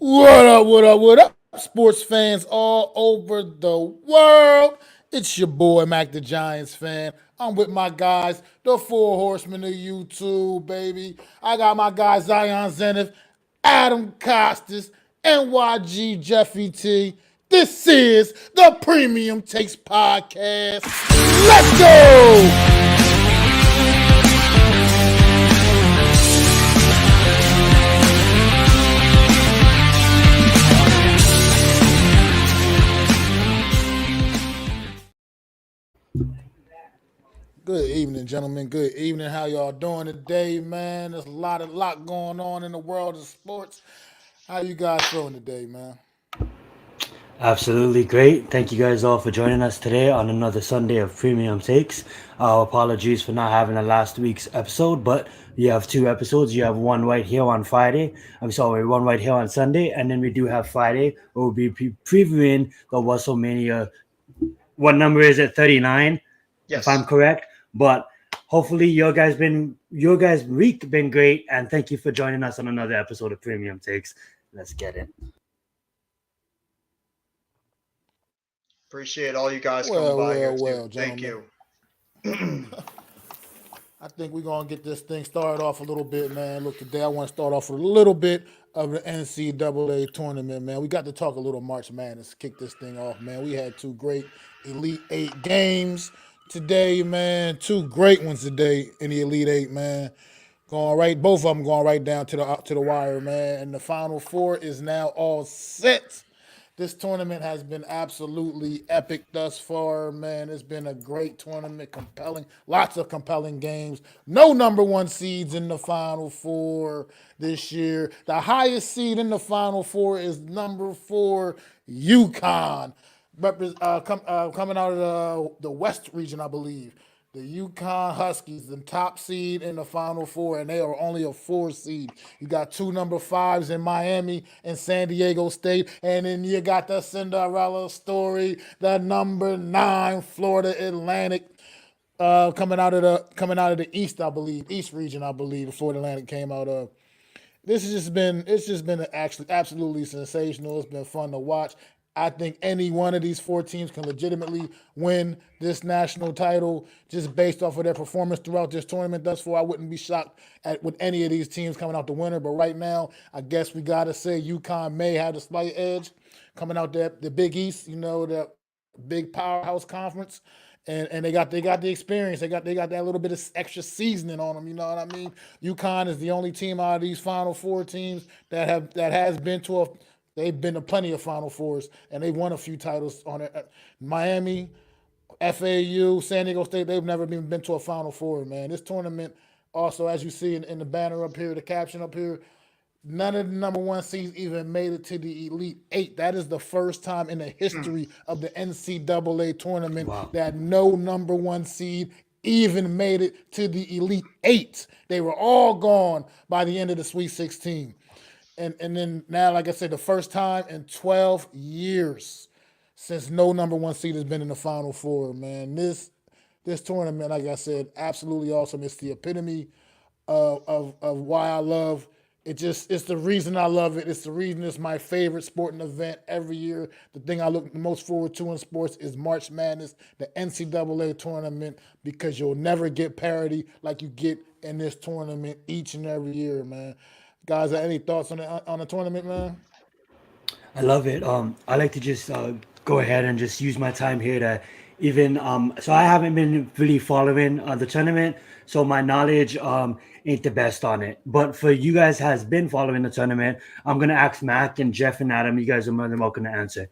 What up, what up, what up, sports fans all over the world? It's your boy, Mac the Giants fan. I'm with my guys, the four horsemen of YouTube, baby. I got my guy Zion Zenith, Adam Costas, NYG Jeffy T. This is the Premium Takes Podcast. Let's go! Good evening, gentlemen. Good evening. How y'all doing today, man? There's a lot going on in the world of sports. How you guys feeling today, man? Absolutely great. Thank you guys all for joining us today on another Sunday of Premium Takes. Apologies for not having a last week's episode, but you have two episodes. You have one right here on Friday. I'm sorry, one right here on Sunday, and then we do have Friday where we'll be previewing the WrestleMania. What number is it? 39, if I'm Yes. correct. But hopefully your guys' week been great, and thank you for joining us on another episode of Premium Takes. Let's get it. Appreciate all you guys coming Well, by here well, too. well, Thank gentlemen. you. I think we're gonna get this thing started off a little bit, man. Look, today I want to start off with a little bit of the NCAA tournament, man. We got to talk a little March Madness, kick this thing off, man. We had two great Elite Eight games today, man. Two great ones today in the Elite Eight, man. Going right, both of them going right down to the wire, man. And the Final Four is now all set. This tournament has been absolutely epic thus far, man. It's been a great tournament, compelling, lots of compelling games. No number one seeds in the Final Four this year. The highest seed in the Final Four is number four, UConn, coming out of the West region, I believe. The UConn Huskies, the top seed in the Final Four, and they are only a four seed. You got two number fives in Miami and San Diego State, and then you got the Cinderella story, the number nine Florida Atlantic, coming out of the East, I believe, East region, I believe. The Florida Atlantic came out of. It's just been actually absolutely sensational. It's been fun to watch. I think any one of these four teams can legitimately win this national title just based off of their performance throughout this tournament thus far. I wouldn't be shocked at with any of these teams coming out the winner. But right now, I guess we gotta say UConn may have the slight edge coming out the Big East. The big powerhouse conference. And they got the experience. They got that little bit of extra seasoning on them. You know what I mean? UConn is the only team out of these Final Four teams that has been to a. They've been to plenty of Final Fours and they've won a few titles on it. Miami, FAU, San Diego State. They've never been to a Final Four, man. This tournament also, as you see in the banner up here, the caption up here, none of the number one seeds even made it to the Elite Eight. That is the first time in the history of the NCAA tournament Wow. that no number one seed even made it to the Elite Eight. They were all gone by the end of the Sweet 16. And then now, like I said, the first time in 12 years since no number one seed has been in the Final Four, man. This tournament, like I said, absolutely awesome. It's the epitome of why I love it. It's the reason I love it. It's the reason it's my favorite sporting event every year. The thing I look most forward to in sports is March Madness, the NCAA tournament, because you'll never get parity like you get in this tournament each and every year, man. Guys, any thoughts on the tournament, man? I love it. I like to just go ahead and just use my time here to even. So I haven't been really following the tournament, so my knowledge ain't the best on it. But for you guys has been following the tournament, I'm gonna ask Mac and Jeff and Adam. You guys are more than welcome to answer.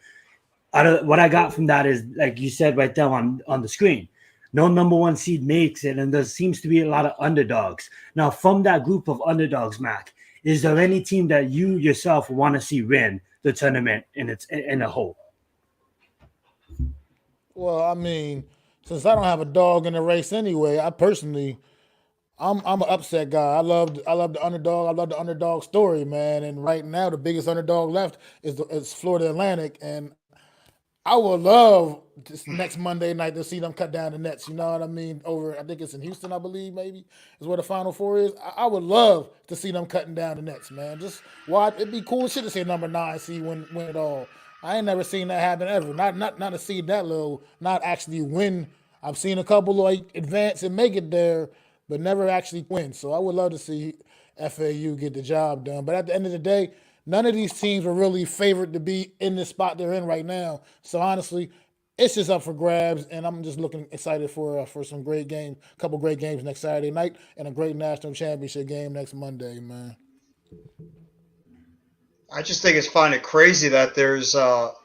What I got from that is like you said right there on the screen. No number one seed makes it, and there seems to be a lot of underdogs. Now, from that group of underdogs, Mac, is there any team that you yourself want to see win the tournament in a whole? Well, I mean, since I don't have a dog in the race anyway, I personally, I'm an upset guy. I love the underdog. I love the underdog story, man. And right now, the biggest underdog left is Florida Atlantic, and I would love this next Monday night to see them cut down the Nets. You know what I mean? Over, I think it's in Houston, I believe, maybe is where the Final Four is. I would love to see them cutting down the Nets, man. Just why it'd be cool as shit to see number nine see win it all. I ain't never seen that happen ever. Not to see that low, not actually win. I've seen a couple like advance and make it there, but never actually win. So I would love to see FAU get the job done. But at the end of the day, none of these teams are really favored to be in the spot they're in right now. So honestly, it's just up for grabs, and I'm just looking excited for some great game, couple great games next Saturday night, and a great national championship game next Monday, man. I just think it's find it crazy that there's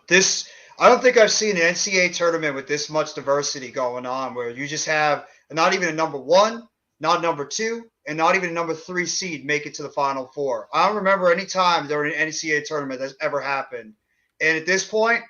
this. I don't think I've seen an NCAA tournament with this much diversity going on, where you just have not even a number one, not number two, and not even a number three seed make it to the Final Four. I don't remember any time during an NCAA tournament that's ever happened. And at this point,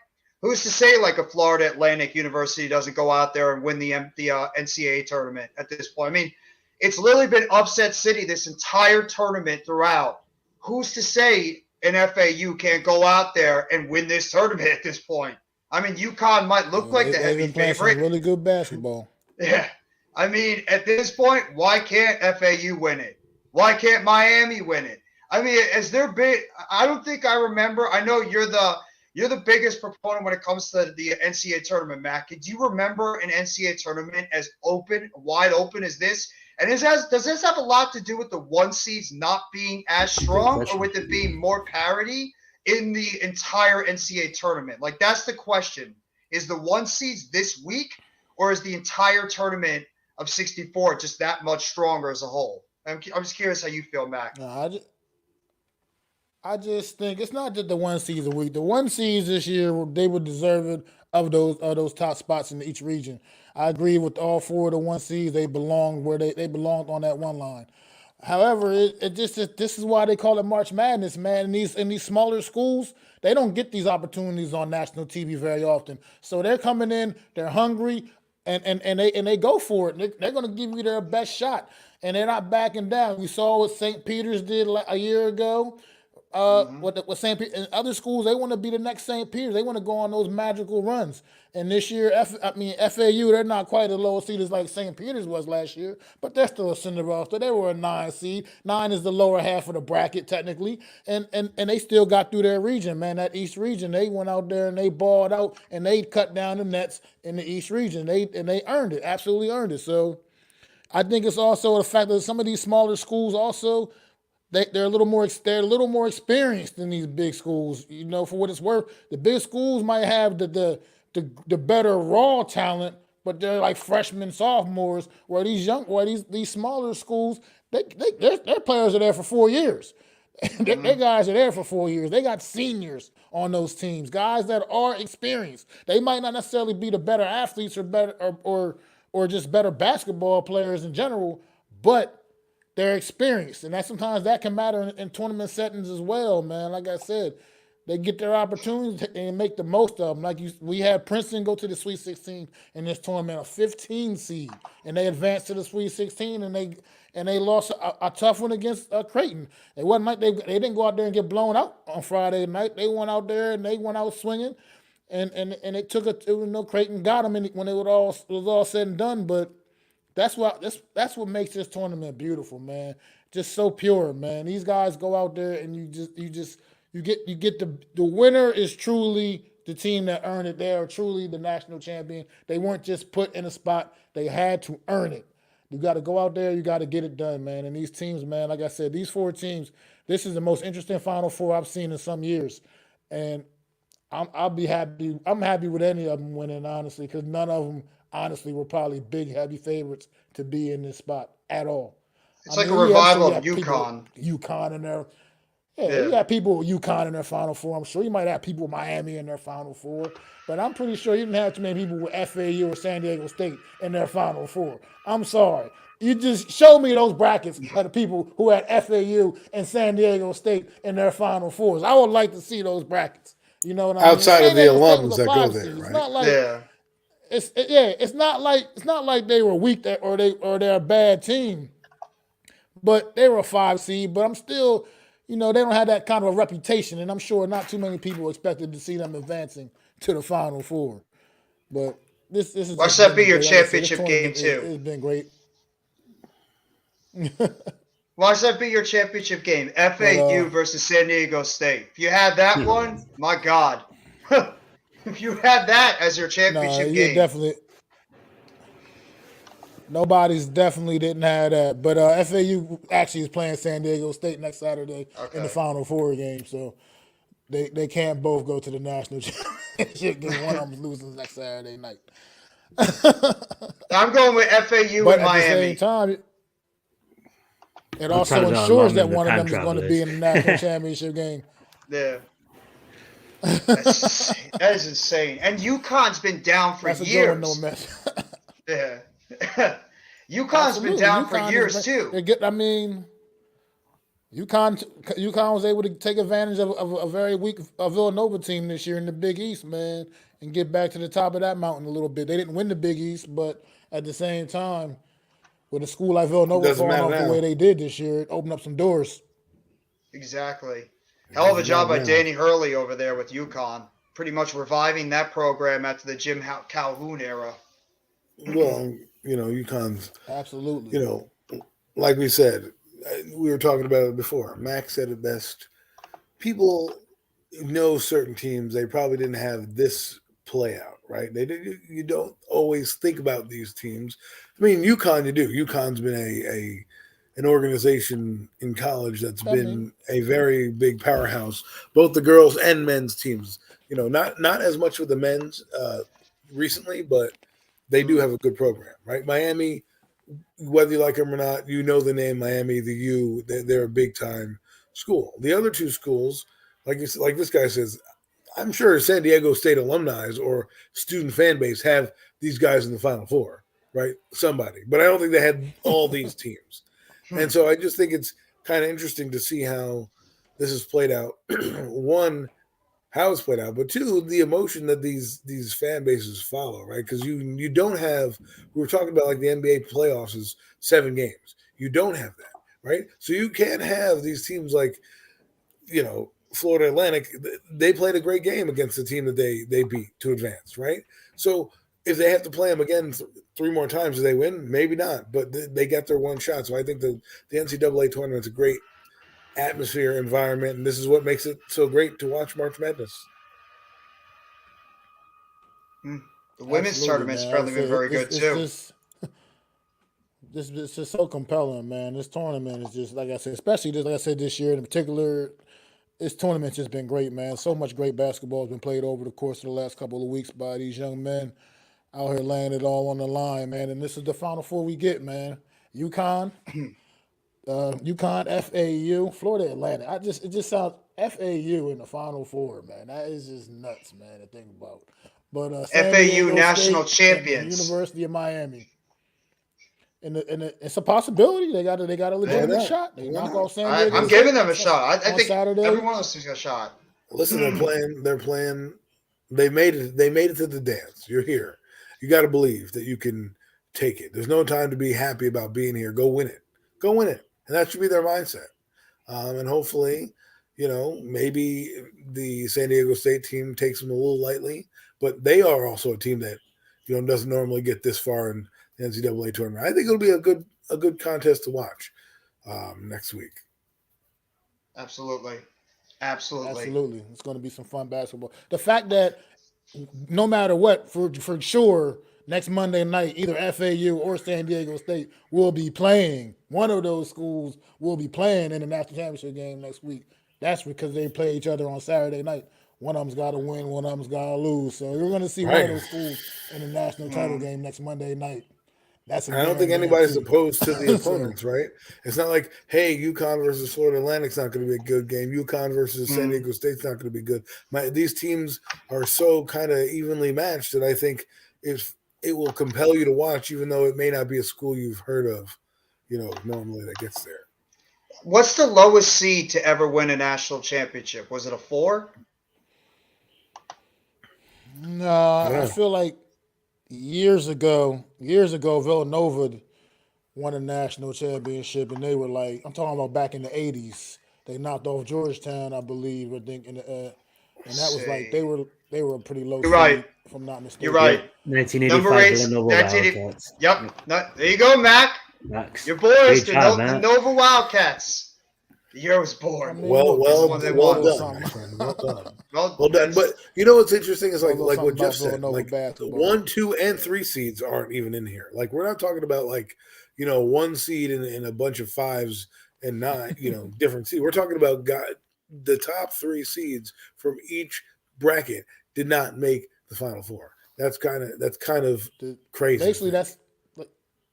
who's to say like a Florida Atlantic University doesn't go out there and win the NCAA tournament at this point? I mean, it's literally been upset city this entire tournament throughout. Who's to say an FAU can't go out there and win this tournament at this point? I mean, UConn might look like the They've heavy been playing some favorite. really good basketball. Yeah. I mean, at this point, why can't FAU win it? Why can't Miami win it? I mean, is there big? I don't think I remember. I know you're the biggest proponent when it comes to the NCAA tournament, Matt. Do you remember an NCAA tournament as open, wide open as this? And does this have a lot to do with the one seeds not being as strong, or with it being more parity in the entire NCAA tournament? Like, that's the question. Is the one seeds this weak, or is the entire tournament of 64 just that much stronger as a whole? I'm just curious how you feel, Mac. No, I just think it's not just the one seeds a week. The one seeds this year, they were deserving of those top spots in each region. I agree with all four of the one seeds. They belong where they belonged on that one line. However, it just this is why they call it March Madness, man. In these smaller schools, they don't get these opportunities on national TV very often. So they're coming in, they're hungry, and they go for it. They're going to give you their best shot, and they're not backing down. We saw what St. Peter's did a year ago. What St. Peter and other schools, they want to be the next St. Peter's. They want to go on those magical runs. And this year, FAU, they're not quite as low seed as like St. Peter's was last year, but they're still a Cinderella. So they were a 9 seed. 9 is the lower half of the bracket technically, and they still got through their region, man. That East region, they went out there and they balled out and they cut down the nets in the East region. They earned it, absolutely earned it. So I think it's also the fact that some of these smaller schools also they're a little more experienced than these big schools. You know, for what it's worth, the big schools might have the better raw talent, but they're like freshmen, sophomores. Where these smaller schools, their players are there for 4 years. Their guys are there for 4 years. They got seniors on those teams, guys that are experienced. They might not necessarily be the better athletes or better or just better basketball players in general, but they're experienced, and sometimes that can matter in tournament settings as well, man. Like I said, they get their opportunities and make the most of them. We had Princeton go to the Sweet 16 in this tournament, a 15 seed, and they advanced to the Sweet 16, and they lost a tough one against Creighton. It wasn't like they didn't go out there and get blown out on Friday night. They went out there and they went out swinging, and it took Creighton got them when it was all said and done, but. That's what makes this tournament beautiful, man. Just so pure, man. These guys go out there and you get the winner is truly the team that earned it. They are truly the national champion. They weren't just put in a spot. They had to earn it. You got to go out there. You got to get it done, man. And these teams, man, like I said, these four teams. This is the most interesting Final Four I've seen in some years, and I'll be happy. I'm happy with any of them winning, honestly, because none of them honestly were probably big, heavy favorites to be in this spot at all. It's like a revival of UConn. UConn. UConn in there. Yeah, you Yeah. got people with UConn in their Final Four. I'm sure you might have people with Miami in their Final Four, but I'm pretty sure you didn't have too many people with FAU or San Diego State in their Final Four. I'm sorry. You just show me those brackets of the people who had FAU and San Diego State in their Final Fours. I would like to see those brackets. You know what I mean? Outside of San the Diego State alums was a that go 5 there, seed. It's right? not like Yeah. it's not like they were weak or they're a bad team, but they were a 5 seed. But I'm still, they don't have that kind of a reputation, and I'm sure not too many people expected to see them advancing to the Final Four. But this has Watch just that been be a your great. Like I said, this championship game tournament too. has been great. Watch that be your championship game. But FAU versus San Diego State. If you had that one, my God. If you had that as your no, championship you game. definitely nobody's definitely didn't have that. But FAU actually is playing San Diego State next Saturday in the Okay. Final Four game, so they can't both go to the national championship game. One of them's losing next Saturday night. I'm going with FAU But and at the same Miami. time, it I'll tell also the ensures alum that and the one of time them is going to be travelers. in the national championship game. Yeah. That's insane. That is insane. And UConn's been down for That's a good one, though, years. man. Yeah. UConn's been Absolutely, down for UConn is. years too. They're good. I mean, UConn was able to take advantage of a very weak Villanova team this year in the Big East, man, and get back to the top of that mountain a little bit. They didn't win the Big East, but at the same time, with a school like It Villanova doesn't falling matter off the now. way they did this year, it opened up some doors. Exactly. It Hell of a doesn't job by matter now. Danny Hurley over there with UConn. Pretty much reviving that program after the Jim Calhoun era. Well, UConn's, Absolutely. like we said, we were talking about it before. Max said it best. People know certain teams, they probably didn't have this play out, right? You don't always think about these teams. I mean, UConn, you do. UConn's been an organization in college that's been a very big powerhouse, both the girls and men's teams. Not as much with the men's recently, but they do have a good program, right? Miami, whether you like them or not, the name Miami, the U. They're a big time school. The other two schools, like this guy says, I'm sure San Diego State alumni or student fan base have these guys in the Final Four, right? Somebody, but I don't think they had all these teams, and so I just think it's kind of interesting to see how this is played out. One, how it's played out, but two, the emotion that these fan bases follow, right? Because you don't have, we were talking about like the NBA playoffs is 7 games. You don't have that, right? So you can't have these teams like Florida Atlantic. They played a great game against the team that they beat to advance, right? So if they have to play them again 3 more times, do they win? Maybe not, but they got their one shot. So I think the NCAA tournament's a great atmosphere, environment, and this is what makes it so great to watch March Madness. The women's Absolutely, tournament's man. probably been very good It's too. it's just so compelling, man. This tournament is just like I said, especially this year in particular. This tournament's just been great, man. So much great basketball has been played over the course of the last couple of weeks by these young men out here laying it all on the line, man. And this is the Final Four we get, man. UConn, FAU, Florida Atlantic. It just sounds FAU in the Final Four, man. That is just nuts, man, to think about. But San FAU Diego national State and the champions. University of Miami. And it's a possibility. They got a legitimate not? shot. They Why knock not? off San Diego I'm State giving them a shot. I on think Saturday. every one of those teams got a shot. Listen, they're playing. They made it to the dance. You're here. You got to believe that you can take it. There's no time to be happy about being here. Go win it. And that should be their mindset. And hopefully, maybe the San Diego State team takes them a little lightly, but they are also a team that doesn't normally get this far in the NCAA tournament. I think it'll be a good contest to watch next week. Absolutely. Absolutely. It's going to be some fun basketball. The fact that no matter what, for sure, next Monday night, either FAU or San Diego State will be playing. One of those schools will be playing in the national championship game next week. That's because they play each other on Saturday night. One of them's got to win, one of them's got to lose. So you're going to see one of those schools in the national title game next Monday night. That's I don't think anybody's guarantee. opposed to the opponents, right? It's not like, hey, UConn versus Florida Atlantic's not going to be a good game. UConn versus San Diego State's not going to be good. These teams are so kind of evenly matched that I think it will compel you to watch, even though it may not be a school you've heard of, normally that gets there. What's the lowest seed to ever win a national championship? Was it a 4? No, I feel like years ago, Villanova won a national championship, and they were like, I'm talking about back in the '80s. They knocked off Georgetown, I believe, I think, and that was like they They were a pretty low You're seed, right. if I'm not mistaken. You're right. Yep. Number 1985 8, Villanova 1980. Wildcats. Yep. There you go, Mac. Max. Your boys, Great the, job, the man. Nova Wildcats. The year I was I born. mean, Well, look, This is well, one they well won. done, something. my friend. Well done. Well Done. But you know what's interesting is Know a like little like something what Jeff about said. Villanova Like the basketball. 1, 2, and 3 seeds aren't even in here. Like we're not talking about like 1 seed and a bunch of 5s and 9. Different seeds. We're talking about the top 3 seeds from each bracket did not make the Final Four. That's kind of crazy. Basically, that's like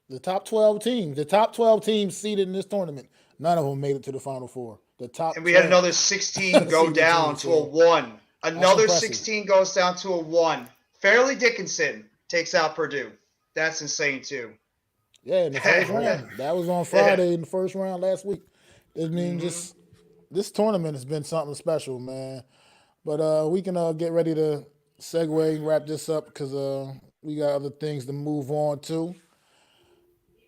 the top 12 teams. The top 12 teams seeded in this tournament. None of them made it to the Final Four. The top And we had 12 another 16 go seeded down teams, to a so 1. Another impressive. 16 goes down to a 1. Fairleigh Dickinson takes out Purdue. That's insane too. Yeah, in the first round. That was on Friday in the first round last week. I mean, just this tournament has been something special, man. But we can get ready to segue and wrap this up because we got other things to move on to.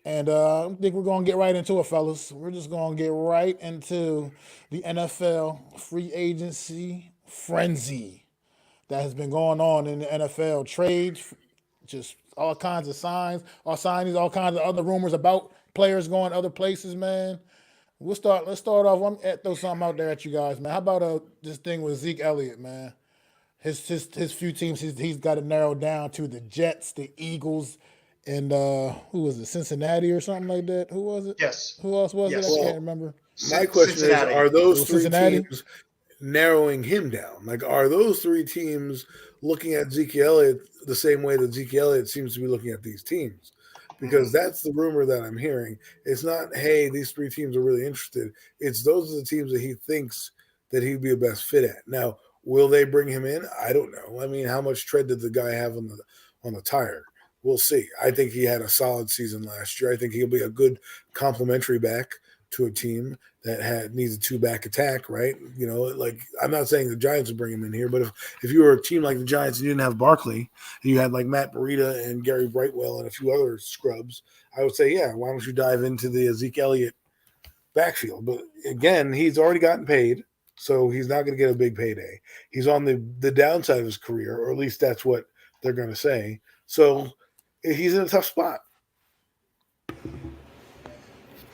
And I think we're going to get right into it, fellas. We're just going to get right into the NFL free agency frenzy that has been going on in the NFL. Trades, just all kinds of signings, all kinds of other rumors about players going other places, man. Let's start off. I'm gonna throw something out there at you guys, man. How about this thing with Zeke Elliott, man? His few teams he's got it narrowed down to the Jets, the Eagles, and who was it? Cincinnati or something like that. Who was it? Yes. Who else was Yes. it? I Well, can't remember. My question Cincinnati. is, are It those was 3 Cincinnati? teams narrowing him down? Like, are those 3 teams looking at Zeke Elliott the same way that Zeke Elliott seems to be looking at these teams? Because that's the rumor that I'm hearing. It's not, hey, these 3 teams are really interested. It's those are the teams that he thinks that he'd be a best fit at. Now, will they bring him in? I don't know. I mean, how much tread did the guy have on the tire? We'll see. I think he had a solid season last year. I think he'll be a good complementary back to a team that needs a 2-back attack, right? Like I'm not saying the Giants would bring him in here, but if you were a team like the Giants and you didn't have Barkley, and you had like Matt Breida and Gary Brightwell and a few other scrubs, I would say, yeah, why don't you dive into the Zeke Elliott backfield? But again, he's already gotten paid, so he's not going to get a big payday. He's on the downside of his career, or at least that's what they're going to say. So he's in a tough spot.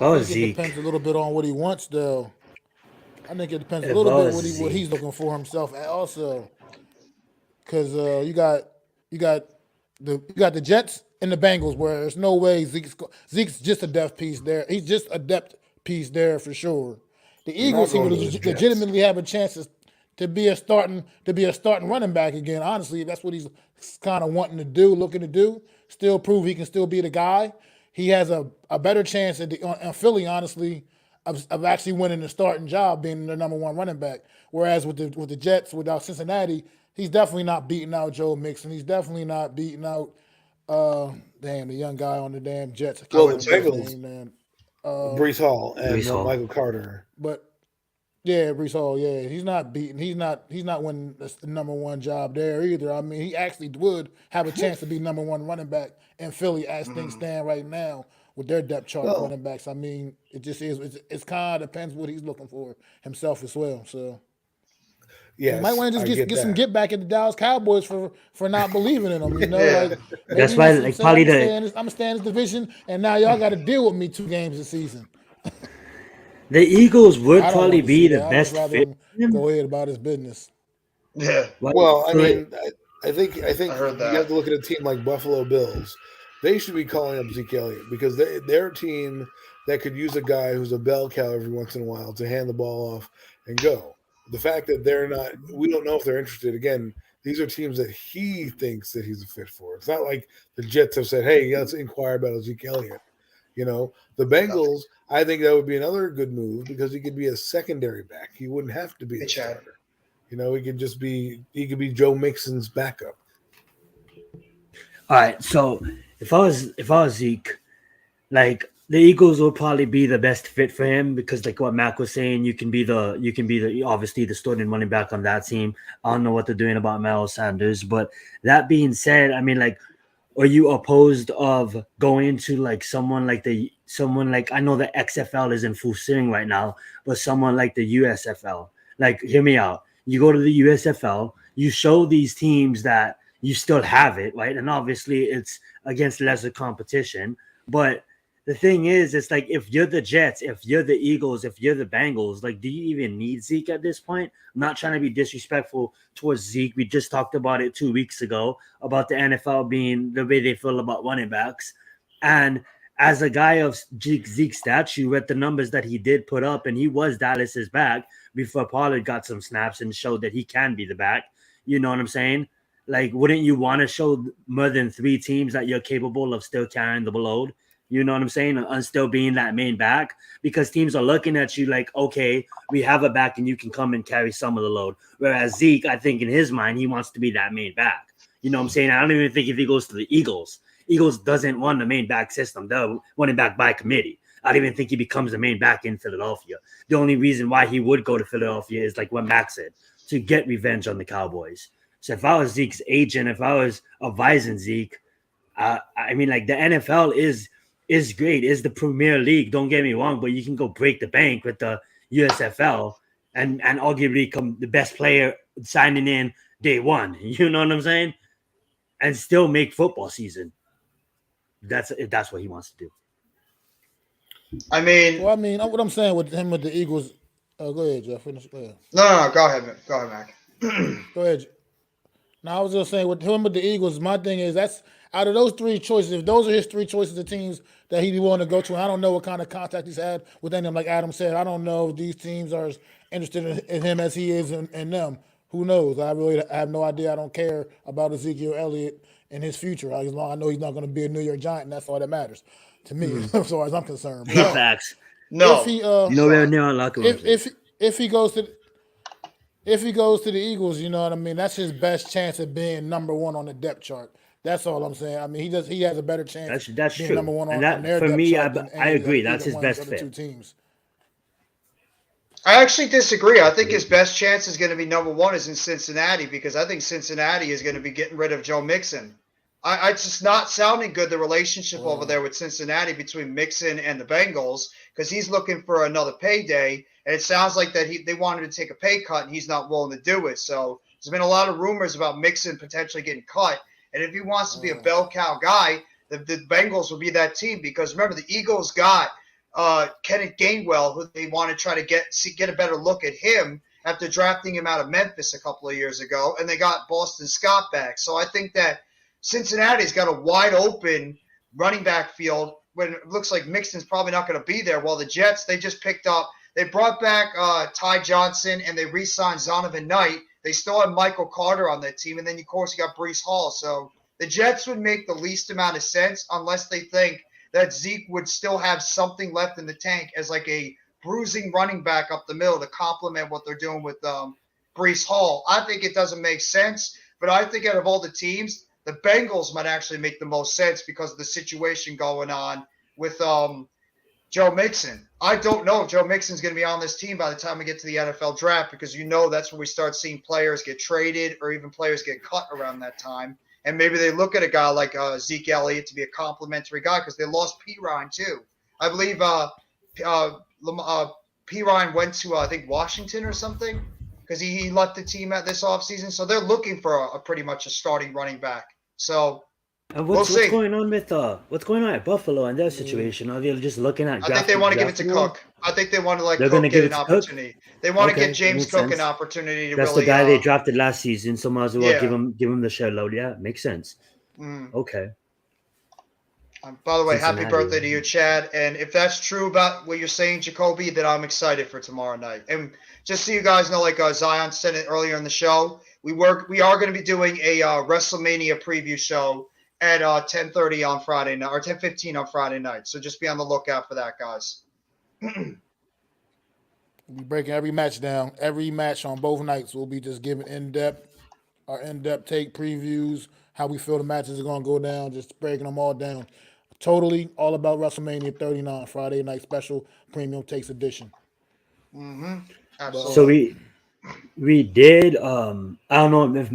Oh, I think it Zeke. depends a little bit on what he wants, though. I think it depends a If little I bit was what he's Zeke. looking for himself also. Because you got the Jets and the Bengals, where there's no way Zeke's just a depth piece there. He's just a depth piece there for sure. The Eagles, he going would to the Jets. legitimately have a chance to be a starting running back again. Honestly, that's what he's kind of wanting to do, looking to do. Still prove he can still be the guy. He has a better chance in Philly, honestly, of actually winning the starting job, being the number 1 running back. Whereas with the Jets, without Cincinnati, he's definitely not beating out Joe Mixon. He's definitely not beating out the young guy on the damn Jets. I can't Well, the remember his Bengals, name, man. Brees Hall and Brees Hall. Michael Carter. But yeah, Brees Hall, yeah, he's not beating. He's not winning the number 1 job there either. I mean, he actually would have a chance to be number 1 running back in Philly as things stand right now with their depth chart Well- running backs. I mean, it just is. It's kind of depends what he's looking for himself as well. So Yes, you might want to I just get some that. get back at the Dallas Cowboys for not believing in them. Yeah. Like That's maybe why, you like, say, probably I'm gonna stay in this division, and now y'all got to deal with me 2 games this season. The Eagles would I don't probably want to see be the that. I'd just best rather fit. him go ahead about his business. Yeah. Well, I So, mean, I think I heard you that. have to look at a team like Buffalo Bills. They should be calling up Zeke Elliott because they're a team that could use a guy who's a bell cow every once in a while to hand the ball off and go. The fact that they're not, we don't know if they're interested. Again, these are teams that he thinks that he's a fit for. It's not like the Jets have said, hey, let's inquire about Zeke Elliott. The Bengals, I think that would be another good move because he could be a secondary back. He wouldn't have to be Hey, a Chad. starter. He could be Joe Mixon's backup. all right, so if I was Zeke, like the Eagles would probably be the best fit for him because, like what Mac was saying, you can be the obviously the starting running back on that team. I don't know what they're doing about Miles Sanders, but that being said, I mean, like, are you opposed of going to like someone like I know the XFL is in full swing right now, but someone like the USFL? Like, hear me out. You go to the USFL, you show these teams that you still have it, right? And obviously it's against lesser competition. But the thing is, it's like if you're the Jets, if you're the Eagles, if you're the Bengals, like, do you even need Zeke at this point? I'm not trying to be disrespectful towards Zeke. We just talked about it 2 weeks ago about the NFL being the way they feel about running backs. And as a guy of Zeke's stature, with the numbers that he did put up, and he was Dallas's back before Pollard got some snaps and showed that he can be the back. You know what I'm saying? Like, wouldn't you want to show more than 3 teams that you're capable of still carrying the load? You know what I'm saying? And still being that main back, because teams are looking at you like, okay, we have a back and you can come and carry some of the load. Whereas Zeke, I think in his mind, he wants to be that main back. You know what I'm saying? I don't even think if he goes to the Eagles doesn't want the main back system. They're running back by committee. I don't even think he becomes the main back in Philadelphia. The only reason why he would go to Philadelphia is like what Max said, to get revenge on the Cowboys. So if I was Zeke's agent, if I was advising Zeke, I mean, like, the NFL is great, is the premier league. Don't get me wrong, but you can go break the bank with the USFL and arguably become the best player signing in day one. You know what I'm saying? And still make football season. That's what he wants to do. I mean, Well, I mean, what I'm saying with him with the Eagles. Go ahead, Jeff. Finish. Go ahead. no, go ahead, Mac. Go ahead. Now I was just saying with him with the Eagles. My thing is that's out of those 3 choices. If those are his 3 choices of teams that he want to go to, and I don't know what kind of contact he's had with them. Like Adam said, I don't know if these teams are as interested in him as he is in them. Who knows? I have no idea. I don't care about Ezekiel Elliott and his future. As long as I know he's not going to be a New York Giant, and that's all that matters to me, as far as I'm concerned. But Facts. No, if he Nowhere near our locker room. if he goes to the Eagles, you know what I mean. That's his best chance of being number 1 on the depth chart. That's all I'm saying. I mean, he has a better chance. That's being true. number 1 And on their for depth me, chart than I agree. That's either his one of best the other fit. 2 teams. I actually disagree. I think his best chance is going to be number 1 is in Cincinnati, because I think Cincinnati is going to be getting rid of Joe Mixon. It's just not sounding good, the relationship over there with Cincinnati between Mixon and the Bengals, because he's looking for another payday, and it sounds like that they wanted to take a pay cut, and he's not willing to do it. So there's been a lot of rumors about Mixon potentially getting cut, and if he wants to be a bell cow guy, the Bengals will be that team, because remember, the Eagles got Kenneth Gainwell, who they want to try to get a better look at him after drafting him out of Memphis a couple of years ago, and they got Boston Scott back. So I think that Cincinnati's got a wide open running back field when it looks like Mixon's probably not going to be there. While the Jets, they brought back Ty Johnson, and they re-signed Zonovan Knight. They still have Michael Carter on that team, and then of course you got Breece Hall. So the Jets would make the least amount of sense unless they think that Zeke would still have something left in the tank as like a bruising running back up the middle to complement what they're doing with Breece Hall. I think it doesn't make sense, but I think out of all the teams, the Bengals might actually make the most sense because of the situation going on with Joe Mixon. I don't know if Joe Mixon's going to be on this team by the time we get to the NFL draft, because that's when we start seeing players get traded or even players get cut around that time. And maybe they look at a guy like Zeke Elliott to be a complimentary guy, because they lost P. Ryan too. I believe P. Ryan went to, I think, Washington or something, because he left the team at this offseason. So they're looking for a pretty much a starting running back. So what's going on at Buffalo and their situation? Are they just looking at? I think they want to give it to Cook. I think they want to let Cook get an opportunity. Cook? They want to get James Cook an opportunity to That's really. The guy they drafted last season, so might as well Yeah. give him the share load. Yeah, makes sense. Okay. By the way, Cincinnati. happy birthday to you, Chad. And if that's true about what you're saying, Jacoby, then I'm excited for tomorrow night. And just so you guys know, like Zion said it earlier in the show, we are going to be doing a WrestleMania preview show at 10:30 on Friday night, or 10:15 on Friday night. So just be on the lookout for that, guys. We'll be breaking every match down. Every match on both nights, we'll be just giving our in-depth take previews, how we feel the matches are going to go down, just breaking them all down. Totally all about WrestleMania 39, Friday night special, premium takes edition. Absolutely. So we did. I don't know if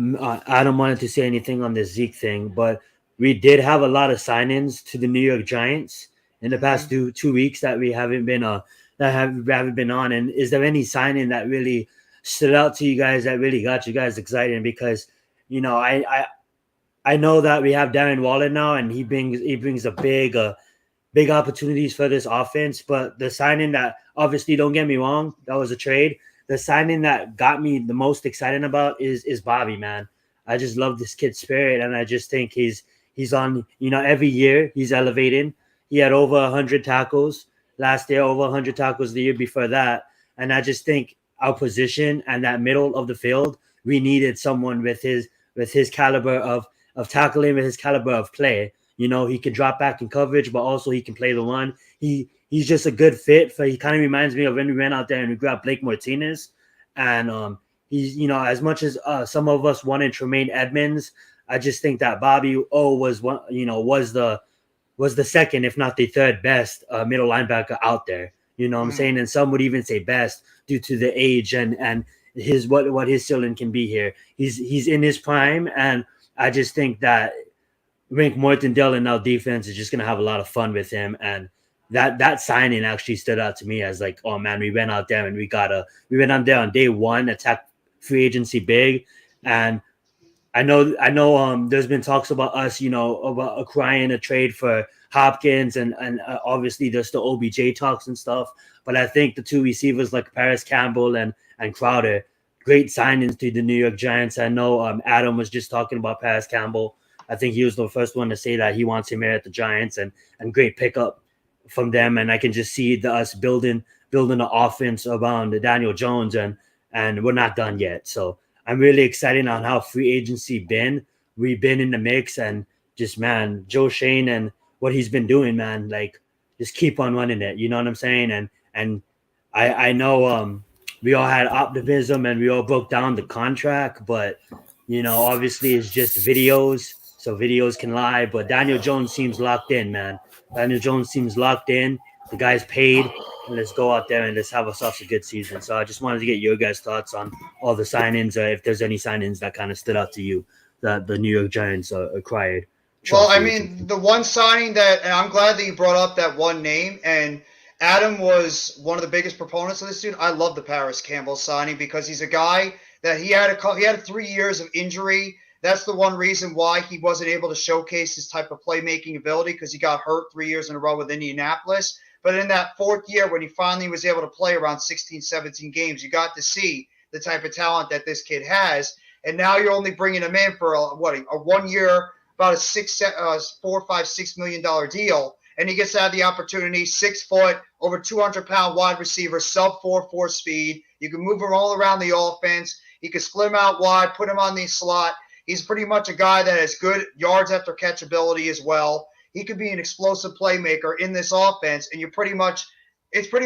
Adam wanted to say anything on the Zeke thing, but we did have a lot of sign-ins to the New York Giants in the past 2 weeks that we haven't been on. And is there any signing that really stood out to you guys that really got you guys excited? Because I know that we have Darren Waller now, and he brings a big opportunities for this offense. But the signing that, obviously, don't get me wrong, that was a trade. The signing that got me the most excited about is Bobby, man. I just love this kid's spirit, and I just think he's on. Every year he's elevating. He had over 100 tackles last year, over 100 tackles the year before that, and I just think our position and that middle of the field, we needed someone with his caliber of tackling, with his caliber of play. He can drop back in coverage, but also he can play the one. He's just a good fit for. He kind of reminds me of when we went out there and we grabbed Blake Martinez, and he's as much as some of us wanted Tremaine Edmonds, I just think that Bobby O was one. Was the second, if not the third best middle linebacker out there. You know what I'm saying? And some would even say best due to the age and his what his ceiling can be here. He's in his prime, and I just think that Wink Martindale and our defense is just gonna have a lot of fun with him. And that signing actually stood out to me as like, oh man, we went out there and we went out there on day one, attack free agency big. And I know there's been talks about us, about acquiring a trade for Hopkins and obviously there's the OBJ talks and stuff. But I think the two receivers like Paris Campbell and Crowder, great signings to the New York Giants. I know Adam was just talking about Paris Campbell. I think he was the first one to say that he wants him here at the Giants, and great pickup from them. And I can just see us building an offense around Daniel Jones, and we're not done yet. So I'm really excited on how free agency been. We've been in the mix, and just, man, Joe Shane and what he's been doing, man, like just keep on running it. You know what I'm saying? And I know we all had optimism and we all broke down the contract, but obviously it's just videos. So videos can lie, but Daniel Jones seems locked in, man. Daniel Jones seems locked in. The guy's paid, and let's go out there and let's have ourselves a good season. So I just wanted to get your guys' thoughts on all the sign-ins, if there's any sign-ins that kind of stood out to you that the New York Giants acquired. Well, I mean, the one signing and I'm glad that you brought up that one name, and Adam was one of the biggest proponents of this dude. I love the Paris Campbell signing because he's a guy that he had 3 years of injury. That's the one reason why he wasn't able to showcase his type of playmaking ability, because he got hurt 3 years in a row with Indianapolis. But in that fourth year, when he finally was able to play around 16, 17 games, you got to see the type of talent that this kid has. And now you're only bringing him in for a 1 year, about a $6 million deal. And he gets to have the opportunity, 6 foot, over 200-pound wide receiver, sub 4.4 speed. You can move him all around the offense. You can split him out wide, put him on the slot. He's pretty much a guy that has good yards after catch ability as well. He could be an explosive playmaker in this offense, and it's pretty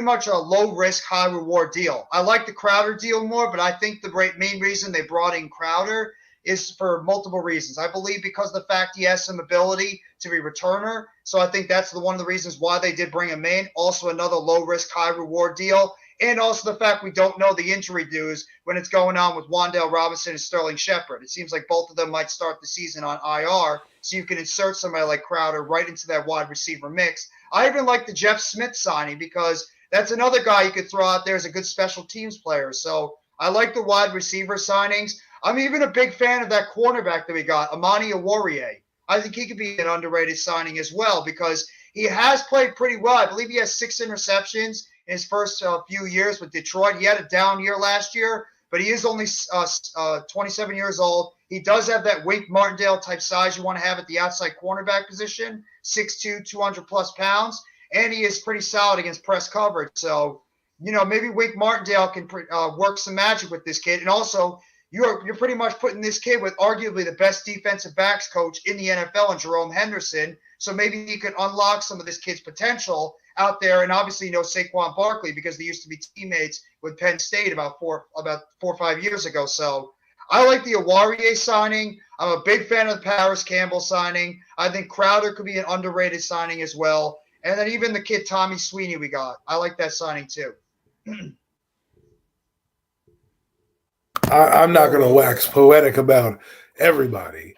much a low risk, high reward deal. I like the Crowder deal more, but I think the main reason they brought in Crowder is for multiple reasons. I believe because of the fact he has some ability to be a returner. So I think that's one of the reasons why they did bring him in. Also another low risk, high reward deal. And also the fact we don't know the injury news when it's going on with Wan'Dale Robinson and Sterling Shepard. It seems like both of them might start the season on IR, so you can insert somebody like Crowder right into that wide receiver mix. I even like the Jeff Smith signing because that's another guy you could throw out there as a good special teams player. So I like the wide receiver signings. I'm even a big fan of that cornerback that we got, Amani Oruwariye. I think he could be an underrated signing as well because he has played pretty well. I believe he has 6 interceptions in his first few years with Detroit. He had a down year last year, but he is only 27 years old. He does have that Wink Martindale type size you want to have at the outside cornerback position, 6'2", 200-plus pounds, and he is pretty solid against press coverage. So, maybe Wink Martindale can work some magic with this kid. And also, you're pretty much putting this kid with arguably the best defensive backs coach in the NFL in Jerome Henderson. So maybe he could unlock some of this kid's potential out there. And obviously, Saquon Barkley because they used to be teammates with Penn State about 4 or 5 years ago. So I like the Oruwariye signing. I'm a big fan of the Paris Campbell signing. I think Crowder could be an underrated signing as well. And then even the kid Tommy Sweeney we got. I like that signing too. I'm not going to wax poetic about everybody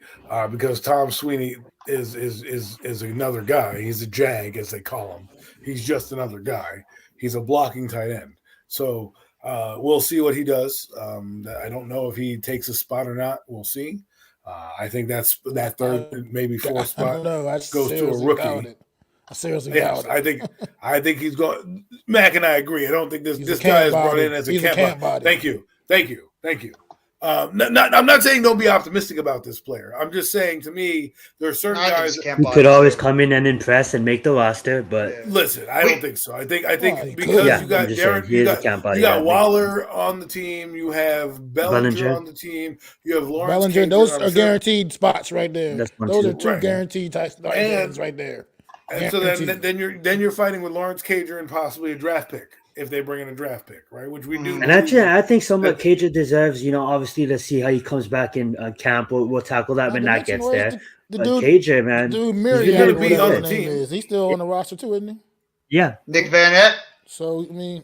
because Tom Sweeney is another guy. He's a jag, as they call him. He's just another guy. He's a blocking tight end. So We'll see what he does. I don't know if he takes a spot or not. We'll see. I think that third, maybe fourth I spot don't know. I goes to a seriously doubt rookie. it. I seriously Yes, doubt it. I think he's going. Mac and I agree. I don't think He's a this guy camp is brought body. in as a He's a camp camp body. body. Thank you. I'm not saying don't be optimistic about this player. I'm just saying to me there are certain I think guys. he's camp He body could always too. come in and impress and make the roster, but Yeah. Listen, I don't think so. I think Well, he because yeah, you I'm got just saying Darren, he is a camp you body. got That makes Waller on the team, you have Bellinger on the team, you have Lawrence Bellinger, Cager, those I'm are sure, guaranteed spots right there. That's one Those too. are two Right. guaranteed types And- right there. and so Guaranteed. then you're fighting with Lawrence Cager and possibly a draft pick if they bring in a draft pick, right? Which we do. Mhm. And actually, I think somewhat that- Cage deserves, obviously, let's see how he comes back in camp. We'll tackle that Not when to that mention, gets where's there. the But dude, Cage, the man, dude he's Myriad, gonna or be whatever on his the name team. is. He's still on the roster too, isn't he? yeah. Nick Van Ette. So I mean,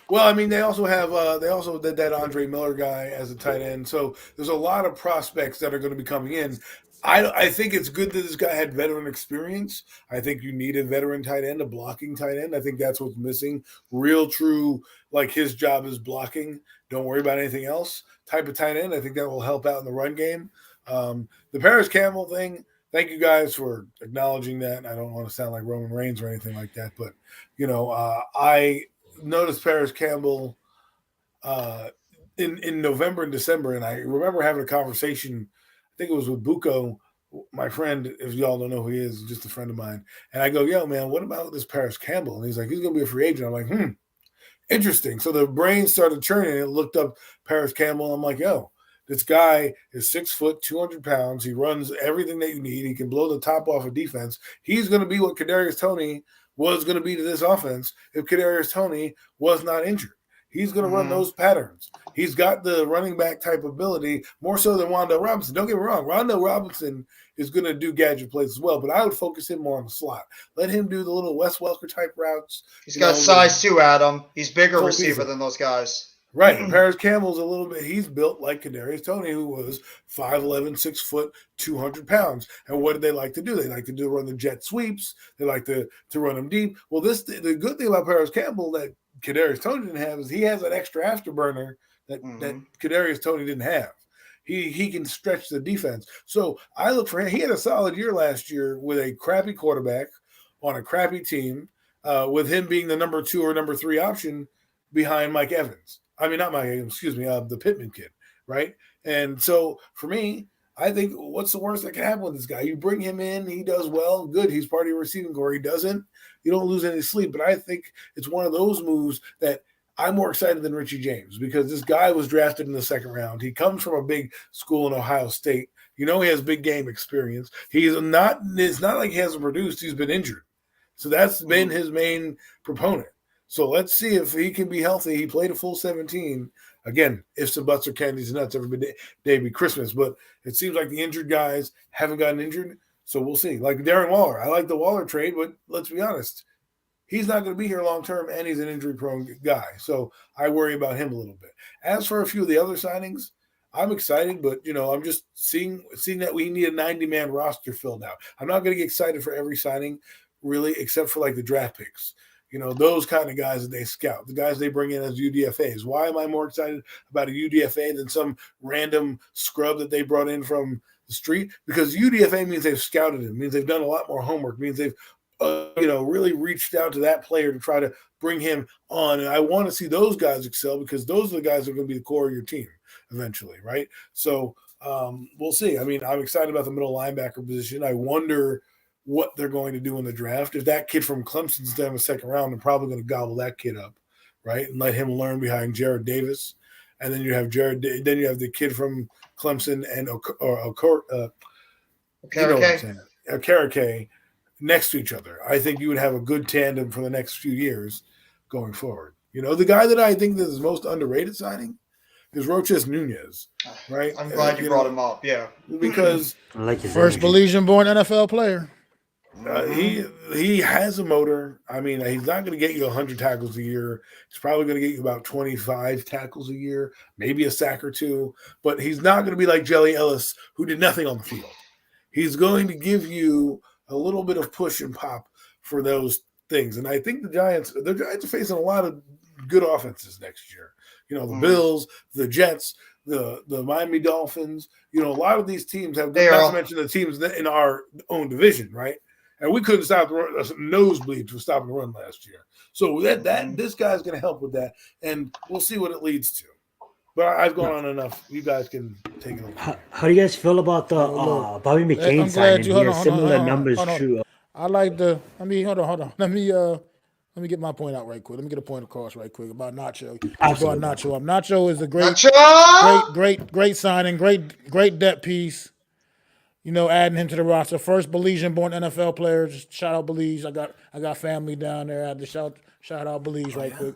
Well, I mean, they also have they also did that Andre Miller guy as a tight end. So there's a lot of prospects that are going to be coming in. I think it's good that this guy had veteran experience. I think you need a veteran tight end, a blocking tight end. I think that's what's missing. Real, true, like his job is blocking. Don't worry about anything else. Type of tight end. I think that will help out in the run game. The Paris Campbell thing. Thank you guys for acknowledging that. I don't want to sound like Roman Reigns or anything like that, but I noticed Paris Campbell in November and December, and I remember having a conversation. I think it was with Buko, my friend. If y'all don't know who he is, just a friend of mine. And I go, "Yo, man, what about this Paris Campbell?" And he's like, "He's going to be a free agent." I'm like, interesting. So the brain started churning. It looked up Paris Campbell. I'm like, "Yo, this guy is 6 foot, 200 pounds. He runs everything that you need. He can blow the top off of defense. He's going to be what Kadarius Toney was going to be to this offense if Kadarius Toney was not injured. He's going to run those patterns. He's got the running back type ability more so than Wando Robinson. Don't get me wrong. Wando Robinson is going to do gadget plays as well, but I would focus him more on the slot. Let him do the little Wes Welker type routes. He's got size too, Adam. He's bigger Full receiver season. than those guys. Right. And Paris Campbell's a little bit, he's built like Kadarius Toney, who was 5'11", 6 foot, 200 pounds. And what did they like to do? They like to run the jet sweeps. They like to run them deep. Well, the good thing about Paris Campbell that Kadarius Toney didn't have is he has an extra afterburner that Kadarius Toney didn't have. He can stretch the defense. So I look for him. He had a solid year last year with a crappy quarterback on a crappy team, with him being the number 2 or number 3 option behind Mike Evans. I mean, not Mike Evans, excuse me, the Pittman kid, right? And so for me, I think what's the worst that can happen with this guy? You bring him in, he does well, good. He's part of your receiving core. He doesn't, you don't lose any sleep. But I think it's one of those moves that I'm more excited than Richie James because this guy was drafted in the second round. He comes from a big school in Ohio State. He has big game experience. It's not like he hasn't produced. He's been injured. So that's been his main proponent. So let's see if he can be healthy. He played a full 17. Again, ifs and buts or candies nuts every day be Christmas. But it seems like the injured guys haven't gotten injured. So we'll see. Like Darren Waller. I like the Waller trade, but let's be honest. He's not going to be here long term, and he's an injury-prone guy. So I worry about him a little bit. As for a few of the other signings, I'm excited, but, I'm just seeing that we need a 90-man roster filled out. I'm not going to get excited for every signing, really, except for, like, the draft picks. Those kind of guys that they scout, the guys they bring in as UDFAs. Why am I more excited about a UDFA than some random scrub that they brought in from the street? Because UDFA means they've scouted him, means they've done a lot more homework, means they've really reached out to that player to try to bring him on. And I want to see those guys excel because those are the guys that are going to be the core of your team eventually, right? So we'll see. I mean, I'm excited about the middle linebacker position. I wonder what they're going to do in the draft. If that kid from Clemson's down the second round, they're probably going to gobble that kid up, right? And let him learn behind Jared Davis. And then you have the kid from Clemson and Okereke next to each other. I think you would have a good tandem for the next few years going forward. The guy that I think is most underrated signing is Roches Nunez, right? I'm glad you brought him up, yeah. Because I like his first energy. Belizean-born NFL player. he has a motor. I mean, he's not going to get you 100 tackles a year. He's probably going to get you about 25 tackles a year, maybe a sack or two. But he's not going to be like Jelly Ellis, who did nothing on the field. He's going to give you a little bit of push and pop for those things. And I think the Giants are facing a lot of good offenses next year. You know, the Bills, the Jets, the Miami Dolphins. You know, a lot of these teams have good. Not to mention the teams in our own division, right? And we couldn't stop the run, nosebleed for stopping the run last year. So that this guy's going to help with that, and we'll see what it leads to. But I've gone on enough. You guys can take it over. How do you guys feel about the Bobby McCain I'm signing? glad you He has similar numbers to. I like the. I mean, hold on. Let me get my point out right quick. Let me get a point across right quick about Nacho. Absolutely. Brought Nacho up. Nacho is a great signing. Great depth piece. You know, adding him to the roster. First Belizean-born NFL player. Just shout out Belize. I got family down there. I had to shout out Belize quick.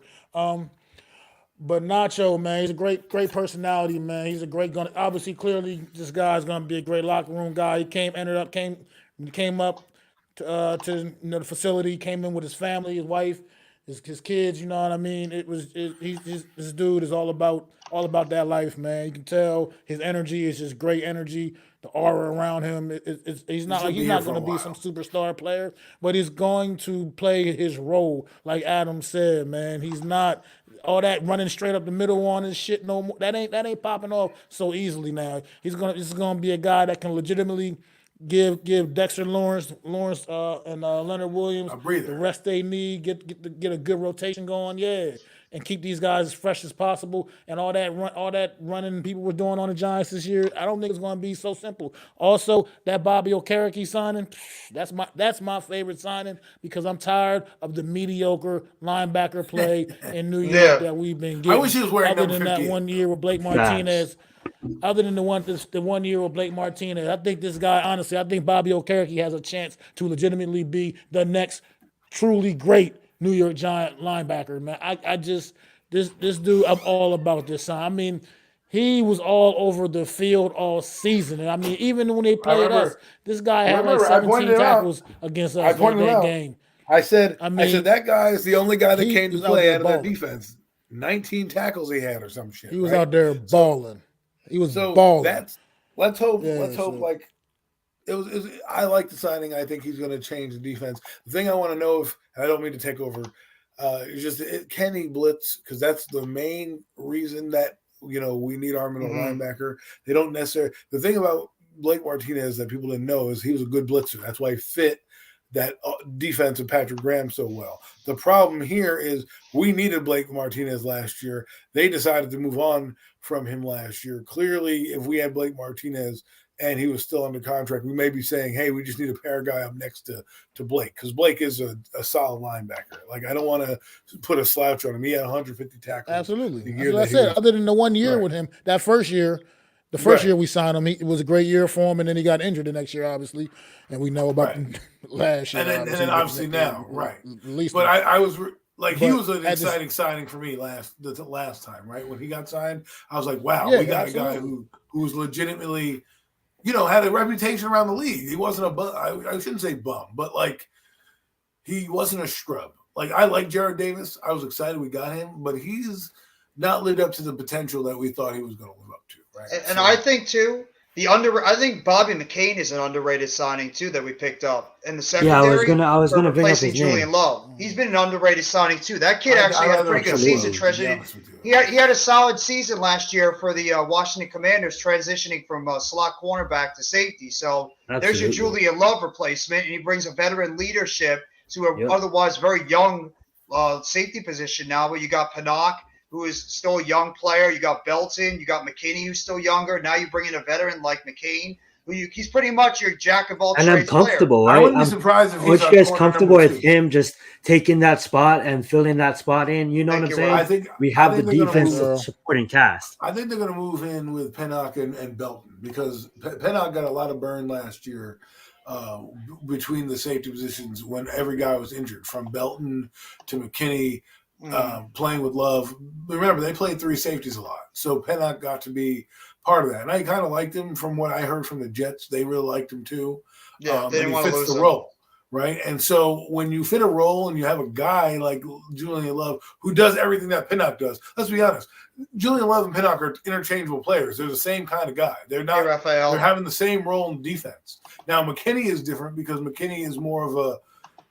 But Nacho, man, he's a great personality, man. He's a great gun. Obviously, clearly, this guy's gonna be a great locker room guy. He came up to the facility. Came in with his family, his wife, his kids. You know what I mean? This dude is all about that life, man. You can tell his energy is just great energy. The aura around him, he's not going to be some superstar player, but he's going to play his role, like Adam said, man. He's not all that running straight up the middle on his shit no more. That ain't popping off so easily now. This is gonna be a guy that can legitimately give Dexter Lawrence and Leonard Williams the rest they need. Get a good rotation going, and keep these guys as fresh as possible. And all that running people were doing on the Giants this year, I don't think it's going to be so simple. Also, that Bobby Okereke signing, that's my favorite signing because I'm tired of the mediocre linebacker play in New York that we've been getting. I wish he was wearing other than that 1 year with Blake Martinez. Other than the 1 year with Blake Martinez, I think this guy, honestly, I think Bobby Okereke has a chance to legitimately be the next truly great New York Giant linebacker, man. This dude, I'm all about this sign. I mean, he was all over the field all season. And I mean, even when they played us, this guy had like 17 tackles against us in that game. I said that guy is the only guy that came to play out of that defense. 19 tackles he had or some shit. He was out there balling. He was balling. Let's hope like it was. I like the signing. I think he's going to change the defense. The thing I want to know, and I don't mean to take over, is just can he blitz? Because that's the main reason that we need our middle linebacker. They don't necessarily. The thing about Blake Martinez that people didn't know is he was a good blitzer. That's why he fit that defense of Patrick Graham so well. The problem here is we needed Blake Martinez last year. They decided to move on from him last year. Clearly, if we had Blake Martinez and he was still under contract, we may be saying, hey, we just need a pair guy up next to Blake, because Blake is a solid linebacker. Like, I don't want to put a slouch on him. He had 150 tackles. Absolutely. That's what I said. Other than the 1 year with him, that first year, the first year we signed him, it was a great year for him, and then he got injured the next year, obviously. And we know about last year. And then obviously now, right. At least but I was he was an exciting signing for me the last time, right? When he got signed, I was like, wow, we got a guy who was legitimately, had a reputation around the league. He wasn't a bum. I shouldn't say bum, but he wasn't a scrub. Like, I like Jared Davis. I was excited we got him, but he's not lived up to the potential that we thought he was going to live up to, right? And I think too, I think Bobby McCain is an underrated signing too that we picked up in the secondary. Yeah, I was gonna bring up his Julian Love. He's been an underrated signing too. That kid actually had a pretty good season. He had a solid season last year for the Washington Commanders, transitioning from slot cornerback to safety. So there's your Julian Love replacement, and he brings a veteran leadership to an otherwise very young safety position now. Where you got Pinnock, who is still a young player. You got Belton. You got McKinney, who's still younger. Now you bring in a veteran like McCain, he's pretty much your jack of all trades player. And I'm comfortable, right? I wouldn't be surprised if he's you guys comfortable with him just taking that spot and filling that spot in? You know what I'm saying? I think we have the defense supporting cast. I think they're going to move in with Pinnock and Belton, because Pinnock got a lot of burn last year between the safety positions when every guy was injured, from Belton to McKinney. Playing with Love. Remember, they played three safeties a lot, so Pinnock got to be part of that. And I kind of liked him from what I heard from the Jets. They really liked him too. Yeah, they didn't want to lose the role, right? And so when you fit a role and you have a guy like Julian Love who does everything that Pinnock does, let's be honest, Julian Love and Pinnock are interchangeable players. They're the same kind of guy. They're not. Hey, Raphael. They're having the same role in defense. Now McKinney is different because McKinney is more of a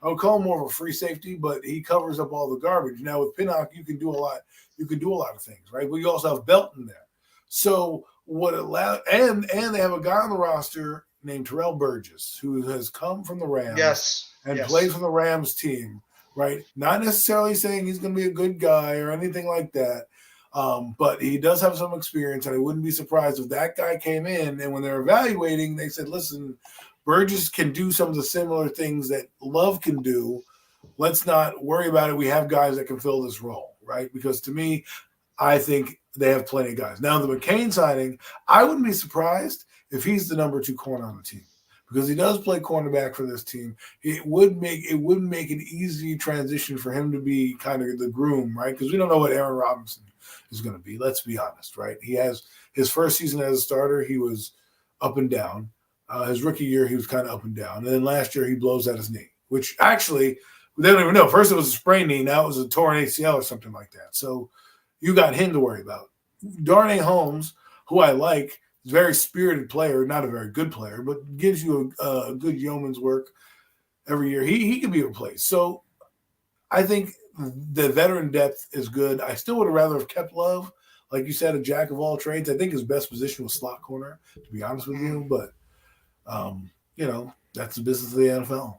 I would call him more of a free safety, but he covers up all the garbage. Now with Pinnock, you can do a lot. You can do a lot of things, right? But you also have Belton there. So what allowed and they have a guy on the roster named Terrell Burgess who has come from the Rams Yes. and Yes. played for the Rams team, right? Not necessarily saying he's going to be a good guy or anything like that. But he does have some experience, and I wouldn't be surprised if that guy came in and when they're evaluating, they said, listen, Burgess can do some of the similar things that Love can do. Let's not worry about it. We have guys that can fill this role, right? Because to me, I think they have plenty of guys. Now, the McCain signing, I wouldn't be surprised if he's the number 2 corner on the team because he does play cornerback for this team. It wouldn't make an easy transition for him to be kind of the groom, right? Because we don't know what Aaron Robinson is going to be. Let's be honest, right? He has his first season as a starter, he was up and down. His rookie year, he was kind of up and down. And then last year, he blows out his knee, which actually, they don't even know. First, it was a sprained knee. Now it was a torn ACL or something like that. So you got him to worry about. Darnay Holmes, who I like, is a very spirited player, not a very good player, but gives you a good yeoman's work every year. He can be replaced. So I think the veteran depth is good. I still would have rather have kept Love. Like you said, a jack of all trades. I think his best position was slot corner, to be honest with you. But, that's the business of the NFL.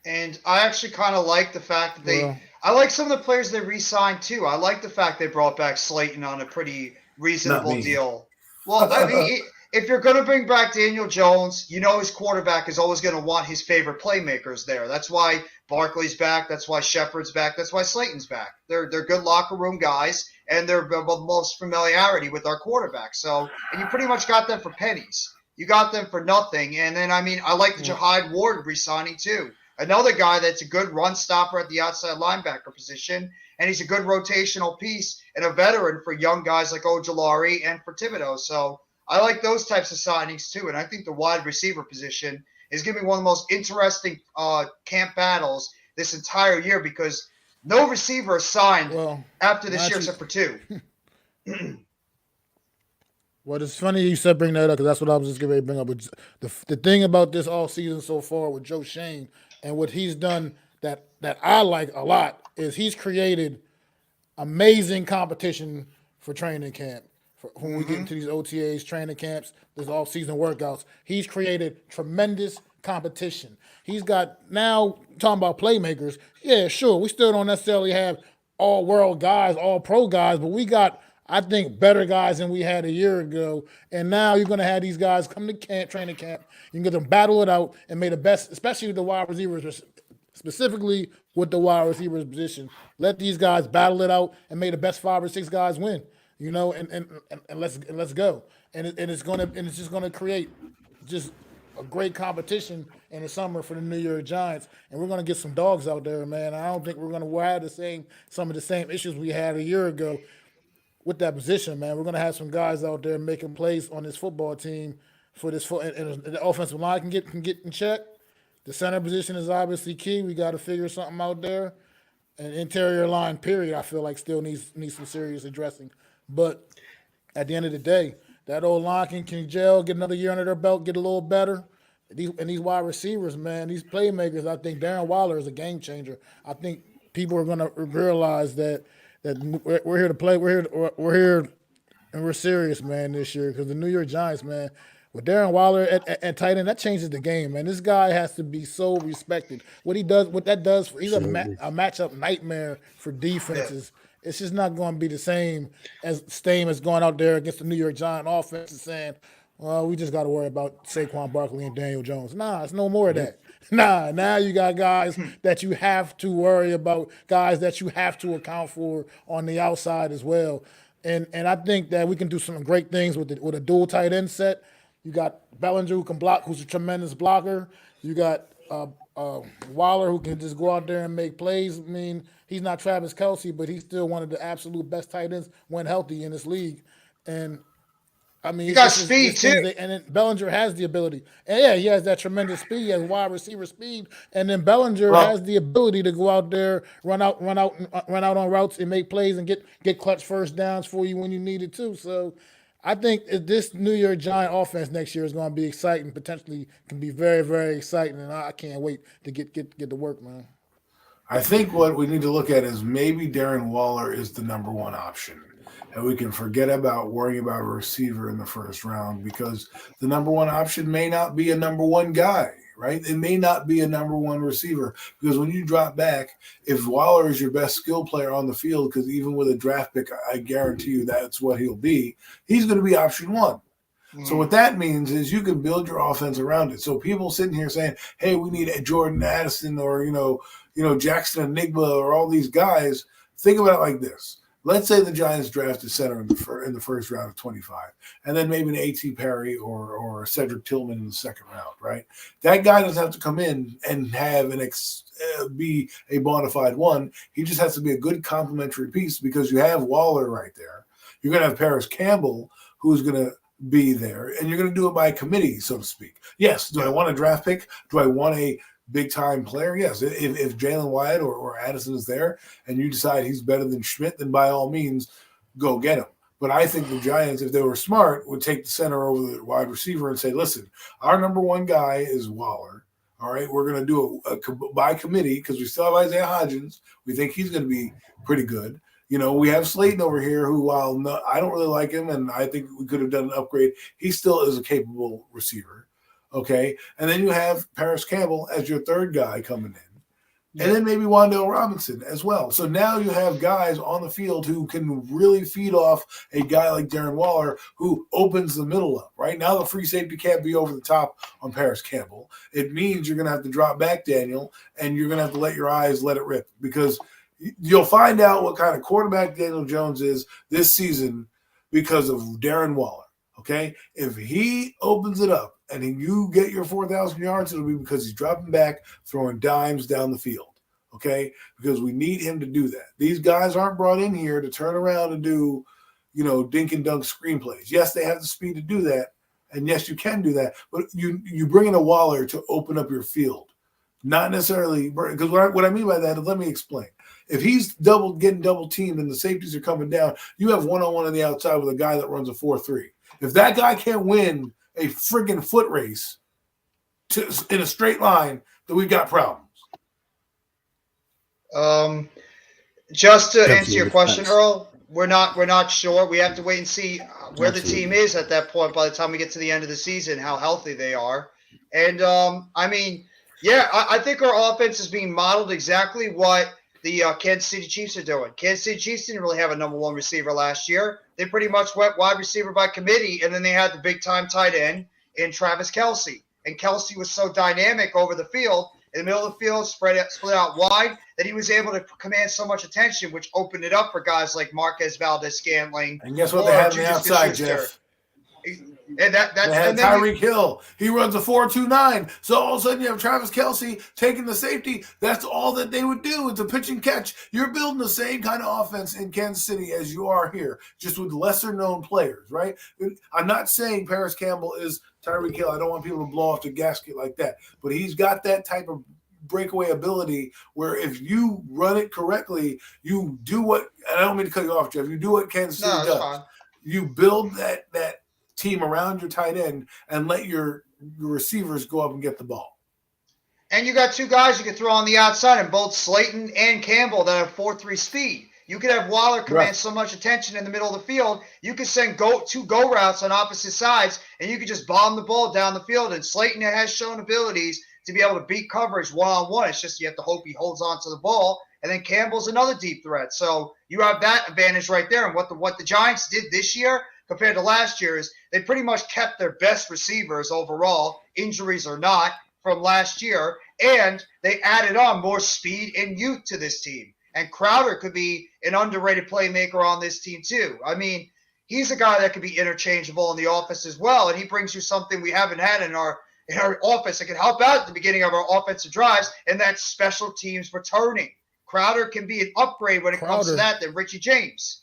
And I actually kind of like the fact that I like some of the players they re-signed too. I like the fact they brought back Slayton on a pretty reasonable deal. Well, I mean, if you're going to bring back Daniel Jones, his quarterback is always going to want his favorite playmakers there. That's why Barkley's back. That's why Shepard's back. That's why Slayton's back. They're good locker room guys, and they're the most familiarity with our quarterback. So, and you pretty much got them for pennies. You got them for nothing. And then, I like the Jahide Ward re-signing too. Another guy that's a good run stopper at the outside linebacker position, and he's a good rotational piece and a veteran for young guys like Ojulari and for Thibodeau. So I like those types of signings too, and I think the wide receiver position is going to be one of the most interesting camp battles this entire year because no receiver is signed after this year except for 2. Well, it's funny you said bring that up because that's what I was just getting ready to bring up. The thing about this all season so far with Joe Shane and what he's done that I like a lot is he's created amazing competition for training camp. When we get into these OTAs, training camps, these off-season workouts, he's created tremendous competition. He's got now talking about playmakers. Yeah, sure, we still don't necessarily have all-world guys, all-pro guys, but we got, I think, better guys than we had a year ago. And now you're going to have these guys come to camp, training camp. You can get them battle it out and make the best, especially with the wide receivers, specifically with the wide receivers position. Let these guys battle it out and make the best 5 or 6 guys win. And let's go. And it's just gonna create just a great competition in the summer for the New York Giants. And we're gonna get some dogs out there, man. I don't think we're gonna have some of the same issues we had a year ago with that position, man. We're gonna have some guys out there making plays on this football team for this and the offensive line can get in check. The center position is obviously key. We got to figure something out there. And interior line, period, I feel like still needs some serious addressing. But at the end of the day, that old line can gel, get another year under their belt, get a little better. These wide receivers, man, these playmakers, I think Darren Waller is a game changer. I think people are going to realize that we're here to play. We're here, and we're serious, man, this year because the New York Giants, man, with Darren Waller at tight end, that changes the game, man. This guy has to be so respected. What that does, he's a matchup nightmare for defenses. Yeah. It's just not going to be the same as going out there against the New York Giants offense and saying, well, we just got to worry about Saquon Barkley and Daniel Jones. Nah, it's no more of that. Nah, now you got guys that you have to worry about, guys that you have to account for on the outside as well. And I think that we can do some great things with a dual tight end set. You got Bellinger who can block, who's a tremendous blocker. You got Waller who can just go out there and make plays. I mean, he's not Travis Kelce, but he's still one of the absolute best tight ends when healthy in this league. And I mean, he got speed too. And then Bellinger has the ability. And yeah, he has that tremendous speed. He has wide receiver speed. And then Bellinger has the ability to go out there, run out on routes and make plays and get clutch first downs for you when you need it too. So I think this New York Giant offense next year is going to be exciting. Potentially can be very, very exciting, and I can't wait to get to work, man. I think what we need to look at is maybe Darren Waller is the number one option. And we can forget about worrying about a receiver in the first round because the number one option may not be a number one guy, right? It may not be a number one receiver because when you drop back, if Waller is your best skill player on the field, because even with a draft pick, I guarantee you that's what he'll be, he's going to be option one. So what that means is you can build your offense around it. So people sitting here saying, "Hey, we need a Jordan Addison or Jackson Enigma or all these guys." Think about it like this: let's say the Giants draft a center in the first round of 25, and then maybe an A.T. Perry or Cedric Tillman in the second round. Right? That guy doesn't have to come in and have be a bona fide one. He just has to be a good complementary piece because you have Waller right there. You're going to have Paris Campbell, who's going to be there, and you're going to do it by committee, so to speak. Yes. Do I want a draft pick? Do I want a big-time player? Yes. If Jalen Wyatt or Addison is there and you decide he's better than Schmidt, then by all means, go get him. But I think the Giants, if they were smart, would take the center over the wide receiver and say, listen, our number one guy is Waller. All right, we're going to do it by committee because we still have Isaiah Hodgins. We think he's going to be pretty good. We have Slayton over here who, while I don't really like him, and I think we could have done an upgrade, he still is a capable receiver, okay? And then you have Paris Campbell as your third guy coming in. And then maybe Wan'Dale Robinson as well. So now you have guys on the field who can really feed off a guy like Darren Waller who opens the middle up, right? Now the free safety can't be over the top on Paris Campbell. It means you're going to have to drop back, Daniel, and you're going to have to let your eyes let it rip because – you'll find out what kind of quarterback Daniel Jones is this season because of Darren Waller, okay? If he opens it up and you get your 4,000 yards, it'll be because he's dropping back, throwing dimes down the field, okay? Because we need him to do that. These guys aren't brought in here to turn around and do, dink and dunk screenplays. Yes, they have the speed to do that, and yes, you can do that, but you bring in a Waller to open up your field, not necessarily – because what I mean by that is let me explain. If he's getting double teamed and the safeties are coming down, you have one-on-one on the outside with a guy that runs a 4.3. If that guy can't win a friggin' foot race in a straight line, then we've got problems. Just to answer your question, Earl, we're not sure. We have to wait and see where the team is at that point by the time we get to the end of the season, how healthy they are. And, I think our offense is being modeled exactly what the Kansas City Chiefs are doing. Kansas City Chiefs didn't really have a number one receiver last year. They pretty much went wide receiver by committee, and then they had the big-time tight end in Travis Kelce. And Kelce was so dynamic over the field, in the middle of the field, split out wide, that he was able to command so much attention, which opened it up for guys like Marquez Valdez-Scantling. And guess what they have on the outside, Jeff? And that's Tyreek Hill. He runs a 4.29. So all of a sudden you have Travis Kelce taking the safety. That's all that they would do. It's a pitch and catch. You're building the same kind of offense in Kansas City as you are here, just with lesser known players, right? I'm not saying Paris Campbell is Tyreek Hill. I don't want people to blow off the gasket like that. But he's got that type of breakaway ability where if you run it correctly, you do what – and I don't mean to cut you off, Jeff. You do what Kansas City does. Fine. You build that team around your tight end and let your receivers go up and get the ball. And you got two guys you can throw on the outside, and both Slayton and Campbell that have 4.3 speed. You could have Waller command so much attention in the middle of the field. You could send two go routes on opposite sides, and you could just bomb the ball down the field. And Slayton has shown abilities to be able to beat coverage one-on-one. It's just you have to hope he holds on to the ball. And then Campbell's another deep threat. So you have that advantage right there. And what the Giants did this year compared to last year is they pretty much kept their best receivers overall, injuries or not, from last year, and they added on more speed and youth to this team. And Crowder could be an underrated playmaker on this team too. I mean, he's a guy that could be interchangeable in the offense as well, and he brings you something we haven't had in our offense that can help out at the beginning of our offensive drives, and that's special teams returning. Crowder can be an upgrade when it comes to that than Richie James.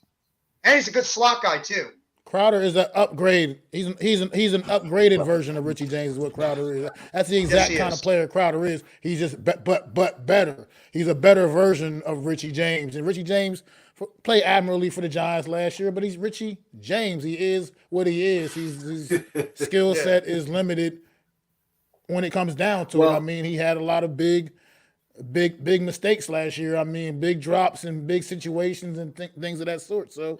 And he's a good slot guy too. Crowder is an upgrade. He's an upgraded version of Richie James is what Crowder is. That's the exact kind of player Crowder is. He's just but better. He's a better version of Richie James. And Richie James play admirably for the Giants last year, but he's Richie James. He is what he is. His skill set is limited when it comes down to it. I mean, he had a lot of big mistakes last year. I mean, big drops and big situations and things of that sort. So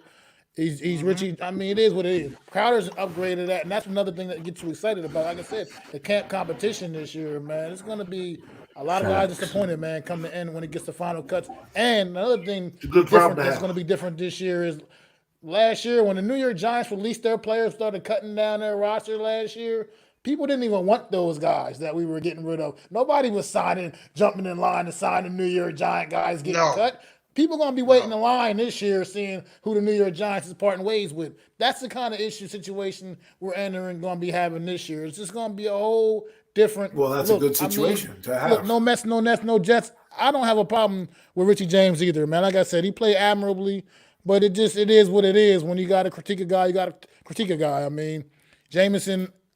he's Richie. I mean, it is what it is. Crowder's upgraded that, and that's another thing that gets you excited about. Like I said, the camp competition this year, man, it's going to be a lot of guys disappointed, man, come to end when it gets to final cuts. And another thing different that's going to be different this year is last year when the New York Giants released their players, started cutting down their roster last year. People didn't even want those guys that we were getting rid of. Nobody was jumping in line to sign the New York Giant guys getting cut. People going to be waiting in line this year seeing who the New York Giants is parting ways with. That's the kind of situation we're entering, going to be having this year. It's just going to be a whole different. Well, that's a good situation to have. Look, no Mets, no Nets, no Jets. I don't have a problem with Richie James either, man. Like I said, he played admirably, but it is what it is. When you got to critique a guy, you got to critique a guy. I mean,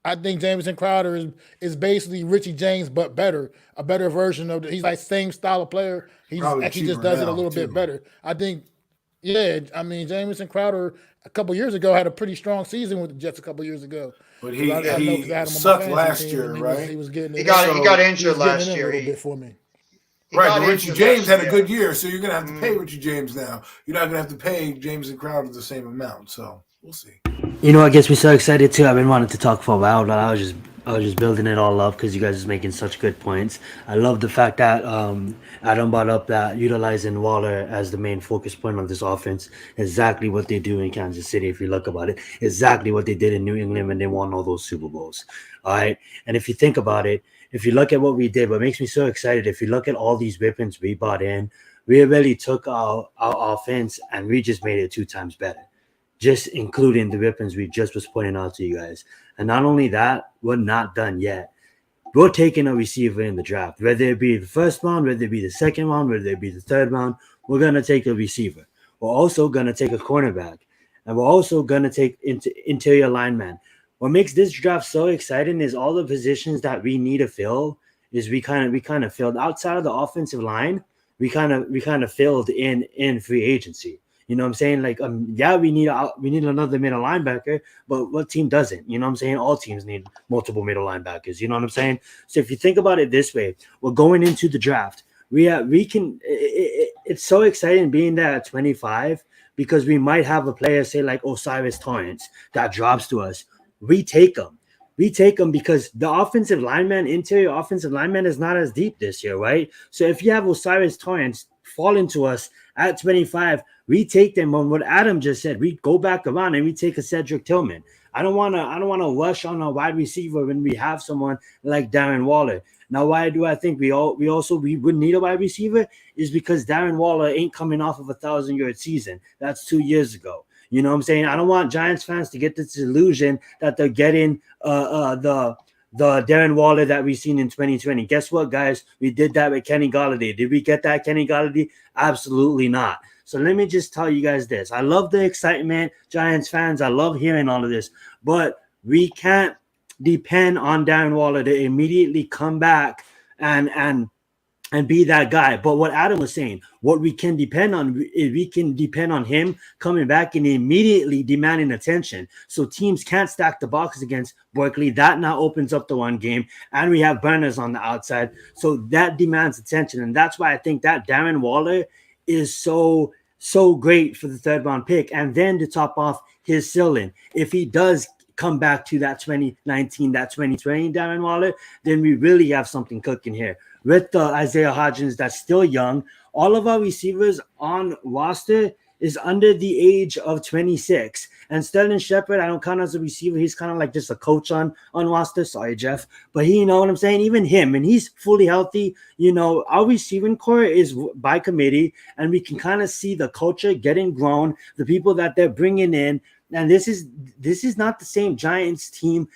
I think Jamison Crowder is basically Richie James, but better, a better version of he's like same style of player. He actually just does it a little bit better. I think, I mean, Jamison Crowder a couple years ago had a pretty strong season with the Jets a couple years ago. But he sucked last year, right? He got injured last year. A little bit for me. Right, but Richie James had a good year, so you're going to have to pay Richie James now. You're not going to have to pay James and Crowder the same amount, so we'll see. You know what gets me so excited too? I've been wanting to talk for a while, but I was just building it all up because you guys are making such good points. I love the fact that Adam brought up that utilizing Waller as the main focus point of this offense. Exactly what they do in Kansas City, if you look about it. Exactly what they did in New England when they won all those Super Bowls. All right, and if you think about it, if you look at what we did, what makes me so excited, if you look at all these weapons we brought in, we really took our offense and we just made it 2 times better. Just including the weapons we just was pointing out to you guys. And not only that, we're not done yet. We're taking a receiver in the draft, whether it be the first round, whether it be the second round, whether it be the third round, we're going to take a receiver. We're also going to take a cornerback, and we're also going to take interior lineman. What makes this draft so exciting is all the positions that we need to fill is we kind of filled outside of the offensive line. We kind of filled in free agency. You know what I'm saying? Like, we need another middle linebacker, but what team doesn't? You know what I'm saying? All teams need multiple middle linebackers. You know what I'm saying? So if you think about it this way, we're going into the draft. It's so exciting being there at 25 because we might have a player say like Osiris Torrance that drops to us. We take them. We take them because the interior offensive lineman is not as deep this year, right? So if you have Osiris Torrance falling to us at 25, we take them on what Adam just said. We go back around and we take a Cedric Tillman. I don't want to rush on a wide receiver when we have someone like Darren Waller. Now, why do I think we would need a wide receiver? Is because Darren Waller ain't coming off of a 1,000-yard season. That's 2 years ago. You know what I'm saying? I don't want Giants fans to get this illusion that they're getting the Darren Waller that we've seen in 2020. Guess what, guys? We did that with Kenny Golladay. Did we get that Kenny Golladay? Absolutely not. So let me just tell you guys this. I love the excitement, Giants fans. I love hearing all of this. But we can't depend on Darren Waller to immediately come back and be that guy. But what Adam was saying, what we can depend on is we can depend on him coming back and immediately demanding attention. So teams can't stack the box against Berkeley. That now opens up the one game. And we have burners on the outside. So that demands attention. And that's why I think that Darren Waller is so great for the 3rd round pick. And then to top off his ceiling, if he does come back to that 2019, that 2020 Darren Waller, then we really have something cooking here. With Isaiah Hodgins, that's still young. All of our receivers on roster is under the age of 26. And Sterling Shepard, I don't count as a receiver. He's kind of like just a coach on roster. Sorry, Jeff. But you know what I'm saying? Even him, and he's fully healthy. You know, our receiving core is by committee, and we can kind of see the culture getting grown, the people that they're bringing in. And this is not the same Giants team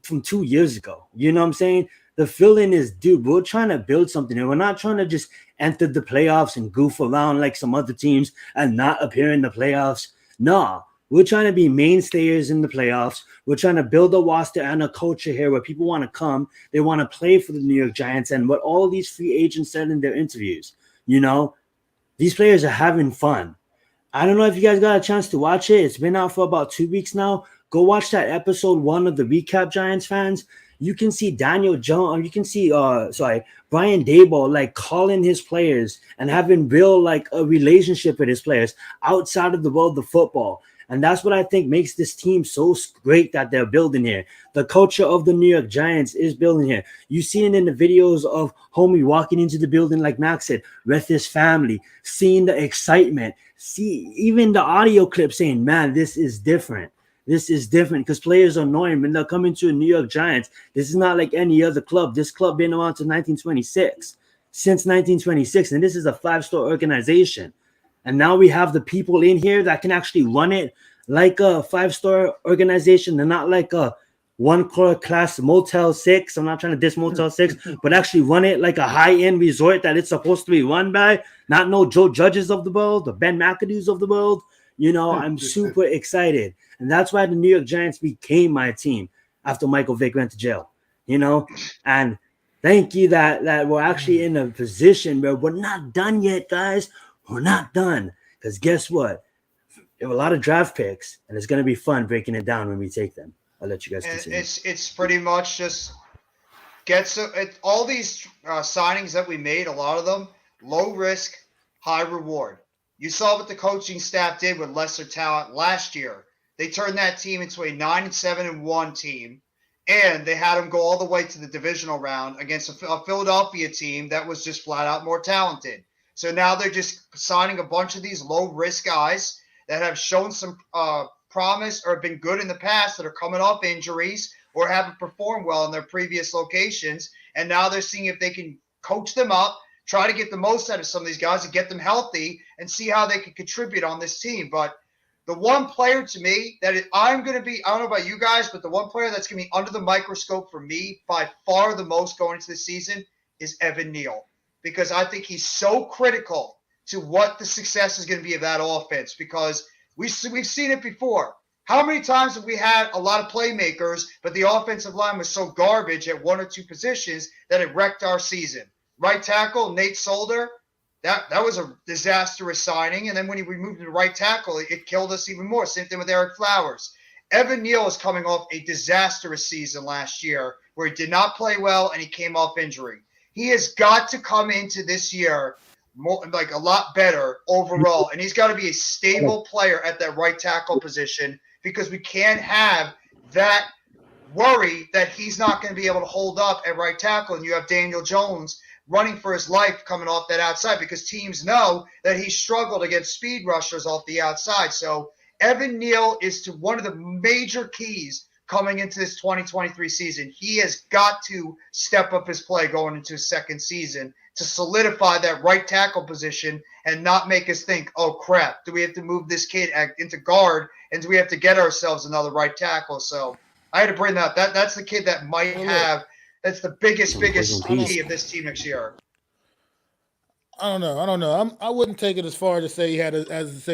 from 2 years ago. You know what I'm saying? The feeling is, dude, we're trying to build something, and we're not trying to just enter the playoffs and goof around like some other teams and not appear in the playoffs. No, we're trying to be mainstays in the playoffs. We're trying to build a roster and a culture here where people want to come. They want to play for the New York Giants. And what all these free agents said in their interviews, you know, these players are having fun. I don't know if you guys got a chance to watch it. It's been out for about 2 weeks now. Go watch that episode 1 of the recap, Giants fans. You can see Daniel Jones. You can see Brian Daboll like calling his players and having real like a relationship with his players outside of the world of football. And that's what I think makes this team so great that they're building here. The culture of the New York Giants is building here. You see it in the videos of homie walking into the building, like Max said, with his family, seeing the excitement. See, even the audio clip saying, man, this is different. This is different because players are knowing when they're coming to a New York Giants. This is not like any other club. This club been around since 1926, and this is a 5-star organization. And now we have the people in here that can actually run it like a 5-star organization and not like a class Motel 6. I'm not trying to diss Motel 6, but actually run it like a high-end resort that it's supposed to be run by, not no Joe Judges of the world, the Ben McAdoo's of the world. I'm super excited. And that's why the New York Giants became my team after Michael Vick went to jail, and thank you that we're actually in a position where we're not done yet, guys. We're not done. Because guess what? We have a lot of draft picks, and it's going to be fun breaking it down when we take them. I'll let you guys continue. It's pretty much just all these signings that we made, a lot of them, low risk, high reward. You saw what the coaching staff did with lesser talent last year. They turned that team into a 9-7-1 team, and they had them go all the way to the divisional round against a Philadelphia team that was just flat out more talented. So now they're just signing a bunch of these low-risk guys that have shown some promise or have been good in the past that are coming off injuries or haven't performed well in their previous locations. And now they're seeing if they can coach them up, try to get the most out of some of these guys and get them healthy and see how they can contribute on this team. But the one player to me that I'm going to be, I don't know about you guys, but the one player that's going to be under the microscope for me by far the most going into the season is Evan Neal. Because I think he's so critical to what the success is going to be of that offense. Because we've seen it before. How many times have we had a lot of playmakers, but the offensive line was so garbage at one or two positions that it wrecked our season? Right tackle, Nate Solder, that was a disastrous signing. And then when he removed the right tackle, it killed us even more. Same thing with Eric Flowers. Evan Neal is coming off a disastrous season last year where he did not play well and he came off injury. He has got to come into this year a lot better overall, and he's got to be a stable player at that right tackle position because we can't have that worry that he's not going to be able to hold up at right tackle, and you have Daniel Jones running for his life coming off that outside because teams know that he struggled against speed rushers off the outside. So Evan Neal is to one of the major keys coming into this 2023 season. He has got to step up his play going into his second season to solidify that right tackle position and not make us think, oh, crap, do we have to move this kid into guard and do we have to get ourselves another right tackle? So I had to bring that. That's the kid that might have – that's the biggest key of this team next year. I don't know. I wouldn't take it as far as to say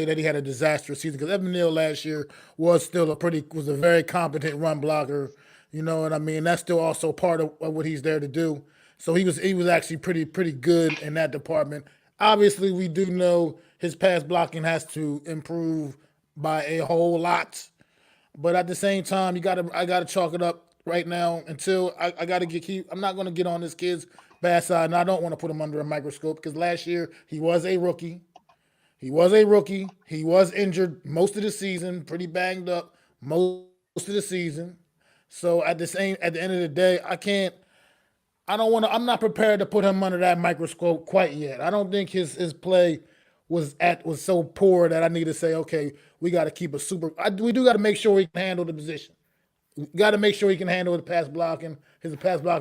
that he had a disastrous season because Evan Neal last year was a very competent run blocker. You know what I mean? That's still also part of what he's there to do. So he was actually pretty good in that department. Obviously, we do know his pass blocking has to improve by a whole lot. But at the same time, I gotta chalk it up right now until I gotta I'm not gonna get on this kid's bad side, and I don't want to put him under a microscope because last year he was a rookie. He was injured most of the season, pretty banged up most of the season. So at the end of the day, I'm not prepared to put him under that microscope quite yet. I don't think his play was so poor that I need to say, okay, we got to keep we do got to make sure he can handle the position. We got to make sure he can handle his pass blocking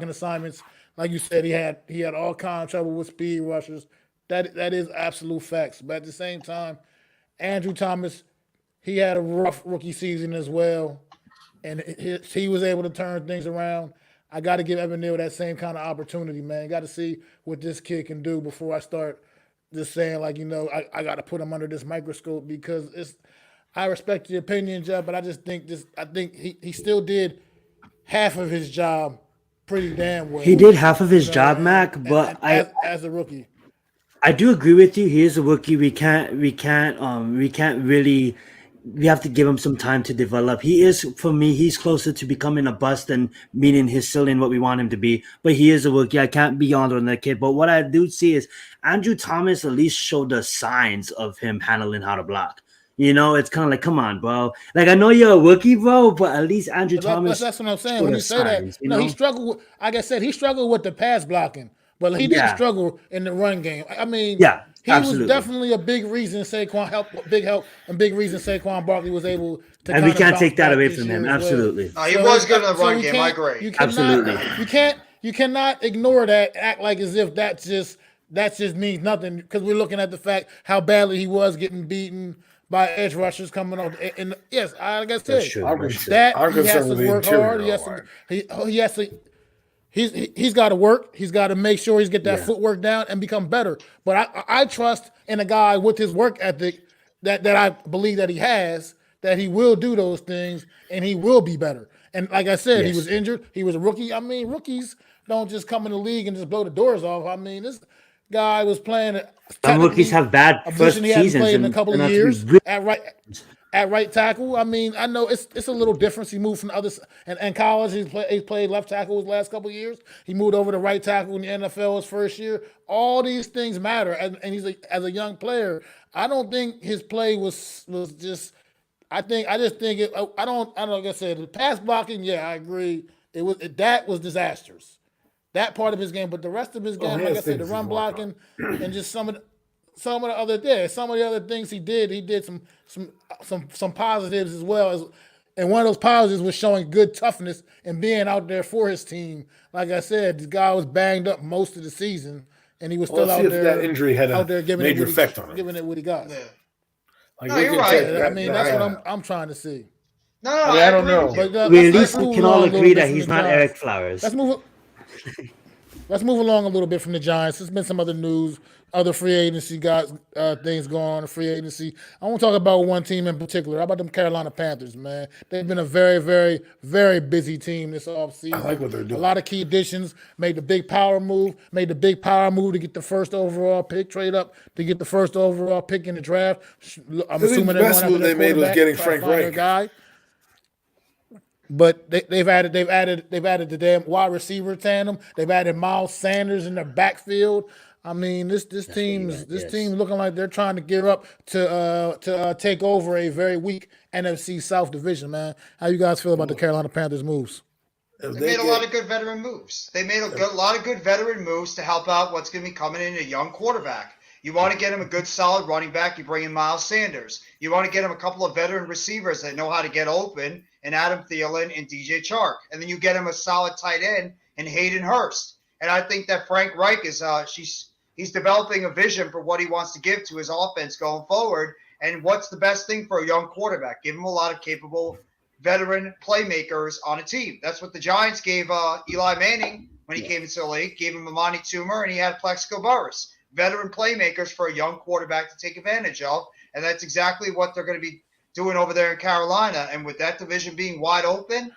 assignments. Like you said, he had all kinds of trouble with speed rushers. That is absolute facts. But at the same time, Andrew Thomas, he had a rough rookie season as well, and he was able to turn things around. I got to give Evan Neal that same kind of opportunity, man. Got to see what this kid can do before I start just saying, like, I got to put him under this microscope because I respect your opinion, Jeff, but I just think he still did half of his job pretty damn well. He did half of his job, Mac, but as a rookie. I do agree with you. He is a rookie. We can't really. We have to give him some time to develop. He is, for me, he's closer to becoming a bust than meaning he's still in what we want him to be. But he is a rookie. I can't be on that kid. But what I do see is Andrew Thomas at least showed the signs of him handling how to block. You know, it's kind of like, come on, bro. Like, I know you're a rookie, bro, but at least Andrew Thomas. That's what I'm saying. showed When the you say that, signs, no, he struggled. Like I said, he struggled with the pass blocking, but he didn't Yeah. struggle in the run game. I mean, Yeah, he was absolutely. definitely a big reason Saquon and big reason Saquon Barkley was able to. And we kind of can't bounce take that back away this from year him. as well. Absolutely. No, he was good in the so run we game. I can't- agree. You cannot, Absolutely. you cannot ignore that. Act like as if that just means nothing because we're looking at the fact how badly he was getting beaten by edge rushers coming on. And yes, like I said, That's true. I'm That's concerned. true. that I'm he has concerned to with the work hard. interior He has to. He's got to work. He's got to make sure he's get that Yeah. footwork down and become better. But I trust in a guy with his work ethic that I believe that he has, that he will do those things and he will be better. And like I said, he Yes. was injured. He was a rookie. I mean, rookies don't just come in the league and just blow the doors off. I mean, this guy was playing Some rookies have bad a first position he hadn't seasons played in a and couple turn of out to be years really at right tackle. I mean, I know it's a little difference. He moved from the other and college. He played left tackle his last couple of years. He moved over to right tackle in the NFL his first year. All these things matter, and he's as a young player. I don't think his play was just. I just think it. I don't. Like I said, the pass blocking. Yeah, I agree. That was disastrous. That part of his game, but the rest of his game, he like I has said, the things run he's working blocking and just some of the other things he did some positives as well as, and one of those positives was showing good toughness and being out there for his team. Like I said, this guy was banged up most of the season, and he was still Let's see out if there. that injury had a out there giving major it effect on him. giving it what he got. Yeah. Like, No, we you're can right. take I that- mean, that that's what out. I'm trying to see. No, I mean, I don't agree know. with you. But We at let's least move can along all a little agree bit that from he's the not Giants. Eric Flowers. Let's move along a little bit from the Giants. There's been some other news, other free agency guys, things going on in free agency. I want to talk about one team in particular. How about them Carolina Panthers, man? They've been a very, very, very busy team this offseason. I like what they're doing. A lot of key additions. Made the big power move to get the first overall pick, trade up to get the first overall pick in the draft. I'm think assuming the they're best going after move their they made was quarterback, getting try to Frank find their Reich. guy. But they've added the damn wide receiver tandem. They've added Miles Sanders in the backfield. I mean, this team's looking like they're trying to gear up to take over a very weak NFC South division, man. How you guys feel about the Carolina Panthers moves? They made a lot of good veteran moves. They made a lot of good veteran moves to help out what's going to be coming in a young quarterback. You want to get him a good, solid running back, you bring in Miles Sanders. You want to get him a couple of veteran receivers that know how to get open, and Adam Thielen and DJ Chark. And then you get him a solid tight end in Hayden Hurst. And I think that Frank Reich is he's developing a vision for what he wants to give to his offense going forward. And what's the best thing for a young quarterback? Give him a lot of capable veteran playmakers on a team. That's what the Giants gave Eli Manning when he came into the league. Gave him Amani Toomer, and he had Plexico Burress. Veteran playmakers for a young quarterback to take advantage of. And that's exactly what they're going to be doing over there in Carolina. And with that division being wide open,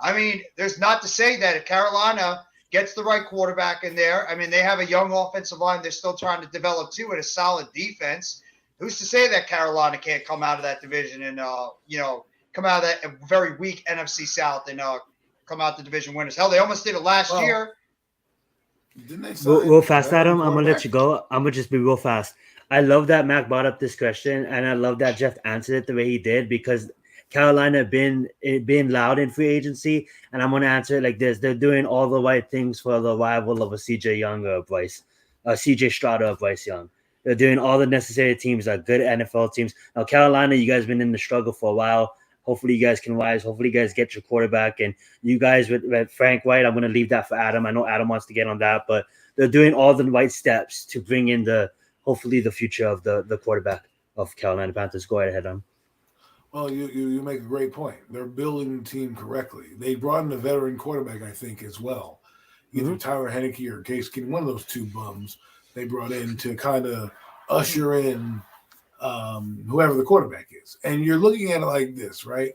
I mean, there's not to say that if Carolina gets the right quarterback in there, I mean, they have a young offensive line they're still trying to develop too, and a solid defense. Who's to say that Carolina can't come out of that division and, come out of that very weak NFC South and come out the division winners? Hell, they almost did it last year. Didn't they sign Real fast, veteran Adam. I'm gonna let quarterback? you go. I'm gonna just be real fast. I love that Mac brought up this question, and I love that Jeff answered it the way he did because Carolina been loud in free agency, and I'm gonna answer it like this: they're doing all the right things for the rival of a CJ Young or CJ Stroud or Bryce Young. They're doing all the necessary teams are good NFL teams. Now, Carolina, you guys been in the struggle for a while. Hopefully, you guys can rise. Hopefully, you guys get your quarterback. And you guys with Frank White, I'm going to leave that for Adam. I know Adam wants to get on that, but they're doing all the right steps to bring in hopefully the future of the quarterback of Carolina Panthers. Go ahead, Adam. Well, you make a great point. They're building the team correctly. They brought in a veteran quarterback, I think, as well. Either Tyler Heineke or Case Keenum, one of those two bums they brought in to kind of usher in whoever the quarterback is. And you're looking at it like this, right?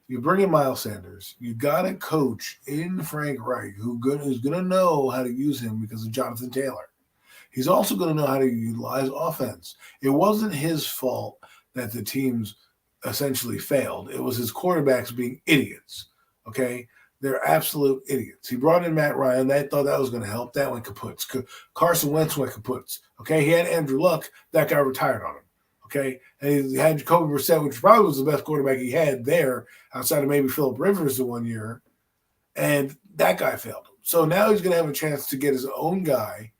You bring in Miles Sanders. You got a coach in Frank Reich who's going to know how to use him because of Jonathan Taylor. He's also going to know how to utilize offense. It wasn't his fault that the teams essentially failed. It was his quarterbacks being idiots. Okay. They're absolute idiots. He brought in Matt Ryan. They thought that was going to help. That went kaput. Carson Wentz went kaput. Okay. He had Andrew Luck. That guy retired on him. Okay. And he had Jacoby Brissett, which probably was the best quarterback he had there outside of maybe Phillip Rivers the 1 year. And that guy failed him. So now he's going to have a chance to get his own guy,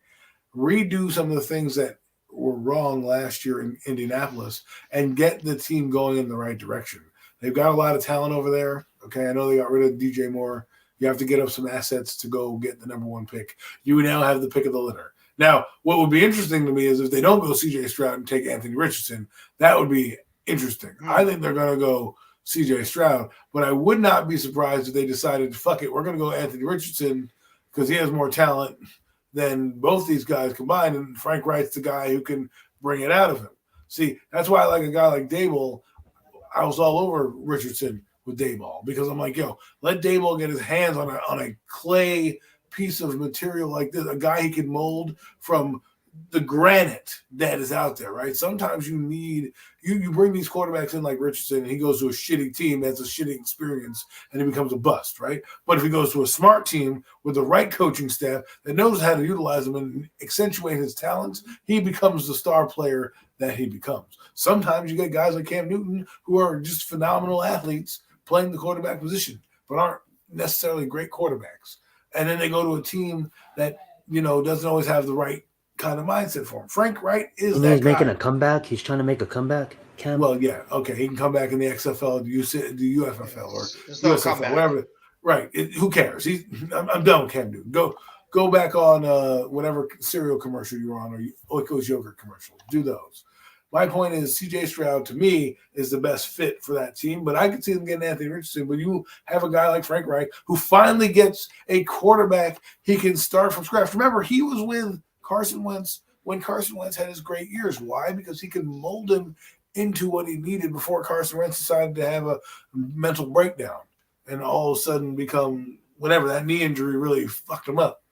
redo some of the things that were wrong last year in Indianapolis, and get the team going in the right direction. They've got a lot of talent over there. Okay, I know they got rid of DJ Moore. You have to get up some assets to go get the number 1 pick. You now have the pick of the litter. Now, what would be interesting to me is if they don't go CJ Stroud and take Anthony Richardson, that would be interesting. I think they're going to go CJ Stroud, but I would not be surprised if they decided, fuck it, we're going to go Anthony Richardson because he has more talent than both these guys combined, and Frank Wright's the guy who can bring it out of him. See, that's why I like a guy like Daboll. I was all over Richardson with Daboll because I'm like, yo, let Daboll get his hands on a clay piece of material like this, a guy he can mold from the granite that is out there, right? Sometimes you need you bring these quarterbacks in like Richardson, and he goes to a shitty team that's a shitty experience, and he becomes a bust, right? But if he goes to a smart team with the right coaching staff that knows how to utilize him and accentuate his talents, he becomes the star player that he becomes. Sometimes you get guys like Cam Newton who are just phenomenal athletes playing the quarterback position, but aren't necessarily great quarterbacks. And then they go to a team that, doesn't always have the right kind of mindset for him. Frank Wright is that he's guy. making a comeback. He's trying to make a comeback. Cam. Well, yeah, okay. He can come back in the XFL, the UFFL, or There's no USFL, comeback. whatever. Right. Who cares? I'm done with Cam Newton. Go back on whatever cereal commercial you're on, or Oiko's yogurt commercial. Do those. My point is CJ Stroud, to me, is the best fit for that team, but I could see them getting Anthony Richardson. But you have a guy like Frank Reich who finally gets a quarterback he can start from scratch. Remember, he was with Carson Wentz when Carson Wentz had his great years. Why? Because he could mold him into what he needed before Carson Wentz decided to have a mental breakdown and all of a sudden become whatever. That knee injury really fucked him up.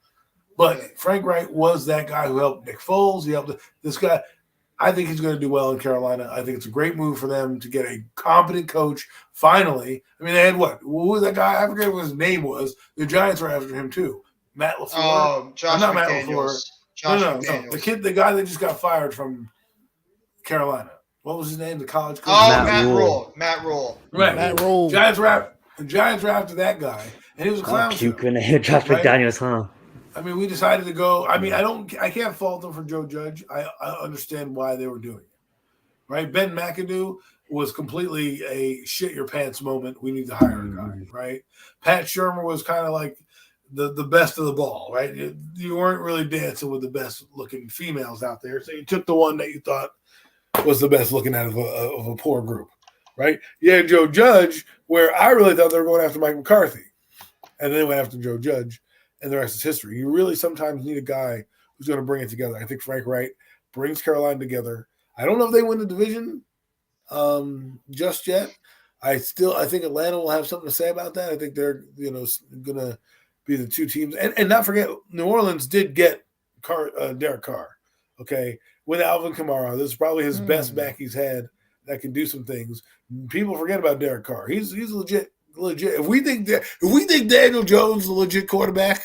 But Frank Reich was that guy who helped Nick Foles. He helped this guy. I think he's going to do well in Carolina. I think it's a great move for them to get a competent coach finally. I mean, they had what? Who was that guy? I forget what his name was. The Giants were after him too. Matt LaFleur. Oh, Josh not McDaniels. Matt LaFleur. Josh No. McDaniels. The guy that just got fired from Carolina. What was his name? The college coach. Oh, Matt Rule. Matt Rule. Right. Matt Rule. Giants were after that guy, and he was a clown. Cute gonna hit Josh Right? McDaniels, huh? I mean, we decided to go. I mean, I can't fault them for Joe Judge. I understand why they were doing it. Right? Ben McAdoo was completely a shit your pants moment. We need to hire a guy, right? Pat Shermer was kind of like the best of the ball, right? You weren't really dancing with the best looking females out there, so you took the one that you thought was the best looking out of a poor group, right? Yeah, Joe Judge, where I really thought they were going after Mike McCarthy, and then they went after Joe Judge, and the rest is history. You really sometimes need a guy who's going to bring it together. I think Frank Wright brings Carolina together. I don't know if they win the division just yet. I think Atlanta will have something to say about that. I think they're going to be the two teams, and not forget New Orleans did get Derek Carr. Okay, with Alvin Kamara, this is probably his best back he's had that can do some things. People forget about Derek Carr. He's legit. If we think Daniel Jones is a legit quarterback,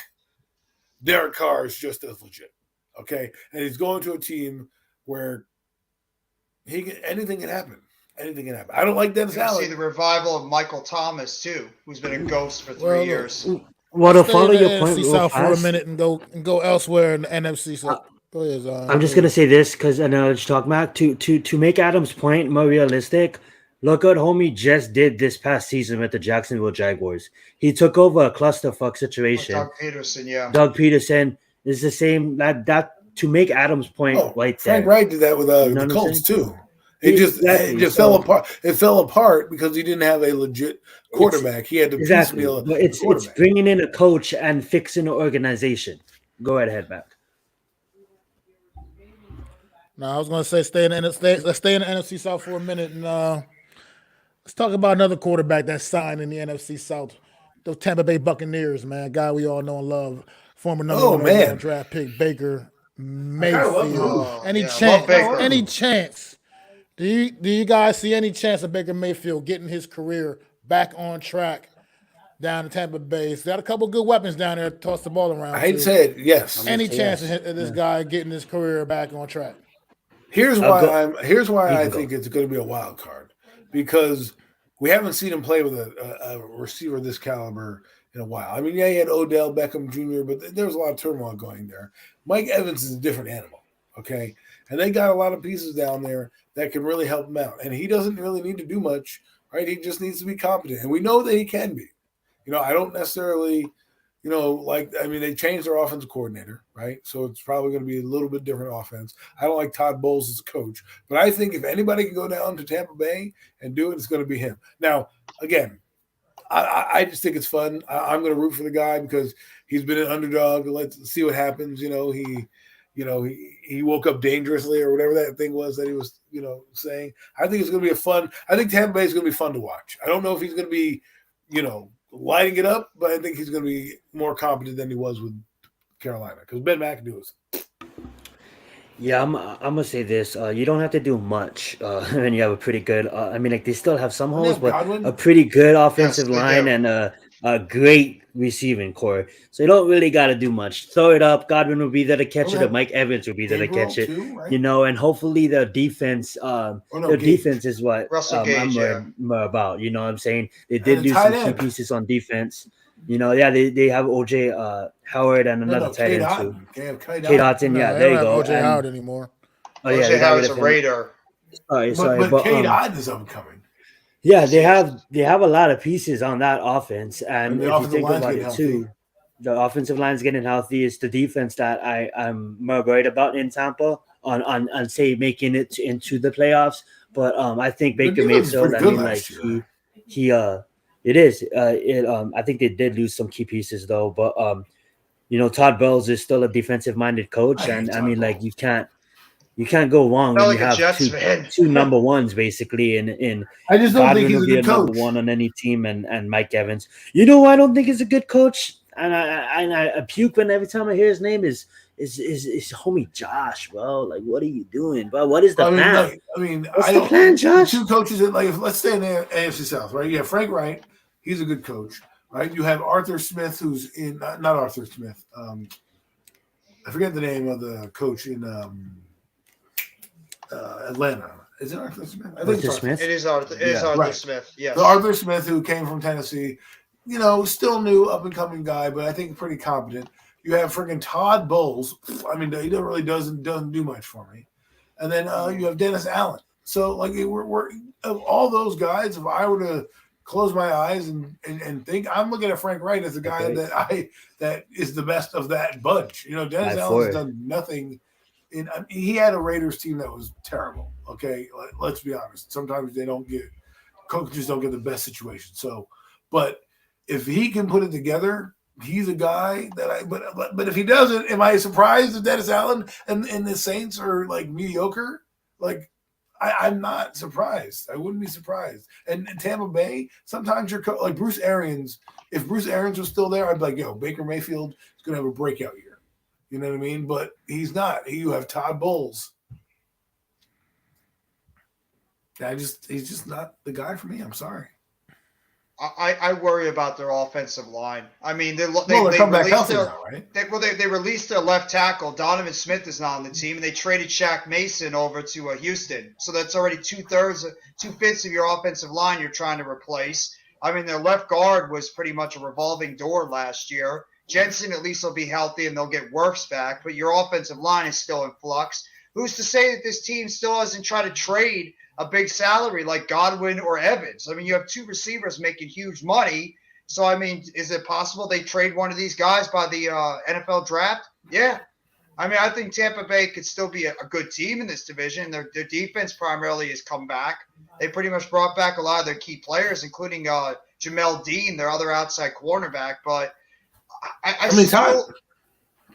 Derek Carr is just as legit. Okay, and he's going to a team where anything can happen. Anything can happen. I don't like Dennis You can Allen. see the revival of Michael Thomas too, who's been a ghost for 3 years. Well, to Stay follow in the your point NFC real South for a fast, minute and go elsewhere in the NFC South. Go ahead, Zion. I'm just gonna say this because I know let's talk Mac to make Adam's point more realistic. Look what homie just did this past season with the Jacksonville Jaguars. He took over a clusterfuck situation. Doug Peterson, yeah. Doug Peterson is the same. That to make Adam's point right there. Frank Wright did that with the what I'm Colts saying? too. It just fell apart. It fell apart because he didn't have a legit quarterback. He had to piecemeal. But it's bringing in a coach and fixing the organization. Go ahead, Mac. No, I was going to say let's stay in the NFC South for a minute and let's talk about another quarterback that's signed in the NFC South. The Tampa Bay Buccaneers, man, guy we all know and love, former number one draft pick Baker Mayfield. Oh, Any yeah, I love chance? Baker. Any chance? Do you guys see any chance of Baker Mayfield getting his career back on track down in Tampa Bay? He's got a couple good weapons down there to toss the ball around. I hate to to. say it, yes. Any say chance yes. of this guy getting his career back on track? Here's I'll why go- here's why You I can go. think it's going to be a wild card, because we haven't seen him play with a receiver this caliber in a while. I mean, yeah, he had Odell Beckham Jr., but there was a lot of turmoil going there. Mike Evans is a different animal, okay? And they got a lot of pieces down there that can really help him out. And he doesn't really need to do much, right? He just needs to be competent. And we know that he can be. I don't necessarily, they changed their offensive coordinator, right? So it's probably going to be a little bit different offense. I don't like Todd Bowles as a coach, but I think if anybody can go down to Tampa Bay and do it, it's going to be him. Now, again, I just think it's fun. I'm going to root for the guy because he's been an underdog. Let's see what happens. He woke up dangerously or whatever that thing was that he was, saying. I think it's going to be I think Tampa Bay is going to be fun to watch. I don't know if he's going to be, lighting it up, but I think he's going to be more competent than he was with Carolina because Ben McAdoo is. Yeah, I'm gonna say this. You don't have to do much, and you have a pretty good. They still have some They holes, have but Godwin. a pretty good offensive Yes, they line do. and a great receiving core. So you don't really got to do much. Throw it up. Godwin will be there to catch it, or Mike Evans will be there to Gabriel catch it. too, right? And hopefully the defense. Their Gage. defense is what Russell I'm Gage, yeah. more about. You know what I'm saying? They And did a lose tight some key end. pieces on defense. They have OJ Howard and another tight Kate end too. Otten. They have Kate Kate Otten. Otten, No, yeah, they there don't you have go. OJ And- Howard anymore. Oh yeah, OJ they got rid Howard's of a him. Raider. Sorry, But Kate but Otten is upcoming. yeah, they have a lot of pieces on that offense, and And the if you offensive think line's about getting it healthy. too, the offensive line's getting healthy. It's the defense that I'm more worried about in Tampa on say making it into the playoffs. But I think Their Baker defense was Mayfield. pretty good last year. He it is I think they did lose some key pieces though, but Todd Bowles is still a defensive minded coach, I hate and Todd Bowles. you can't go wrong Not when like you a have Jets fan. two number ones basically in I just don't think Godwin he's will a be a good number coach. one on any team, and Mike Evans. You know who I don't think is a good coach, and I puke when every time I hear his name is homie Josh, bro. Like, what are you doing, bro? What is the plan? What's the plan, Josh? Two coaches that let's stay in the AFC South, right? You have Frank Wright, he's a good coach, right? You have Arthur Smith, who's in not Arthur Smith. I forget the name of the coach in Atlanta. Is it Arthur Smith? I think it's Arthur Smith. It is Arthur. It is Yeah. Arthur Right. Smith. Yes. So Arthur Smith, who came from Tennessee, still new, up and coming guy, but I think pretty competent. You have freaking Todd Bowles. I mean, he doesn't do much for me. And then you have Dennis Allen. So we're of all those guys, if I were to close my eyes and think, I'm looking at Frank Wright as a guy that is the best of that bunch. Dennis Allen's done nothing. He had a Raiders team that was terrible. Okay, let's be honest. Sometimes coaches don't get the best situation. So, but if he can put it together, he's a guy that but if he doesn't, am I surprised that Dennis Allen and the Saints are mediocre? I'm not surprised. I wouldn't be surprised. And in Tampa Bay, sometimes you're like Bruce Arians. If Bruce Arians was still there, I'd be like, yo, Baker Mayfield is going to have a breakout year. You know what I mean? But he's not. You have Todd Bowles. He's just not the guy for me. I'm sorry. I worry about their offensive line. I mean, they come back released healthy their now, right? they released their left tackle. Donovan Smith is not on the team, and they traded Shaq Mason over to Houston. So that's already 2/5 of your offensive line you're trying to replace. I mean, their left guard was pretty much a revolving door last year. Jensen at least will be healthy, and they'll get Wirfs back, but your offensive line is still in flux. Who's to say that this team still hasn't tried to trade a big salary like Godwin or Evans? I mean, you have two receivers making huge money. So, I mean, is it possible they trade one of these guys by the NFL draft? Yeah. I mean, I think Tampa Bay could still be a good team in this division. Their defense primarily has come back. They pretty much brought back a lot of their key players, including Jamel Dean, their other outside cornerback. But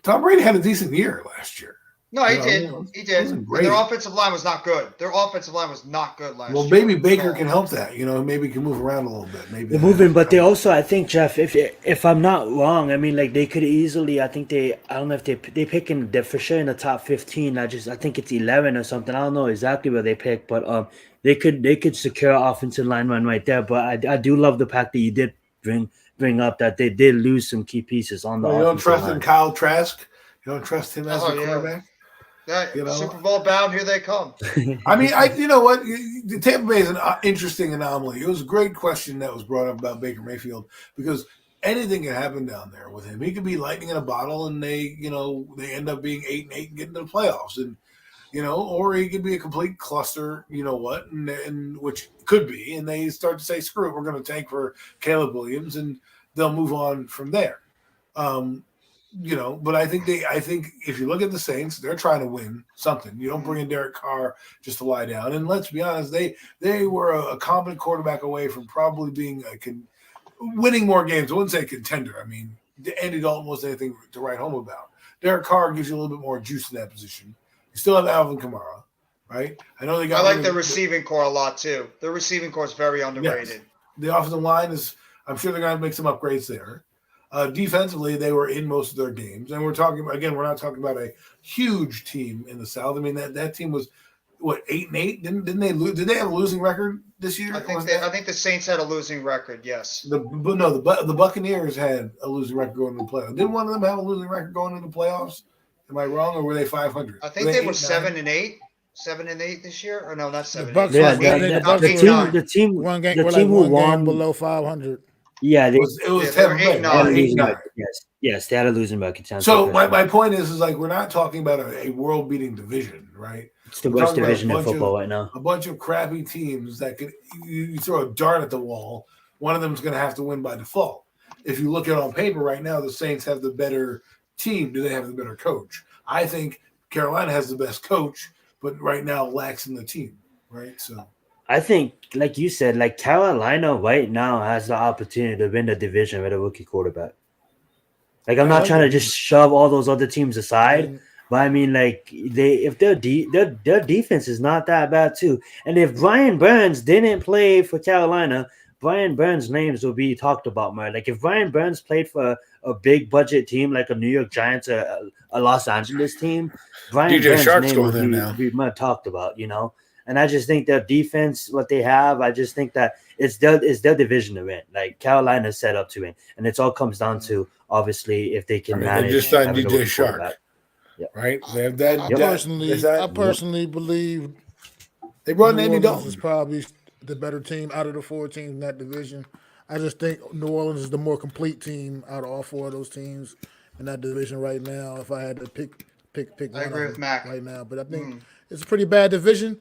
Tom Brady had a decent year last year. No, he You know, did. it He did. wasn't And great. their offensive line was not good. Their offensive line was not good last Well, year. maybe Baker can help that. You know, maybe he can move around a little bit. Maybe They're that moving, but they helps. also, I think, Jeff, if I'm not wrong, I mean, like they could easily, I think I don't know if they pick in, they're for sure in the top 15. I think it's 11 or something. I don't know exactly where they pick, but they could secure offensive lineman right there. But I do love the fact that you did bring up that they did lose some key pieces on the Well, you don't offensive trust in line. Kyle Trask. You don't trust him as Oh, the yeah. quarterback. That You know? Super Bowl bound, here they come. I mean, you know what? The Tampa Bay is an interesting anomaly. It was a great question that was brought up about Baker Mayfield because anything can happen down there with him. He could be lightning in a bottle, and they end up being 8-8 and getting to the playoffs, and or he could be a complete cluster. You know what? And which could be, and they start to say, "Screw it, we're going to tank for Caleb Williams," and they'll move on from there. But I think if you look at the Saints, they're trying to win something. You don't bring in Derek Carr just to lie down. And let's be honest, they were a competent quarterback away from probably being winning more games. I wouldn't say contender. I mean, Andy Dalton wasn't anything to write home about. Derek Carr gives you a little bit more juice in that position. You still have Alvin Kamara, right? I know they got. I like the receiving core a lot too. The receiving core is very underrated. Yes. The offensive line is. I'm sure they're going to make some upgrades there. Defensively, they were in most of their games, and we're not talking about a huge team in the South. I mean, that team was what 8-8. Didn't they lose? Did they have a losing record this year? I think the Saints had a losing record. Yes. The Buccaneers had a losing record going into the playoffs. Didn't one of them have a losing record going into the playoffs? Am I wrong, or were they 500? I think they were 7-8. 7-8 this year, or no, not 7. The team who won below 500. Yeah, it was 10. Yes, they had a losing record. So my point is like we're not talking about a world-beating division, right? It's the worst division in football right now. A bunch of crappy teams that could you throw a dart at the wall. One of them is going to have to win by default. If you look at it on paper right now, the Saints have the better team. Do they have the better coach? I think Carolina has the best coach, but right now lacks in the team, right? So I think, like you said, like Carolina right now has the opportunity to win the division with a rookie quarterback. Like I'm not trying to just shove all those other teams aside, but I mean, like if their defense is not that bad too, and if Brian Burns didn't play for Carolina, Brian Burns' names will be talked about more. Like if Brian Burns played for a big budget team like a New York Giants or a Los Angeles team, Brian Burns' name would be more talked about, And I just think their defense, what they have, I just think that it's their division to win. Like Carolina's set up to win, and it all comes down to obviously if they can manage. They just signed DJ Shark, right? They have that. I personally believe they brought Andy Dalton. Is probably the better team out of the 4 teams in that division. I just think New Orleans is the more complete team out of all 4 of those teams in that division right now. If I had to pick one, I agree with Mac right now, but I think it's a pretty bad division.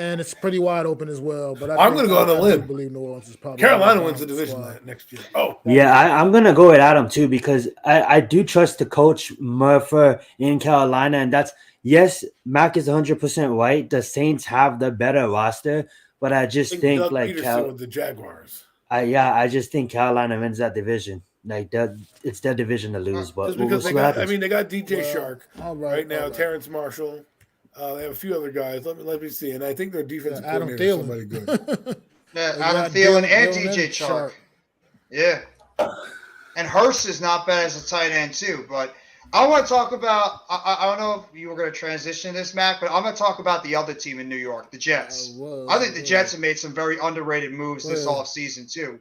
And it's pretty wide open as well. But I'm going to go on a limb. I believe New Orleans is probably Carolina wins the division next year. I'm going to go with Adam too because I do trust the coach Murphy in Carolina, and that's yes, Mac is 100% right. The Saints have the better roster, but I just think Doug like with the Jaguars. I just think Carolina wins that division. Like that, it's their division to lose. But because they got DJ Shark right now, Terrence Marshall. They have a few other guys. Let me see. And I think their defensive coordinator is somebody good. Adam Thielen and DJ Shark. Yeah. And Hurst is not bad as a tight end too. But I want to talk about – I don't know if you were going to transition this, Mac, but I'm going to talk about the other team in New York, the Jets. I think the Jets have made some very underrated moves this offseason too.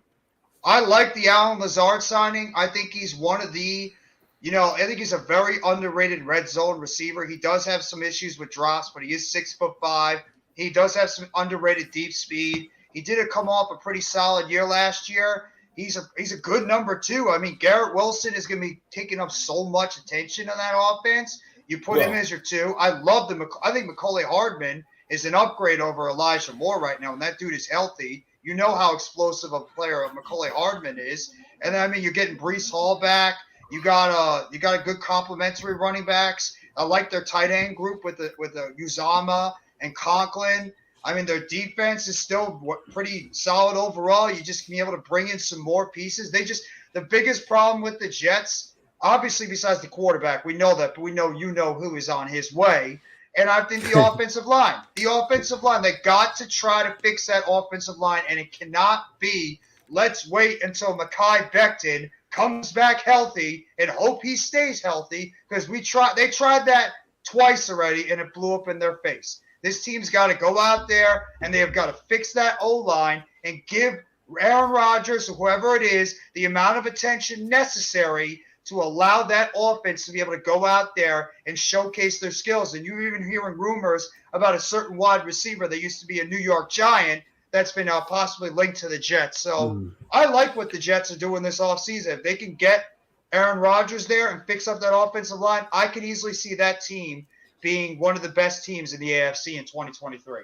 I like the Allen Lazard signing. I think he's one of the – I think he's a very underrated red zone receiver. He does have some issues with drops, but he is 6'5". He does have some underrated deep speed. He did come off a pretty solid year last year. He's a good number 2. I mean, Garrett Wilson is going to be taking up so much attention on that offense. You put him as your 2. I love I think Mecole Hardman is an upgrade over Elijah Moore right now, and that dude is healthy. You know how explosive a player Mecole Hardman is. And I mean, you're getting Breece Hall back. You got a good complementary running backs. I like their tight end group with the Uzama and Conklin. I mean, their defense is still pretty solid overall. You just be able to bring in some more pieces. The biggest problem with the Jets Obviously, besides the quarterback, we know that, but we know who is on his way. And I think the offensive line, they got to try to fix that offensive line, and it cannot be let's wait until Mekhi Becton comes back healthy and hope he stays healthy, because they tried that twice already and it blew up in their face. This team's got to go out there and they have got to fix that O-line and give Aaron Rodgers or whoever it is the amount of attention necessary to allow that offense to be able to go out there and showcase their skills. And you're even hearing rumors about a certain wide receiver that used to be a New York Giant that's been possibly linked to the Jets. So I like what the Jets are doing this offseason. If they can get Aaron Rodgers there and fix up that offensive line, I can easily see that team being one of the best teams in the AFC in 2023.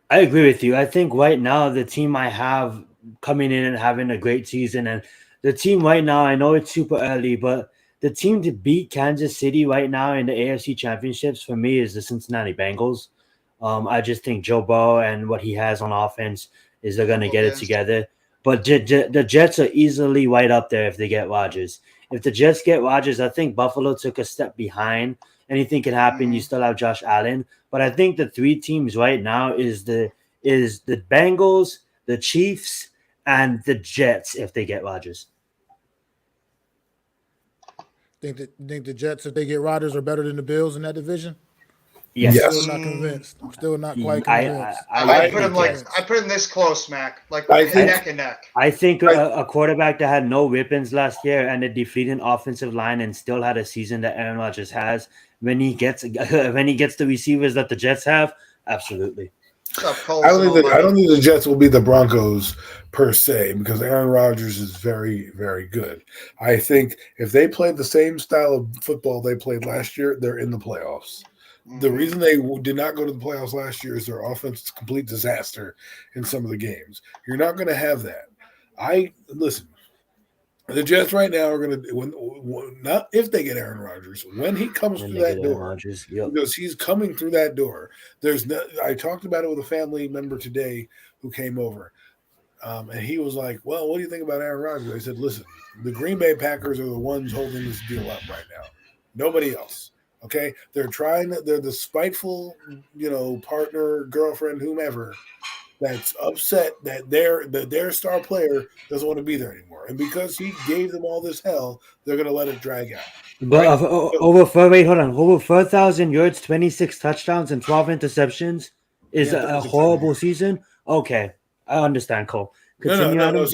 I agree with you. I think right now the team I have coming in and having a great season, and the team right now, I know it's super early, but the team to beat Kansas City right now in the AFC Championships for me is the Cincinnati Bengals. I just think Joe Burrow and what he has on offense is they're going to get it together. But the Jets are easily right up there if they get Rodgers. If the Jets get Rodgers, I think Buffalo took a step behind. Anything can happen. You still have Josh Allen. But I think the three teams right now is the Bengals, the Chiefs, and the Jets if they get Rodgers. Think the Jets, if they get Rodgers, are better than the Bills in that division? Yes. I'm still not convinced. I'm still not quite convinced. I put him this close, Mac, neck and neck. I think a quarterback that had no weapons last year and a defeating offensive line and still had a season that Aaron Rodgers has, when he gets the receivers that the Jets have, absolutely. I don't think the Jets will be the Broncos per se, because Aaron Rodgers is very, very good. I think if they played the same style of football they played last year, they're in the playoffs. The reason they did not go to the playoffs last year is their offense is a complete disaster in some of the games. You're not going to have that. Listen, the Jets right now are going to, not if they get Aaron Rodgers, when he comes through that door, because he's coming through that door. I talked about it with a family member today who came over, and he was like, well, what do you think about Aaron Rodgers? I said, listen, the Green Bay Packers are the ones holding this deal up right now. Nobody else. Okay, they're the spiteful, partner, girlfriend, whomever, that's upset that their star player doesn't want to be there anymore. And because he gave them all this hell, they're going to let it drag out. But right? Over 4,000 yards, 26 touchdowns, and 12 interceptions is a horrible season. Okay, I understand, Cole. No.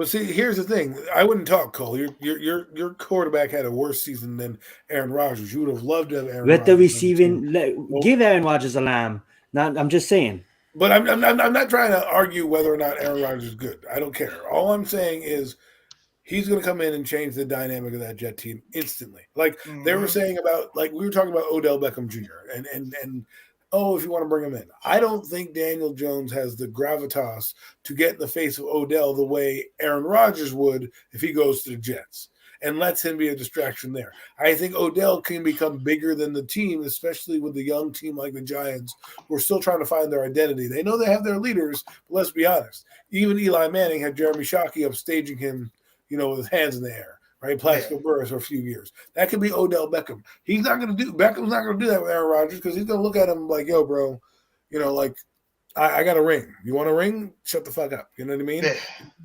See, here's the thing. I wouldn't talk, Cole. Your quarterback had a worse season than Aaron Rodgers. You would have loved to have Aaron Rodgers. Let the receiving give Aaron Rodgers a lamb. I'm just saying. But I'm not trying to argue whether or not Aaron Rodgers is good. I don't care. All I'm saying is he's going to come in and change the dynamic of that Jet team instantly. Like they were saying about, like we were talking about Odell Beckham Jr. and if you want to bring him in. I don't think Daniel Jones has the gravitas to get in the face of Odell the way Aaron Rodgers would if he goes to the Jets and lets him be a distraction there. I think Odell can become bigger than the team, especially with a young team like the Giants who are still trying to find their identity. They know they have their leaders, but let's be honest. Even Eli Manning had Jeremy Shockey upstaging him, with his hands in the air. Right, Plaxico Burress for a few years. That could be Odell Beckham. Beckham's not going to do that with Aaron Rodgers, because he's going to look at him like, yo, bro, I got a ring. You want a ring? Shut the fuck up. You know what I mean?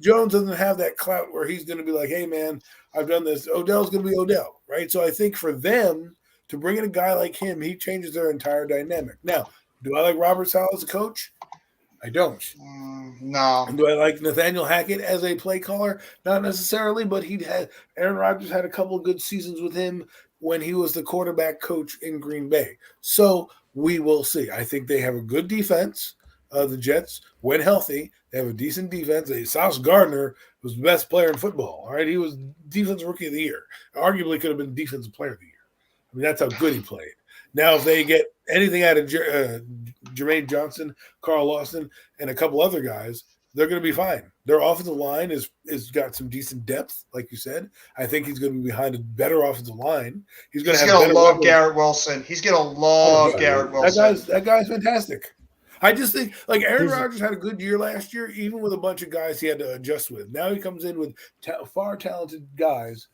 Jones doesn't have that clout where he's going to be like, hey, man, I've done this. Odell's going to be Odell, right? So I think for them to bring in a guy like him, he changes their entire dynamic. Now, do I like Robert Saleh as a coach? I don't. No. Do I like Nathaniel Hackett as a play caller? Not necessarily, but Aaron Rodgers had a couple of good seasons with him when he was the quarterback coach in Green Bay. So we will see. I think they have a good defense. The Jets, when healthy, they have a decent defense. Sauce Gardner was the best player in football. All right, he was defensive rookie of the year. Arguably could have been defensive player of the year. I mean, that's how good he played. Now, if they get anything out of Jermaine Johnson, Carl Lawson, and a couple other guys, they're going to be fine. Their offensive line is got some decent depth, like you said. I think he's going to be behind a better offensive line. He's going to love Garrett Wilson. He's going to love Garrett Wilson. That guy's fantastic. I just think, like, Aaron Rodgers had a good year last year, even with a bunch of guys he had to adjust with. Now he comes in with far talented guys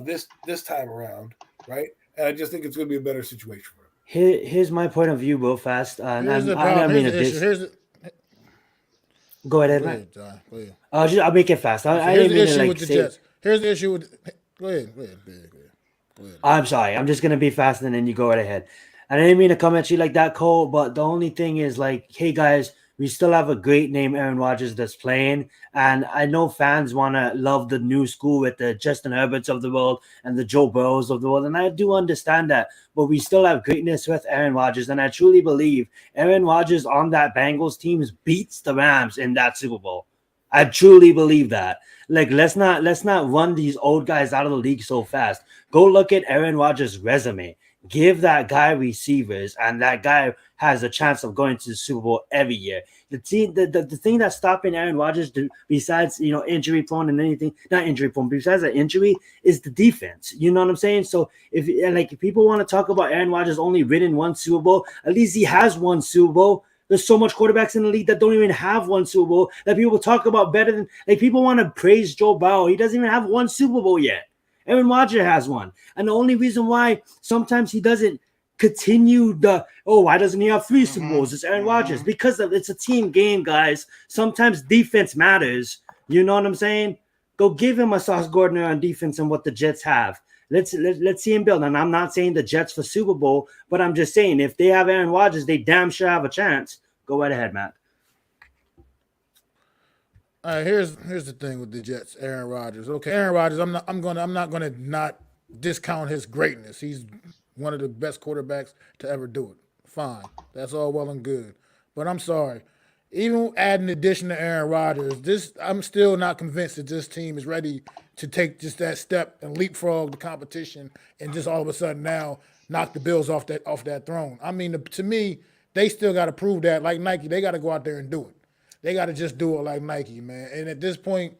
this time around, right? And I just think it's going to be a better situation for him. Here's my point of view, real fast. And Here's the I problem. don't Here's mean the to issue. dis. Go ahead, Go man. ahead, John. Go ahead. I'll make it fast. I Here's didn't the mean to issue like with the say. Jets. Here's the issue with. Go ahead. Go ahead. I'm sorry. I'm just gonna be fast, and then you go right ahead. I didn't mean to come at you like that, Cole. But the only thing is, like, hey guys, we still have a great name, Aaron Rodgers, that's playing, and I know fans want to love the new school with the Justin Herberts of the world and the Joe Burrows of the world, and I do understand that. But we still have greatness with Aaron Rodgers, and I truly believe Aaron Rodgers on that Bengals team beats the Rams in that Super Bowl. I truly believe that. Like, let's not run these old guys out of the league so fast. Go look at Aaron Rodgers' resume. Give that guy receivers, and that guy has a chance of going to the Super Bowl every year. The thing that's stopping Aaron Rodgers, besides injury prone and anything, not injury prone, besides the injury, is the defense. You know what I'm saying? So if people want to talk about Aaron Rodgers only winning one Super Bowl, at least he has one Super Bowl. There's so much quarterbacks in the league that don't even have one Super Bowl that people talk about better than, like, people want to praise Joe Burrow. He doesn't even have one Super Bowl yet. Aaron Rodgers has one. And the only reason why sometimes he doesn't continue why doesn't he have 3 Super Bowls? It's Aaron Rodgers. Because it's a team game, guys. Sometimes defense matters. You know what I'm saying? Go give him a Sauce Gardner on defense and what the Jets have. Let's see him build. And I'm not saying the Jets for Super Bowl, but I'm just saying if they have Aaron Rodgers, they damn sure have a chance. Go right ahead, Matt. All right, here's the thing with the Jets, Aaron Rodgers. Okay, Aaron Rodgers, I'm not gonna not discount his greatness. He's one of the best quarterbacks to ever do it. Fine. That's all well and good. But I'm sorry. Even adding addition to Aaron Rodgers, I'm still not convinced that this team is ready to take just that step and leapfrog the competition and just all of a sudden now knock the Bills off that throne. I mean, to me, they still got to prove that, like Nike, they got to go out there and do it. They got to just do it like Nike, man. And at this point,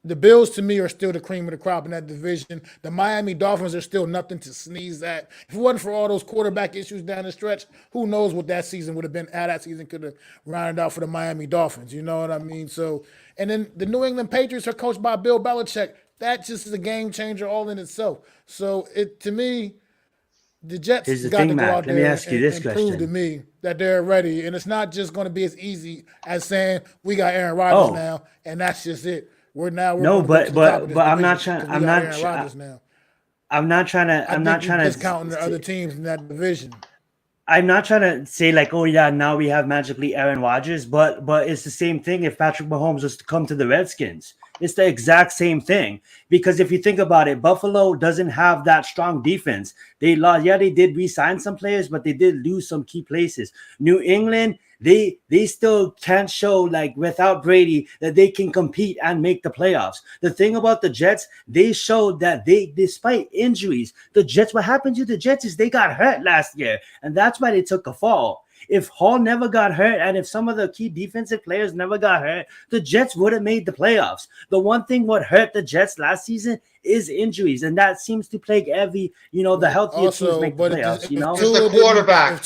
the Bills, to me, are still the cream of the crop in that division. The Miami Dolphins are still nothing to sneeze at. If it wasn't for all those quarterback issues down the stretch, who knows what that season would have been, how that season could have rounded out for the Miami Dolphins. You know what I mean? So, and then the New England Patriots are coached by Bill Belichick. That just is a game changer all in itself. So, to me, the Jets got to go out there and prove to me that they're ready. And it's not just going to be as easy as saying we got Aaron Rodgers now, and that's just it. We're but I'm not trying. I'm not trying to discounting the other teams in that division. I'm not trying to say like, oh yeah, now we have magically Aaron Rodgers, but it's the same thing if Patrick Mahomes was to come to the Redskins. It's the exact same thing. Because if you think about it, Buffalo doesn't have that strong defense. They lost. Yeah, they did re-sign some players, but they did lose some key places. New England, they still can't show, like, without Brady, that they can compete and make the playoffs. The thing about the Jets, they showed that despite injuries, what happened to the Jets is they got hurt last year, and that's why they took a fall. If Hall never got hurt and if some of the key defensive players never got hurt, the Jets would have made the playoffs. The one thing what hurt the Jets last season is injuries, and that seems to plague every, the healthier teams make the playoffs. It's the quarterback. If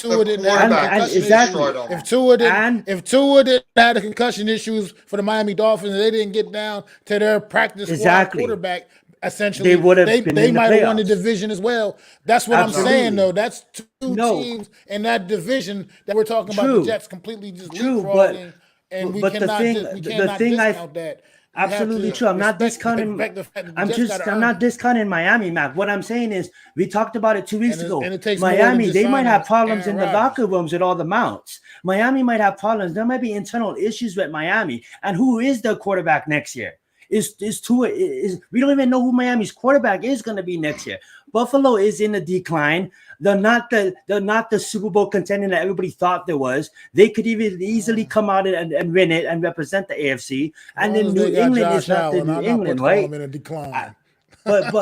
Tua didn't have the concussion issues for the Miami Dolphins, and they didn't get down to their practice squad quarterback, essentially, they might have won the division as well. That's what I'm saying, though. That's two teams in that division that we're talking about. The Jets completely just leapfrogging, and we cannot discount that. Absolutely true. I'm not discounting. I'm not discounting Miami, Mac. What I'm saying is, we talked about it 2 weeks ago. Miami, they might have problems in the locker rooms with all the mounts. Miami might have problems. There might be internal issues with Miami. And who is their quarterback next year? We don't even know who Miami's quarterback is going to be next year. Buffalo is in a decline. They're not the Super Bowl contender that everybody thought there was. They could even easily come out and win it and represent the AFC. And then New England is not the New England, right? In a decline. But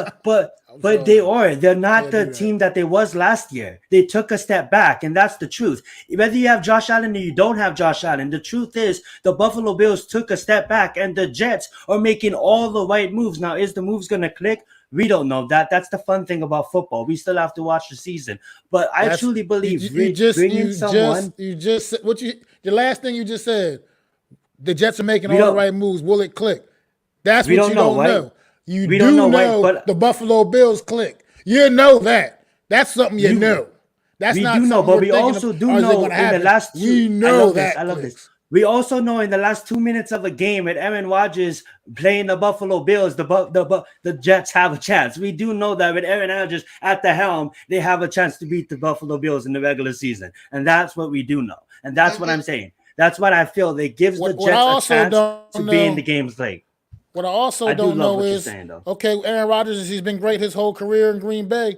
they're not the team that they was last year. They took a step back, and that's the truth. Whether you have Josh Allen or you don't have Josh Allen, the truth is the Buffalo Bills took a step back, and the Jets are making all the right moves. Now, is the moves going to click? We don't know that. That's the fun thing about football. We still have to watch the season. But I truly believe the last thing you just said, the Jets are making all the right moves. Will it click? That's what you don't know. You We do don't know, know right? But the Buffalo Bills click. You know that. That's something you you know. That's we not do know, something but we're we thinking of, also do or is it know going to in the happen? last two. We I know love this. that I love this. clicks. We also know in the last 2 minutes of a game with Aaron Rodgers playing the Buffalo Bills, the Jets have a chance. We do know that with Aaron Rodgers at the helm, they have a chance to beat the Buffalo Bills in the regular season, and that's what we do know, and that's what I'm saying. That's what I feel. They gives the What I Jets a also chance don't to be in the know, game's late. what I also I do don't love know what you're is, saying, though. okay, Aaron Rodgers, he's been great his whole career in Green Bay.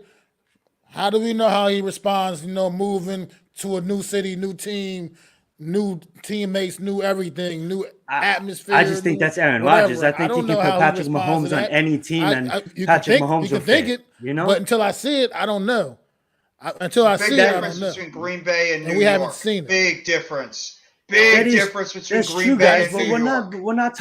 How do we know how he responds, moving to a new city, new team, new teammates, new everything, new I atmosphere, just think new that's Aaron Rodgers. I whatever. I think you don't can know put how he Patrick responds to Mahomes on that. any team, and You Patrick can Mahomes will think fit. it, You know, but until I see it, I don't know. Until I Big see it, I difference don't know. between Green Bay and And New we haven't York. seen it. Big difference. That Big is difference between that's Green true, Bay guys. and But New York. we're not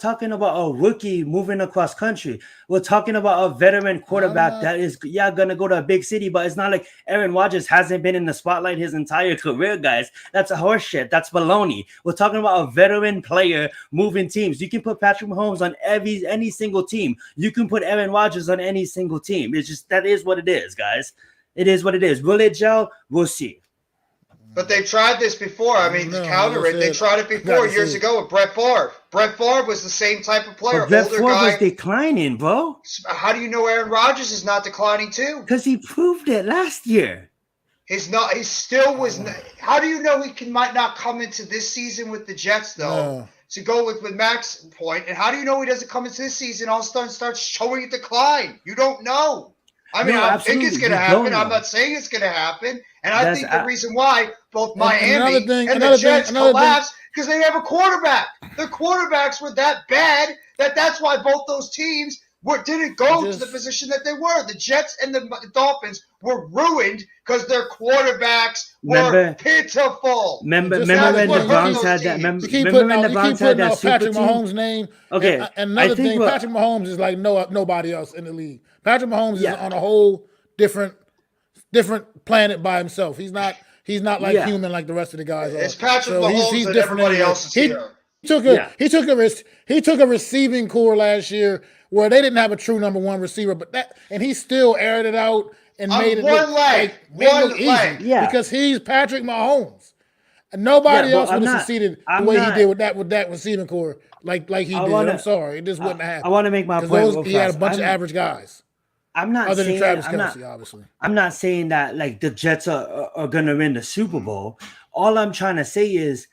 talking about a rookie moving across country. We're talking about a veteran quarterback that is gonna go to a big city. But it's not like Aaron Rodgers hasn't been in the spotlight his entire career, guys. That's a horse shit. That's baloney. We're talking about a veteran player moving teams. You can put Patrick Mahomes on any single team. You can put Aaron Rodgers on any single team. It's just that is what it is, guys. It is what it is. Will it gel? We'll see. But they tried this before. I mean, to counter it, they tried it before years ago with Brett Favre. Brett Favre was the same type of player. But Brett Older Favre guy. was declining, bro. How do you know Aaron Rodgers is not declining too? Because he proved it last year. He's not. He still was. How do you know he might not come into this season with the Jets though? No. To go with Max's point, and how do you know he doesn't come into this season all of a sudden starts showing a decline? You don't know. I mean, No, I think it's absolutely. going to We happen. don't I'm know. not saying it's going to happen. And I That's think the reason why both Miami another thing- and another the Jets thing- another collapsed because they have a quarterback. Their quarterbacks were that bad that's why both those teams didn't go to the position that they were. The Jets and the Dolphins were ruined because their quarterbacks were pitiful. Remember Just when another the thing, Browns you had that? keep Remember keep when putting the out, Browns had that super Patrick team? Mahomes' name. Okay, And another I think thing, Patrick Mahomes is like nobody else in the league. Patrick Mahomes is Yeah. on a whole different planet by himself. He's not like Yeah. human like the rest of the guys It's are. Patrick So Mahomes he's and different everybody anyway. else is here. He took a receiving core last year where they didn't have a true number one receiver, and he still aired it out and made it look easy. Yeah. Because he's Patrick Mahomes. And nobody Yeah, but else would I'm have not- succeeded the I'm way not- he did with that receiving core, like he did. I'm sorry, it just wouldn't have happened. I want to make my point real He had a fast. bunch of average guys, I'm not other than saying Travis I'm not, Kelce, obviously. I'm not saying that like the Jets are gonna win the Super Bowl. All I'm trying to say is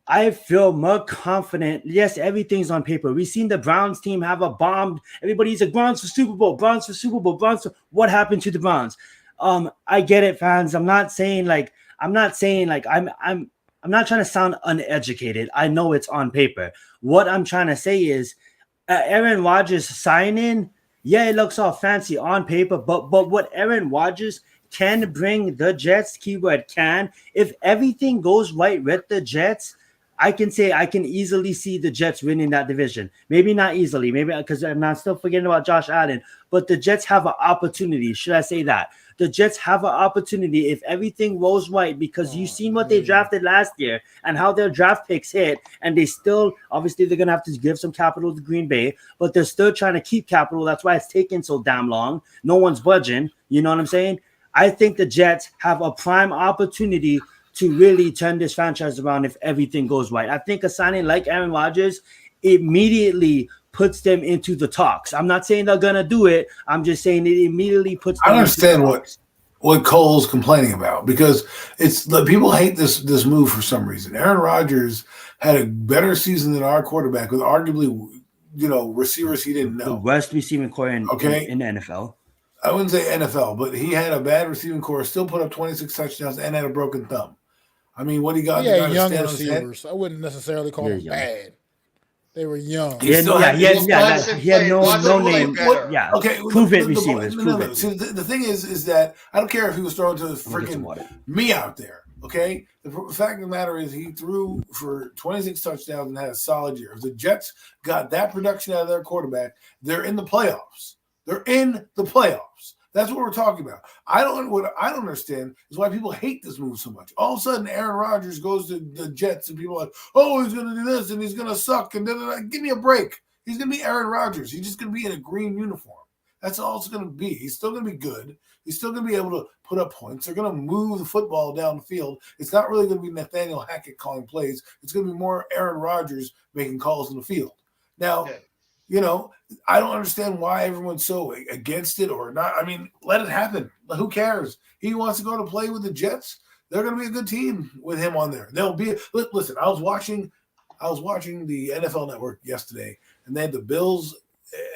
I feel more confident. Yes, everything's on paper. We've seen the Browns team have a bomb. Everybody's like Browns for Super Bowl, Browns for Super Bowl, Browns for what happened to the Browns? I get it, fans. I'm not trying to sound uneducated. I know it's on paper. What I'm trying to say is Aaron Rodgers signing, yeah, it looks all fancy on paper, but what Aaron Rodgers can bring the Jets, keyword can, if everything goes right with the Jets, I can easily see the Jets winning that division. Maybe not easily, maybe because I'm not still forgetting about Josh Allen, but the Jets have an opportunity. Should I say that? The Jets have an opportunity if everything rolls right because you've seen what they drafted last year and how their draft picks hit, and they still, obviously, they're going to have to give some capital to Green Bay, but they're still trying to keep capital. That's why it's taking so damn long. No one's budging. You know what I'm saying? I think the Jets have a prime opportunity to really turn this franchise around if everything goes right. I think a signing like Aaron Rodgers immediately puts them into the talks. I'm not saying they're gonna do it. I'm just saying it immediately puts them I understand into the talks. what Cole's complaining about because it's the people hate this move for some reason. Aaron Rodgers had a better season than our quarterback with arguably receivers he didn't know. The worst receiving core in the NFL. I wouldn't say NFL, but he had a bad receiving core, still put up 26 touchdowns and had a broken thumb. I mean, what he got? He had young receivers. I wouldn't necessarily call them bad. They were young. He had no name. Yeah, okay, prove it receivers. See, the thing is that I don't care if he was throwing to freaking me out there. Okay, the fact of the matter is he threw for 26 touchdowns and had a solid year. If the Jets got that production out of their quarterback, they're in the playoffs. They're in the playoffs. That's what we're talking about. What I don't understand is why people hate this move so much. All of a sudden, Aaron Rodgers goes to the Jets, and people are like, "Oh, he's going to do this, and he's going to suck." And give me a break. He's going to be Aaron Rodgers. He's just going to be in a green uniform. That's all it's going to be. He's still going to be good. He's still going to be able to put up points. They're going to move the football down the field. It's not really going to be Nathaniel Hackett calling plays. It's going to be more Aaron Rodgers making calls in the field. Now, I don't understand why everyone's so against it or not. I mean, let it happen. Who cares? He wants to go to play with the Jets. They're going to be a good team with him on there. They'll be. Listen, I was watching the NFL Network yesterday, and they had the Bills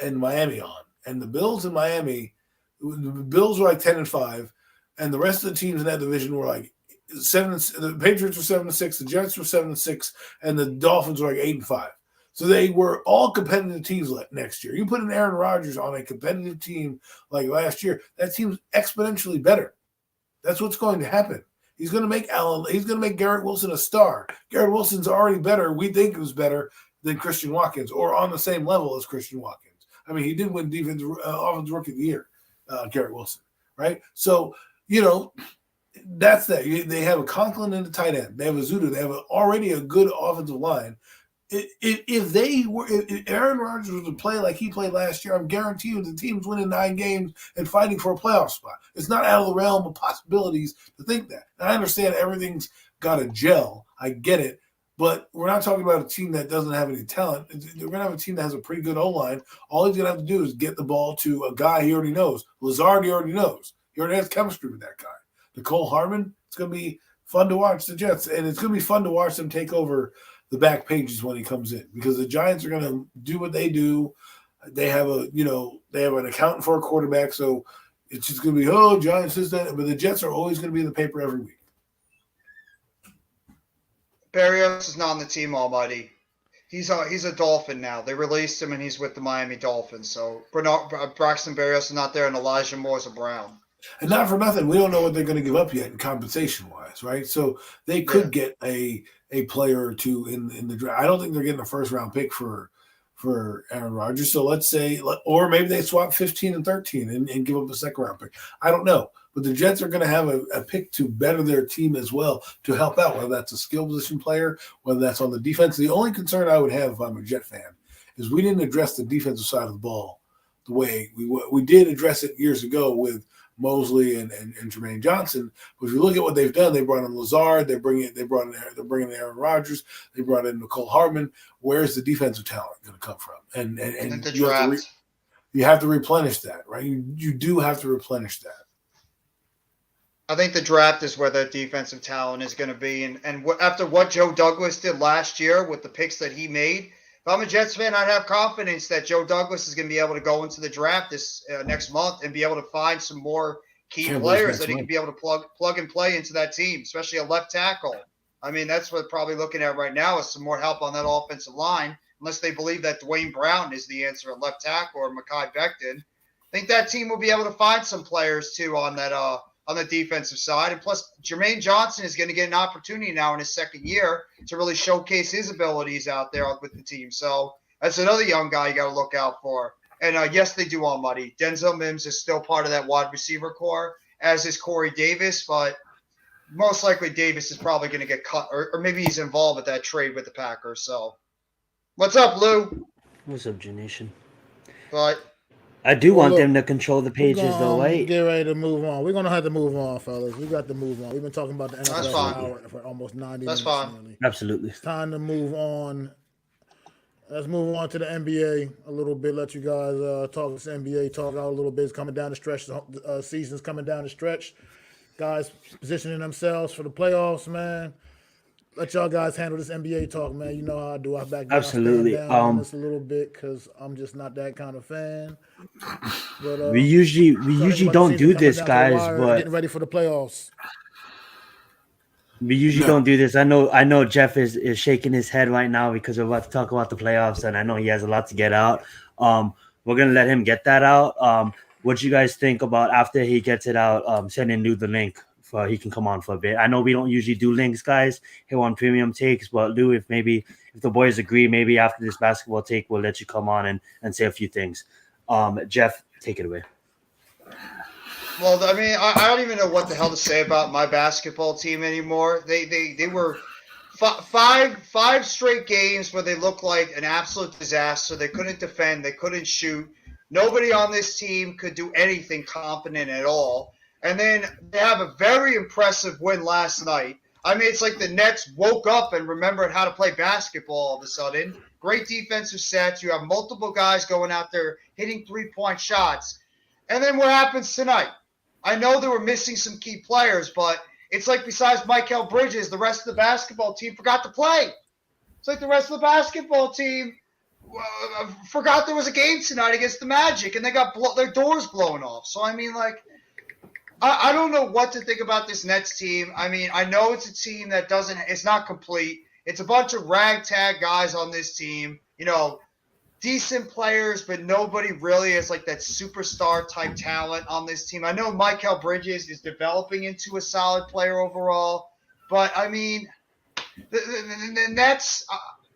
and Miami on. And the Bills in Miami, the Bills were like 10-5, and the rest of the teams in that division were like 7. The Patriots were 7-6, the Jets were 7-6, and the Dolphins were like 8-5. So they were all competitive teams next year. You put an Aaron Rodgers on a competitive team like last year, that team's exponentially better. That's what's going to happen. He's going to make Garrett Wilson a star. Garrett Wilson's already better. We think it was better than Christian Watkins, or on the same level as Christian Watkins. I mean, he did win Offensive Rookie of the Year, Garrett Wilson, right? So, that's that. They have a Conklin and a tight end. They have a Zudu. They have already a good offensive line. If Aaron Rodgers was to play like he played last year, I'm guaranteeing you the team's winning 9 games and fighting for a playoff spot. It's not out of the realm of possibilities to think that. And I understand everything's got to gel. I get it. But we're not talking about a team that doesn't have any talent. We're going to have a team that has a pretty good O-line. All he's going to have to do is get the ball to a guy he already knows. Lazard, he already knows. He already has chemistry with that guy. Nicole Harmon, it's going to be fun to watch the Jets. And it's going to be fun to watch them take over the back pages when he comes in, because the Giants are going to do what they do. They have they have an accountant for a quarterback. So it's just going to be, Giants is that. But the Jets are always going to be in the paper every week. Berrios is not on the team, Almighty. He's a Dolphin now. They released him, and he's with the Miami Dolphins. So Braxton Berrios is not there, and Elijah Moore's a Brown. And not for nothing, we don't know what they're going to give up yet in compensation-wise, right? So they could get a player or two in the draft. I don't think they're getting a first-round pick for Aaron Rodgers. So let's say, or maybe they swap 15 and 13 and give up a second-round pick. I don't know. But the Jets are going to have a pick to better their team as well, to help out, whether that's a skill position player, whether that's on the defense. The only concern I would have if I'm a Jet fan is we didn't address the defensive side of the ball the way we did address it years ago with Mosley and Jermaine Johnson. But if you look at what they've done, they brought in Lazard, they're bringing in Aaron Rodgers, they brought in Nicole Hartman. Where's the defensive talent going to come from? And you have to replenish that, right? You do have to replenish that. I think the draft is where that defensive talent is going to be. And after what Joe Douglas did last year with the picks that he made, if I'm a Jets fan, I'd have confidence that Joe Douglas is going to be able to go into the draft this next month and be able to find some more key players that he can be able to plug and play into that team, especially a left tackle. I mean, that's what probably looking at right now is some more help on that offensive line, unless they believe that Dwayne Brown is the answer at left tackle or Mekhi Becton. I think that team will be able to find some players too on that on the defensive side. And plus, Jermaine Johnson is going to get an opportunity now in his second year to really showcase his abilities out there with the team. So that's another young guy you got to look out for. And yes, they do all money. Denzel Mims is still part of that wide receiver core, as is Corey Davis, but most likely Davis is probably going to get cut, or maybe he's involved with that trade with the Packers. So what's up, Lou? What's up, Janation? But I do want them to control the pages, though, right? Get ready to move on. We're going to have to move on, fellas. We got to move on. We've been talking about the NFL for an hour, for almost 90 minutes. That's fine. Nearly. Absolutely. It's time to move on. Let's move on to the NBA a little bit. Let you guys talk this NBA, talk out a little bit. It's coming down the stretch. The season's coming down the stretch. Guys positioning themselves for the playoffs, man. Let y'all guys handle this NBA talk, man. You know how I do. I back down, absolutely down on this a little bit because I'm just not that kind of fan. But we usually don't do this, guys. But getting ready for the playoffs. We usually don't do this. I know Jeff is shaking his head right now because we're about to talk about the playoffs, and I know he has a lot to get out. We're gonna let him get that out. What do you guys think about after he gets it out? Sending Lou the link for he can come on for a bit. I know we don't usually do links, guys, here on Premium Takes, but Lou, if the boys agree, maybe after this basketball take, we'll let you come on and say a few things. Jeff, take it away. Well, I mean, I don't even know what the hell to say about my basketball team anymore. They were five straight games where they looked like an absolute disaster. They couldn't defend. They couldn't shoot. Nobody on this team could do anything competent at all. And then they have a very impressive win last night. I mean, it's like the Nets woke up and remembered how to play basketball all of a sudden. Great defensive sets. You have multiple guys going out there hitting three-point shots. And then what happens tonight? I know they were missing some key players, but it's like besides Mikal Bridges, the rest of the basketball team forgot to play. It's like the rest of the basketball team forgot there was a game tonight against the Magic, and they got their doors blown off. So, I mean, like, I don't know what to think about this Nets team. I mean, I know it's a team that it's not complete. It's a bunch of ragtag guys on this team, you know, decent players, but nobody really is like that superstar type talent on this team. I know Mikal Bridges is developing into a solid player overall, but I mean, the Nets,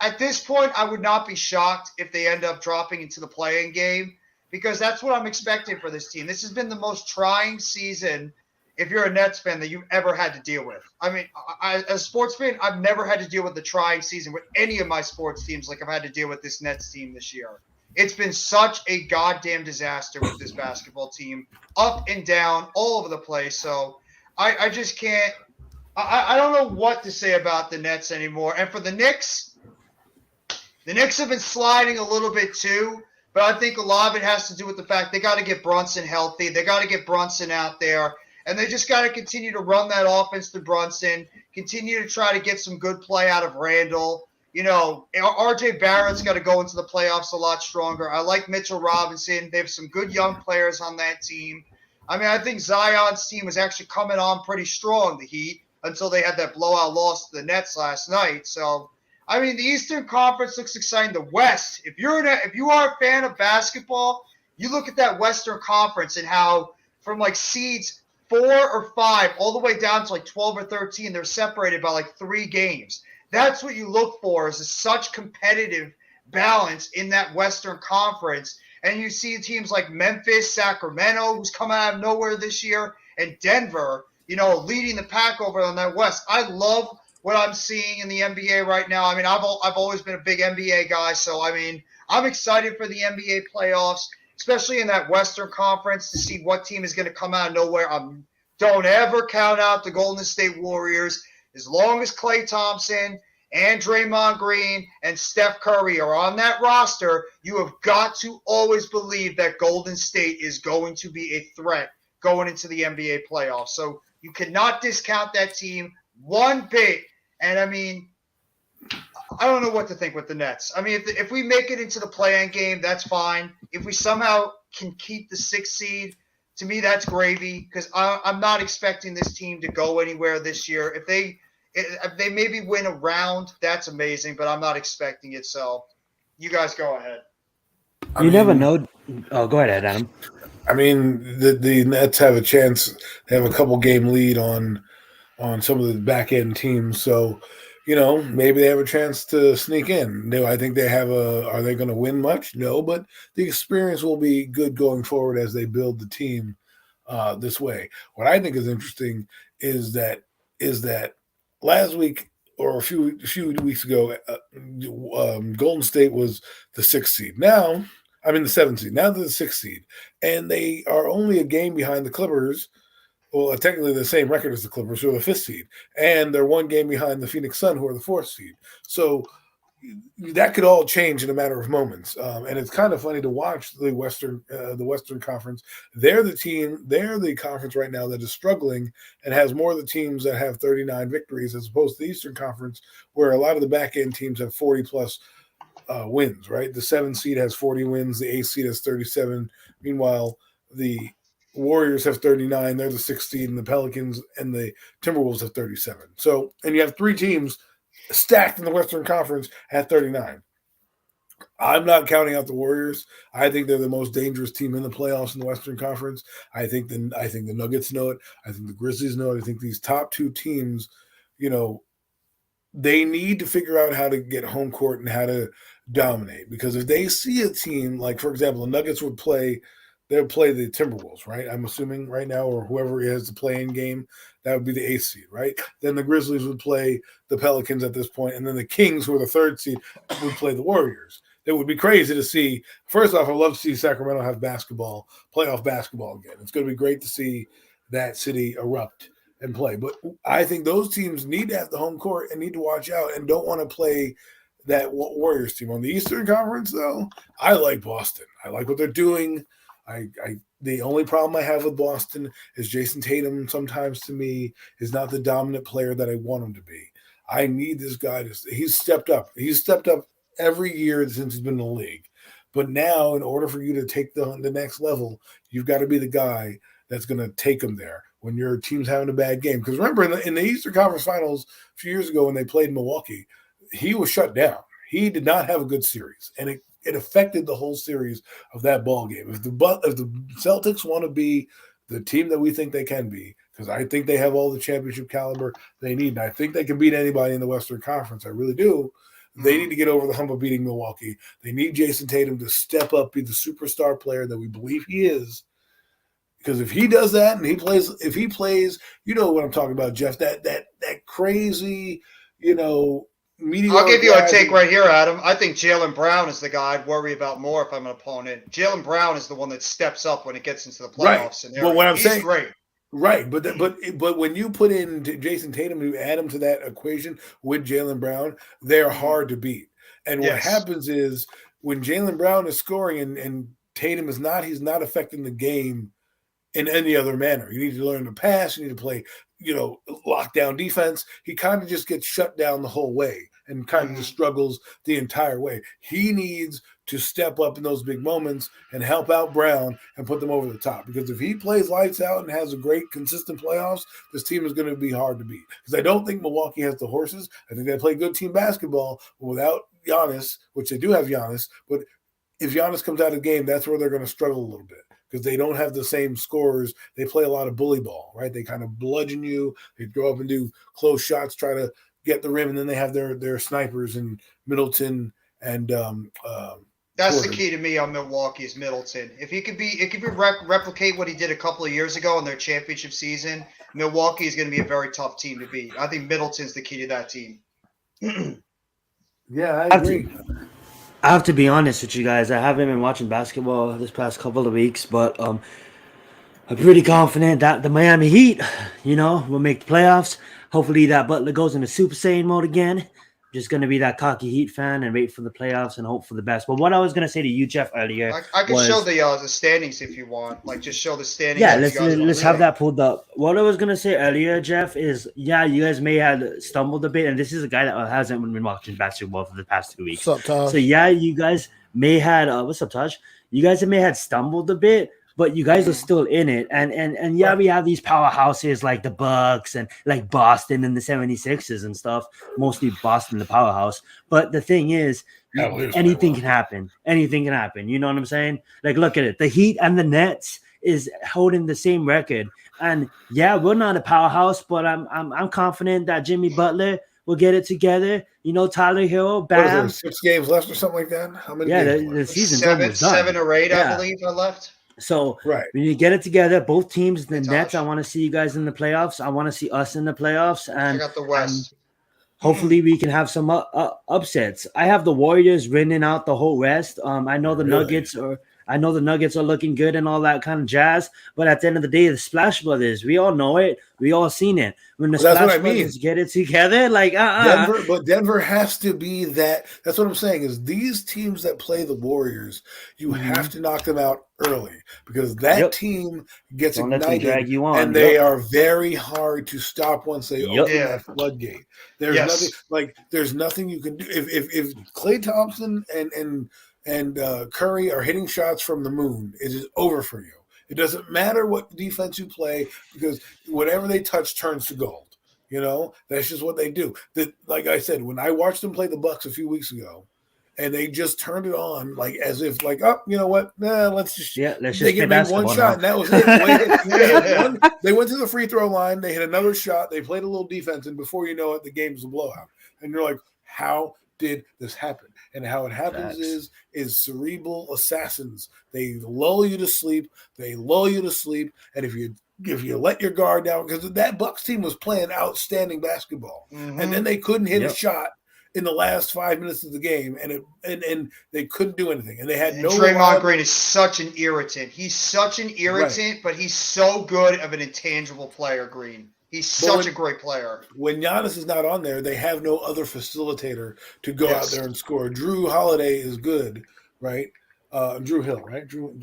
at this point, I would not be shocked if they end up dropping into the play-in game, because that's what I'm expecting for this team. This has been the most trying season, if you're a Nets fan, that you've ever had to deal with. I mean, as a sports fan, I've never had to deal with the trying season with any of my sports teams like I've had to deal with this Nets team this year. It's been such a goddamn disaster with this basketball team, up and down, all over the place. So I just can't – I don't know what to say about the Nets anymore. And for the Knicks have been sliding a little bit too, but I think a lot of it has to do with the fact they got to get Brunson healthy. They got to get Brunson out there. And they just got to continue to run that offense to Brunson, continue to try to get some good play out of Randall. You know, RJ Barrett's got to go into the playoffs a lot stronger. I like Mitchell Robinson. They have some good young players on that team. I mean, I think Zion's team was actually coming on pretty strong, the Heat, until they had that blowout loss to the Nets last night. So, I mean, the Eastern Conference looks exciting. The West, if you are a fan of basketball, you look at that Western Conference and how from like seeds 4 or 5 all the way down to like 12 or 13, they're separated by like 3 games. That's what you look for, is such competitive balance in that Western Conference. And you see teams like Memphis, Sacramento, who's come out of nowhere this year, and Denver, you know, leading the pack over on that West. I love what I'm seeing in the NBA right now. I mean, I've always been a big NBA guy, so I mean, I'm excited for the NBA playoffs, especially in that Western Conference, to see what team is going to come out of nowhere. Don't ever count out the Golden State Warriors. As long as Klay Thompson and Draymond Green and Steph Curry are on that roster, you have got to always believe that Golden State is going to be a threat going into the NBA playoffs. So you cannot discount that team one bit. And, I mean, I don't know what to think with the Nets. I mean, if we make it into the play-in game, that's fine. If we somehow can keep the 6th seed, to me, that's gravy, because I'm not expecting this team to go anywhere this year. If they maybe win a round, that's amazing, but I'm not expecting it. So you guys go ahead. You never know. Oh, go ahead, Adam. I mean, the Nets have a chance. They have a couple game lead on some of the back end teams. So, you know, maybe they have a chance to sneak in. Do I think they have are they going to win much? No, but the experience will be good going forward as they build the team this way. What I think is interesting is that last week or a few weeks ago, Golden State was the 6th seed. Now, I mean the 7th seed. Now they're the 6th seed, and they are only a game behind the Clippers. Well, technically the same record as the Clippers, who are the 5th seed, and they're one game behind the Phoenix Sun, who are the 4th seed. So that could all change in a matter of moments. And it's kind of funny to watch the Western Conference. They're the conference right now that is struggling and has more of the teams that have 39 victories, as opposed to the Eastern Conference, where a lot of the back end teams have 40 plus wins. Right, the 7th seed has 40 wins, the 8th seed has 37. Meanwhile, the Warriors have 39. They're the 6th seed, and the Pelicans and the Timberwolves have 37. So, and you have 3 teams stacked in the Western Conference at 39. I'm not counting out the Warriors. I think they're the most dangerous team in the playoffs in the Western Conference. I think the Nuggets know it. I think the Grizzlies know it. I think these top 2 teams, you know, they need to figure out how to get home court and how to dominate. Because if they see a team like, for example, the Nuggets would play they'll play the Timberwolves, right? I'm assuming right now, or whoever has the play-in game, that would be the 8th seed, right? Then the Grizzlies would play the Pelicans at this point, and then the Kings, who are the 3rd seed, would play the Warriors. It would be crazy to see. First off, I'd love to see Sacramento have playoff basketball again. It's going to be great to see that city erupt and play. But I think those teams need to have the home court and need to watch out and don't want to play that Warriors team. On the Eastern Conference, though, I like Boston. I like what they're doing. The only problem I have with Boston is Jason Tatum sometimes to me is not the dominant player that I want him to be. I need this guy he's stepped up. He's stepped up every year since he's been in the league. But now, in order for you to take the next level, you've got to be the guy that's going to take them there when your team's having a bad game. Because remember, in the Eastern Conference Finals a few years ago when they played Milwaukee, he was shut down. He did not have a good series, and it affected the whole series of that ball game. If the Celtics want to be the team that we think they can be, because I think they have all the championship caliber they need, and I think they can beat anybody in the Western Conference. I really do. They need to get over the hump of beating Milwaukee. They need Jason Tatum to step up, be the superstar player that we believe he is. Because if he does that and if he plays, you know what I'm talking about, Jeff, that crazy, mediocre. I'll give you a take right here, Adam. I think Jaylen Brown is the guy I'd worry about more if I'm an opponent. Jaylen Brown is the one that steps up when it gets into the playoffs. Scenario. But what I'm He's saying, great. Right, but when you put in Jason Tatum, you add him to that equation with Jaylen Brown, they're hard to beat. And what happens is when Jaylen Brown is scoring and Tatum is not, he's not affecting the game in any other manner. You need to learn to pass. You need to play, lockdown defense. He kind of just gets shut down the whole way and kind of just struggles the entire way. He needs to step up in those big moments and help out Brown and put them over the top. Because if he plays lights out and has a great, consistent playoffs, this team is going to be hard to beat. Because I don't think Milwaukee has the horses. I think they play good team basketball, but without Giannis, which they do have Giannis, but if Giannis comes out of the game, that's where they're going to struggle a little bit. Because they don't have the same scorers. They play a lot of bully ball, right? They kind of bludgeon you. They go up and do close shots, try to get the rim, and then they have their snipers in Middleton and that's Porter. the key to me on Milwaukee is Middleton. If he could replicate what he did a couple of years ago in their championship season, Milwaukee is going to be a very tough team to beat. I think Middleton's the key to that team. Yeah, I agree. I have to be honest with you guys. I haven't been watching basketball this past couple of weeks, but I'm pretty confident that the Miami Heat, will make the playoffs. Hopefully that Butler goes into Super Saiyan mode again. Just going to be that cocky Heat fan and wait for the playoffs and hope for the best. But what I was going to say to you, Jeff, earlier, I can show the standings if you want. Like, just show the standings. Yeah, let's have that pulled up. What I was going to say earlier, Jeff, is you guys may have stumbled a bit, and this is a guy that hasn't been watching basketball for the past 2 weeks. What's up, Taj? So you guys may had what's up, Taj? You guys may have stumbled a bit, but you guys are still in it. And we have these powerhouses like the Bucks and like Boston and the 76ers and stuff, mostly Boston, the powerhouse. But the thing is, anything can happen. Anything can happen. You know what I'm saying? Like, look at it. The Heat and the Nets is holding the same record. And we're not a powerhouse, but I'm confident that Jimmy Butler will get it together. Tyler Hero, Bam. What is there, 6 games left or something like that? How many games the season's seven, done. 7 or 8, I believe, are left. So when you get it together, both teams, the Nets, I want to see you guys in the playoffs. I want to see us in the playoffs. And I got the West. Hopefully we can have some upsets. I have the Warriors winning out the whole West. I know the Nuggets are looking good and all that kind of jazz. But at the end of the day, the Splash Brothers, we all know it. We all seen it. When the Splash Brothers get it together, like Denver has to be that. That's what I'm saying. Is these teams that play the Warriors, you have to knock them out early because that team gets ignited, drag you on. and they are very hard to stop once they open that floodgate. There's nothing you can do if Klay Thompson and Curry are hitting shots from the moon. It is over for you. It doesn't matter what defense you play because whatever they touch turns to gold. That's just what they do. Like I said, when I watched them play the Bucks a few weeks ago, and they just turned it on as if you know what? Let's just they get me one shot, and that was it. They went to the free throw line. They hit another shot. They played a little defense, and before you know it, the game was a blowout. And you're like, how did this happen? And how it happens Facts. is cerebral assassins. They lull you to sleep. And if you let your guard down, because that Bucks team was playing outstanding basketball, and then they couldn't hit a shot in the last 5 minutes of the game, and they couldn't do anything, and they had no. Draymond Green is such an irritant. He's such an irritant, but he's so good of an intangible player. Green. He's such a great player. When Giannis is not on there, they have no other facilitator to go out there and score. Drew Holiday is good, right? Drew Hill, right? Drew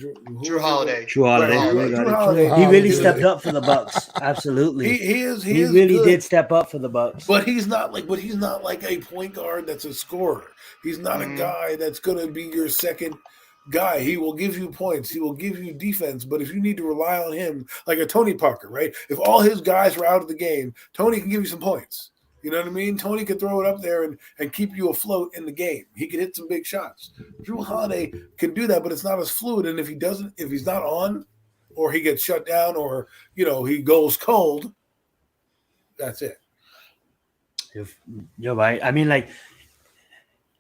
Holiday. Drew Holiday. Right. Drew Holiday. He really stepped up for the Bucks. Absolutely. He really good. did step up for the Bucks. But he's not like a point guard that's a scorer. He's not a guy that's going to be your second guy. He will give you points. He will give you defense. But if you need to rely on him, like a Tony Parker, right? If all his guys are out of the game, Tony can give you some points. You know what I mean? Tony can throw it up there and keep you afloat in the game. He can hit some big shots. Drew Holiday can do that, but it's not as fluid. And if he's not on, or he gets shut down, or he goes cold, that's it. You're right. I mean, like,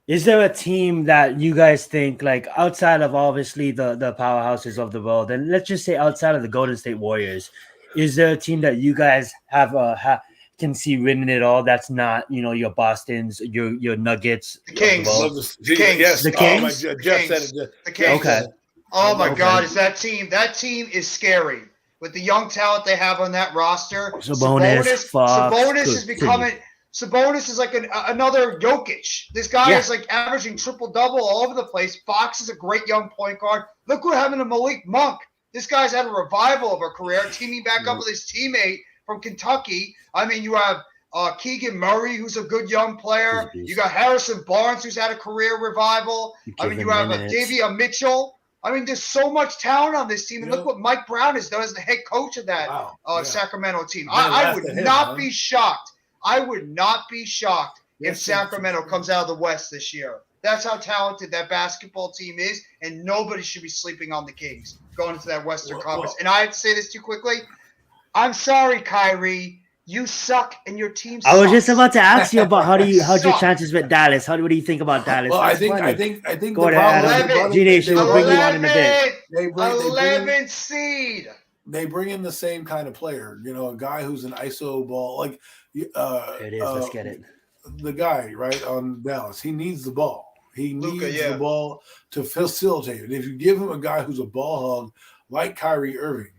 is there a team that you guys think, like, outside of obviously the powerhouses of the world, and let's just say outside of the Golden State Warriors, is there a team that you guys can see winning it all? That's not, your Bostons, your The Nuggets, Kings. The Kings. Jeff said it. The Kings. Okay. Oh my God, is that team? That team is scary with the young talent they have on that roster. Sabonis is becoming. Sabonis is like another Jokic. This guy is like averaging triple-double all over the place. Fox is a great young point guard. Look what happened to Malik Monk. This guy's had a revival of a career, teaming back up with his teammate from Kentucky. I mean, you have Keegan Murray, who's a good young player. You got Harrison Barnes, who's had a career revival. I mean, you have Davion Mitchell. I mean, there's so much talent on this team. And look what Mike Brown has done as the head coach of that Sacramento team. I would not be shocked. I would not be shocked if Sacramento comes out of the West this year. That's how talented that basketball team is, and nobody should be sleeping on the Kings going into that Western Conference. And I have to say this too quickly. I'm sorry, Kyrie. You suck, and your team sucks. I was just about to ask you about how's your chances with Dallas? What do you think about Dallas? Well, I think Go ahead, G-Nation will bring you on in a bit. 11th seed. They bring in the same kind of player, a guy who's an ISO ball. Like, there it is. Let's get it. The guy, right, on Dallas, he needs the ball. He needs the ball to facilitate it. If you give him a guy who's a ball hog like Kyrie Irving,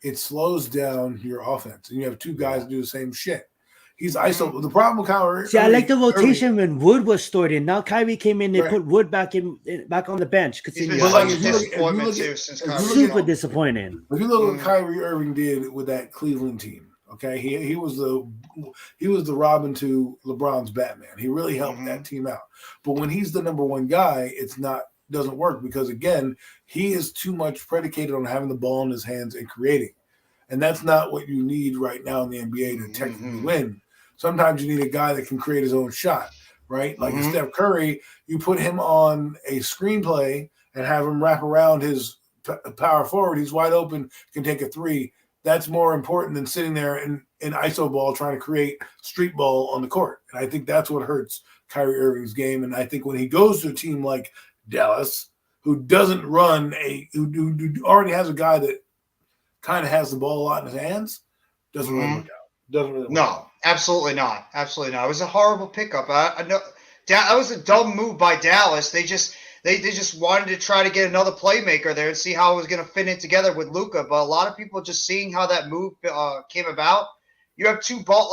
it slows down your offense. And you have two guys do the same shit. He's ISO. The problem with Kyrie. See, I like the rotation when Wood was stored in. Now Kyrie came in, they put Wood back on the bench. He's been such a disappointment too since Kyrie. Super disappointing. If you look at what Kyrie Irving did with that Cleveland team, okay, he was the Robin to LeBron's Batman. He really helped that team out. But when he's the number one guy, doesn't work because, again, he is too much predicated on having the ball in his hands and creating. And that's not what you need right now in the NBA to technically win. Sometimes you need a guy that can create his own shot, right? Like Steph Curry, you put him on a screenplay and have him wrap around his power forward. He's wide open, can take a three. That's more important than sitting there in ISO ball trying to create street ball on the court. And I think that's what hurts Kyrie Irving's game. And I think when he goes to a team like Dallas, who doesn't run who already has a guy that kind of has the ball a lot in his hands, doesn't really work out. Doesn't really work out. Absolutely not. Absolutely not. It was a horrible pickup. I know that was a dumb move by Dallas. They just wanted to try to get another playmaker there and see how it was going to fit in together with Luka. But a lot of people just seeing how that move came about. You have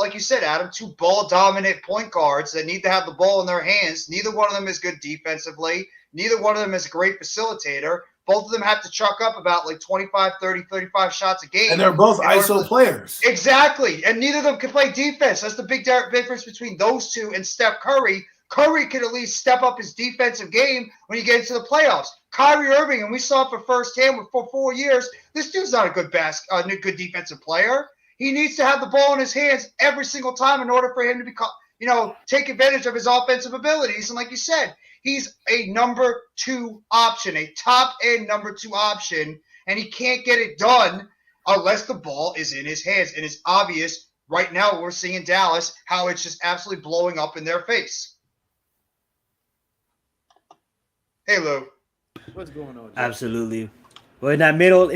like you said, Adam, two ball-dominant point guards that need to have the ball in their hands. Neither one of them is good defensively. Neither one of them is a great facilitator. Both of them have to chuck up about like 25, 30, 35 shots a game. And they're both ISO players. Exactly. And neither of them can play defense. That's the big difference between those two and Steph Curry. Curry can at least step up his defensive game when you get into the playoffs. Kyrie Irving, and we saw it for firsthand for 4 years, this dude's not a good good defensive player. He needs to have the ball in his hands every single time in order for him to become, take advantage of his offensive abilities. And like you said, he's a number 2 option, a top-end number 2 option, and he can't get it done unless the ball is in his hands. And it's obvious right now we're seeing in Dallas how it's just absolutely blowing up in their face. Hey, Lou. What's going on, Jeff? Absolutely. Well, in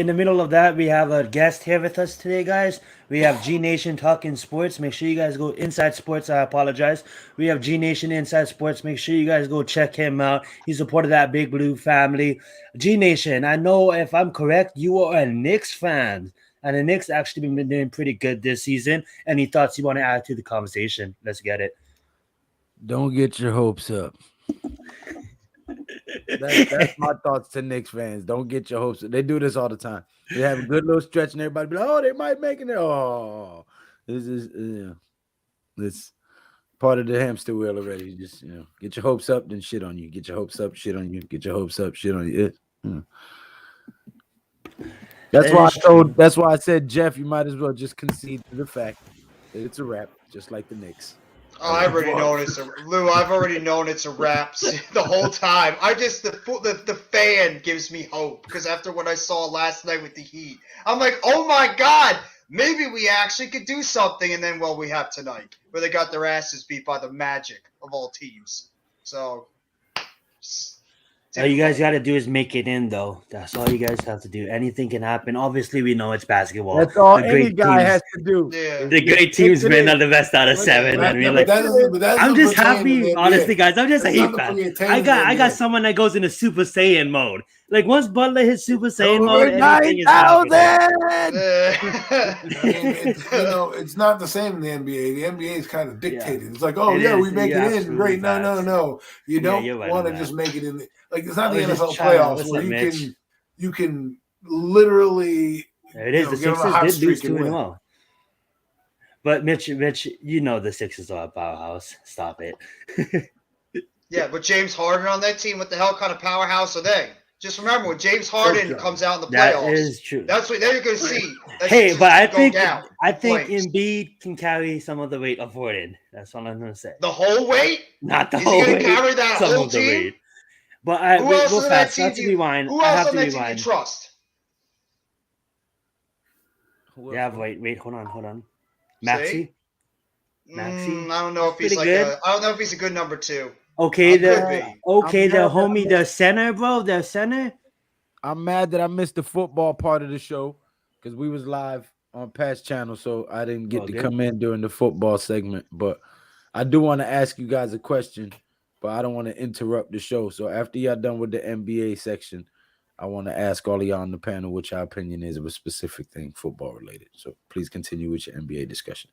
the middle of that, we have a guest here with us today, guys. We have G Nation Talking Sports. Make sure you guys go Inside Sports. I apologize. We have G Nation Inside Sports. Make sure you guys go check him out. He's a part of that Big Blue family. G Nation, I know if I'm correct, you are a Knicks fan, and the Knicks actually been doing pretty good this season. Any thoughts you want to add to the conversation? Let's get it. Don't get your hopes up. That's my thoughts to Knicks fans. Don't get your hopes up. They do this all the time. They have a good little stretch, and everybody be like, "Oh, they might make it." Oh, this is it's part of the hamster wheel already. You just get your hopes up, then shit on you. Get your hopes up, shit on you. Get your hopes up, shit on you. That's why I said, Jeff, you might as well just concede to the fact that it's a wrap, just like the Knicks. Oh, I've already known it's a Lou. I've already known it's a wrap the whole time. The fan gives me hope because after what I saw last night with the Heat, I'm like, oh my god, maybe we actually could do something. And then, well, we have tonight where they got their asses beat by the Magic of all teams. So. All you guys got to do is make it in, though. That's all you guys have to do. Anything can happen. Obviously, we know it's basketball. That's all The any great guy teams- has to do. Yeah. The great teams win are the best out of seven. I mean, like, I'm just happy, honestly, guys. I'm just a Heat fan. I got someone that goes into Super Saiyan mode. Like once Butler hits Super Saiyan mode, anything is happening. It's not the same in the NBA. The NBA is kind of dictated. It's like, we make it in. absolutely Great. facts. No. You don't you're right want to on just that. make it in. Like it's not I the was just NFL trying to- playoffs what's where up, you Mitch? can literally. There it is. The get on a hot Sixers did lose streak and 2 in a win. row. But Mitch, you know the Sixers are a powerhouse. Stop it. Yeah, but James Harden on that team, what the hell kind of powerhouse are they? Just remember when James Harden Okay. comes out in the That playoffs, is true. that's what they're going to see. that Hey, Sixers but I go think down. Flames. Embiid can carry some of the weight of Harden. That's all I'm gonna say. The whole weight? Not the Is whole he going weight. to carry that Some whole of the team? weight. But Who else real on that fast. team? I have to rewind. Who I else have on to that team do you rewind. trust? Yeah, wait, hold on. Maxi. Maxey? I don't know if he's Pretty like good. I don't know if he's a good number two. Okay, Could the be. homie, the center, bro, the center. I'm mad that I missed the football part of the show because we was live on past channel, so I didn't get to good. come in during the football segment. But I do want to ask you guys a question, but I don't want to interrupt the show. So after y'all done with the NBA section, I want to ask all of y'all on the panel what your opinion is of a specific thing football related. So please continue with your NBA discussion.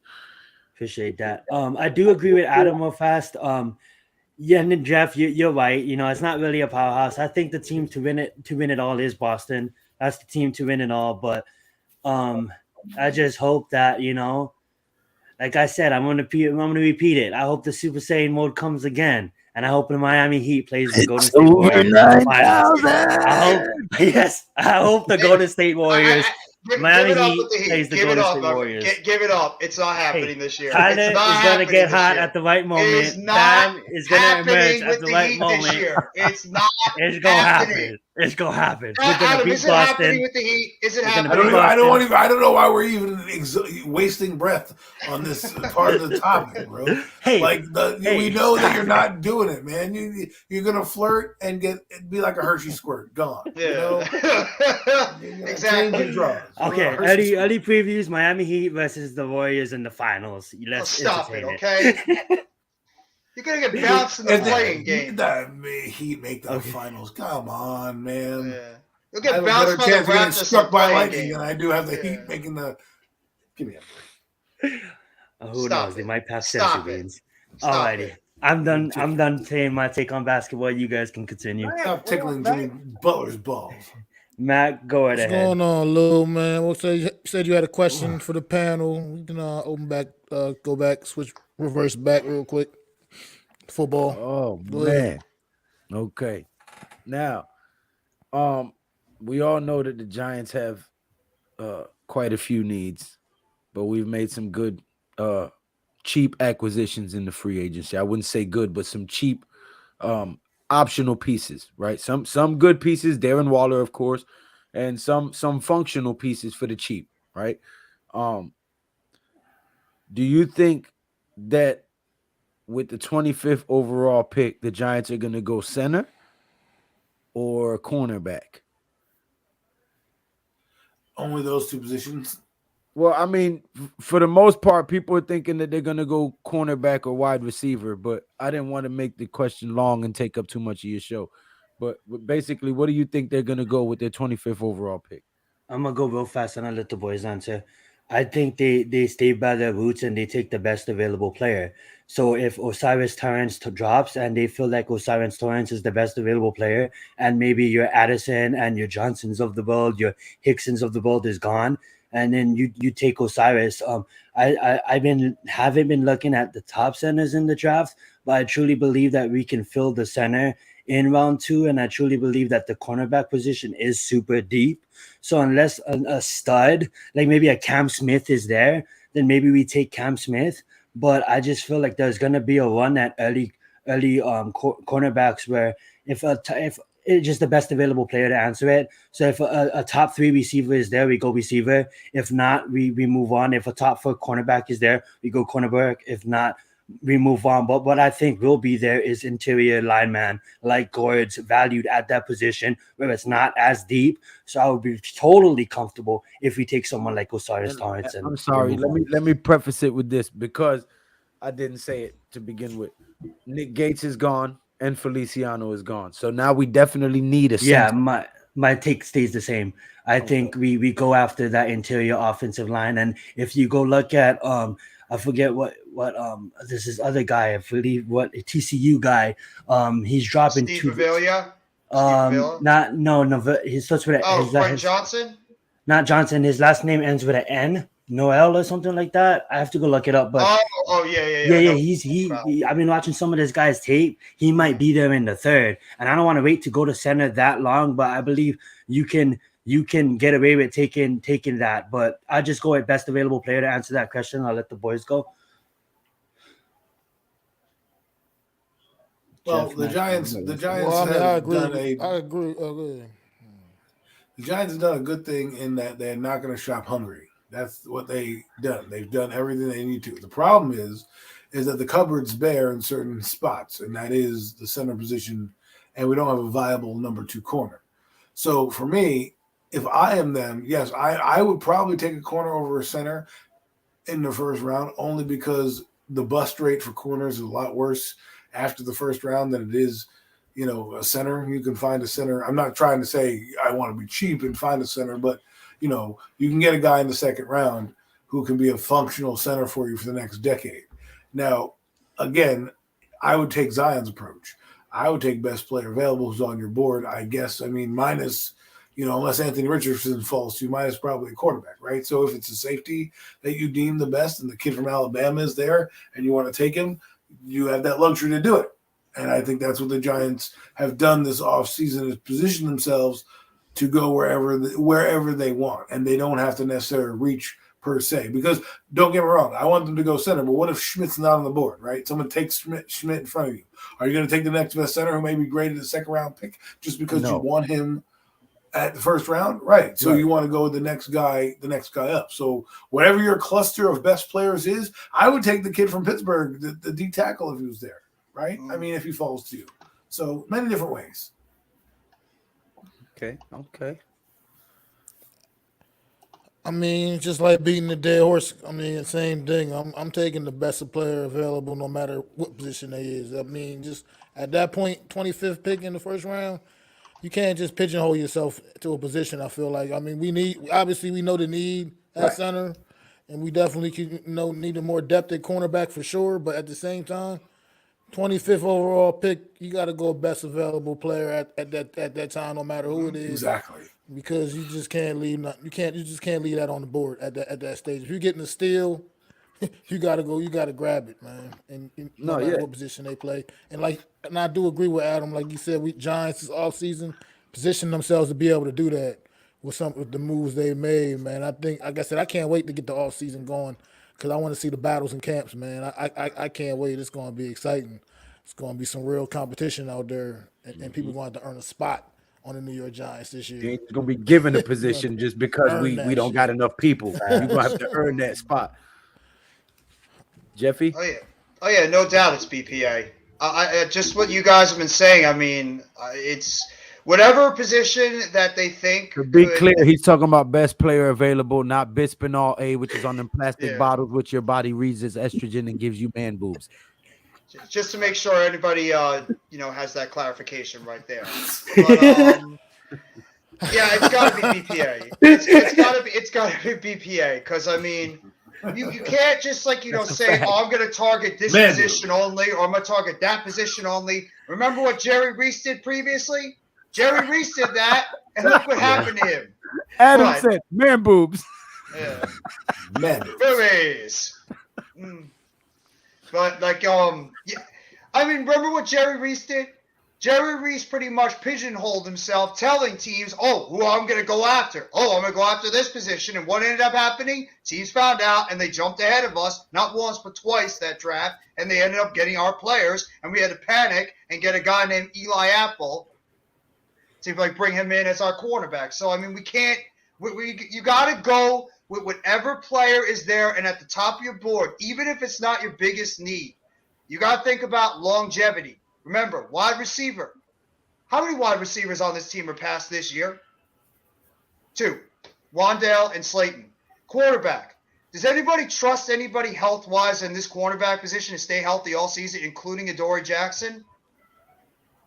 Appreciate that. I do agree with Adam real fast. Yeah, and then Jeff, you're right. You know, it's not really a powerhouse. I think the team to win it all is Boston. That's the team to win it all. But I just hope that, like I said, I'm gonna repeat it. I hope the Super Saiyan mode comes again, and I hope the Miami Heat plays the Golden State Warriors. in the finals. I hope the Golden State Warriors. Miami give it up Heat with the Heat. plays the Give it Golden up. State Warriors. Give it up. It's not happening this year. Tyler It's not is going to get happening hot this at the right year. moment. It is not Bam is going to emerge happening at with the the right Heat moment. this year. It's not It's going to happening. happen. It's going to happen. We're going to Adam, beat is it happening Boston. with the Heat? Is it We're gonna happening? beat I don't know why we're even wasting breath on this part of the topic, bro. Hey, we know that you're not doing it, man. You're gonna flirt and be like a Hershey squirt, gone. Yeah. Change Exactly. your draws. Okay, Hershey early previews, Miami Heat versus the Warriors in the finals. Let's Stop it, entertain okay? You're going to get bounced in the playing game. The Heat make the finals. Come on, man. Yeah. You'll I get have a bounced better by the chance of getting Raptors in struck the by playing lightning game. than I do have the Yeah. Heat making the. Give me a break. Who Stop knows? it. They might pack Stop sensory it. beans. Stop Alrighty. it. I'm done saying my take on basketball. You guys can continue. Stop tickling Jimmy Butler's balls. Matt, go right What's ahead. going on, Lou, man? Well, so you said you had a question for the panel. We can go back, reverse back real quick. Football. Oh Go ahead. man. Okay. Now, we all know that the Giants have quite a few needs, but we've made some good cheap acquisitions in the free agency. I wouldn't say good, but some cheap optional pieces, right? Some good pieces, Darren Waller, of course, and some functional pieces for the cheap, right? Do you think that with the 25th overall pick, the Giants are going to go center? or cornerback? Only those two positions. Well, I mean, for the most part, people are thinking that they're gonna go cornerback or wide receiver, but I didn't want to make the question long and take up too much of your show. But basically, what do you think they're gonna go with their 25th overall pick? I'm gonna go real fast and I'll let the boys answer. I think they stay by their roots and they take the best available player. So if Osiris Torrance drops and they feel like Osiris Torrance is the best available player, and maybe your Addison and your Johnsons of the world, your Hicksons of the world is gone, and then you take Osiris. I've been haven't been looking at the top centers in the draft, but I truly believe that we can fill the center in round 2, and I truly believe that the cornerback position is super deep. So unless a stud, like maybe a Cam Smith is there, then maybe we take Cam Smith. But I just feel like there's gonna be a run at early cornerbacks where if it's just the best available player to answer it. So if a top 3 receiver is there, we go receiver. If not, we move on. If a top 4 cornerback is there, we go cornerback. If not, we move on. But what I think will be there is interior lineman like Gord's valued at that position where it's not as deep. So I would be totally comfortable if we take someone like Osiris Torrance. I'm sorry. Let me preface it with this because I didn't say it to begin with. Nick Gates is gone and Feliciano is gone. So now we definitely need a center. Yeah, my take stays the same. I think we go after that interior offensive line. And if you go look at I forget what this is other guy, I believe what a TCU guy. He's dropping Steve two. Avila? He starts with Frank Johnson? Not Johnson. His last name ends with an N, Noel or something like that. I have to go look it up. But yeah. He I've been watching some of this guy's tape. He might be there in the 3rd, and I don't want to wait to go to center that long. But I believe you can get away with taking that. But I just go with best available player to answer that question. I'll let the boys go. Well, the Giants. I agree. I agree. The Giants have done a good thing in that they're not going to shop hungry. That's what they've done. They've done everything they need to. The problem is that the cupboard's bare in certain spots, and that is the center position, and we don't have a viable number 2 corner. So for me, if I am them, yes, I would probably take a corner over a center in the first round, only because the bust rate for corners is a lot worse after the first round than it is, a center. You can find a center. I'm not trying to say I want to be cheap and find a center, but, you can get a guy in the second round who can be a functional center for you for the next decade. Now, again, I would take Zion's approach. I would take best player available who's on your board, I guess. I mean, minus, unless Anthony Richardson falls to you, minus probably a quarterback, right? So if it's a safety that you deem the best and the kid from Alabama is there and you want to take him, you have that luxury to do it. And I think that's what the Giants have done this offseason, is position themselves to go wherever they want. And they don't have to necessarily reach per se. Because don't get me wrong, I want them to go center, but what if Schmidt's not on the board, right? Someone takes Schmidt in front of you. Are you going to take the next best center who may be graded a second round pick just because you want him at the first round? Right. So you want to go with the next guy up. So whatever your cluster of best players is, I would take the kid from Pittsburgh, the D tackle, if he was there, right? I mean, if he falls to you. So many different ways. Okay. I mean, just like beating the dead horse. I mean, same thing. I'm taking the best player available, no matter what position they is. I mean, just at that point, 25th pick in the first round, you can't just pigeonhole yourself to a position. I feel like. I mean, we know the need at center, and we definitely need more depth at cornerback for sure. But at the same time, 25th overall pick, you got to go best available player at that time, no matter who it is. Exactly. Because you just can't leave that on the board at that stage. If you're getting a steal, you gotta grab it, man. And no matter what position they play. And I do agree with Adam, like you said, Giants this offseason position themselves to be able to do that with the moves they made, man. I think, like I said, I can't wait to get the offseason going because I want to see the battles and camps, man. I can't wait. It's going to be exciting. It's going to be some real competition out there, and people going to earn a spot on the New York Giants this year. You ain't gonna be given a position just because we don't got enough people. You're gonna have to earn that spot. Jeffy? Oh yeah, no doubt it's BPA. I just what you guys have been saying. I mean, whatever position that they think To be could, clear, he's talking about best player available, not bisphenol A, which is on them plastic Yeah. bottles, which your body reads as estrogen and gives you man boobs. just to make sure anybody has that clarification right there. But yeah, it's got to be BPA. It's got to be BPA because I mean, you can't just like That's a say, fact. oh, I'm going to target this Man, position only, or I'm going to target that position only. Remember what Jerry Reese did previously? Jerry Reese did that, and look what happened to him. Adam But- said, "Man boobs." Yeah. Man, Movies. But like yeah, I mean, remember what Jerry Reese did? Jerry Reese pretty much pigeonholed himself, telling teams, "Oh, who I'm going to go after? Oh, I'm going to go after this position." And what ended up happening? Teams found out, and they jumped ahead of us, not once but twice that draft, and they ended up getting our players, and we had to panic and get a guy named Eli Apple to like bring him in as our cornerback. So I mean, we can't. You got to go with whatever player is there and at the top of your board, even if it's not your biggest need. You got to think about longevity. Remember, wide receiver. How many wide receivers on this team are past this year? 2. Wandale and Slayton. Quarterback. Does anybody trust anybody health-wise in this cornerback position to stay healthy all season, including Adoree Jackson?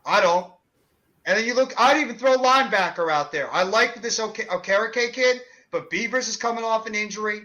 I don't. And then you look, I'd even throw linebacker out there. I like this Okereke kid, but Beavers is coming off an injury.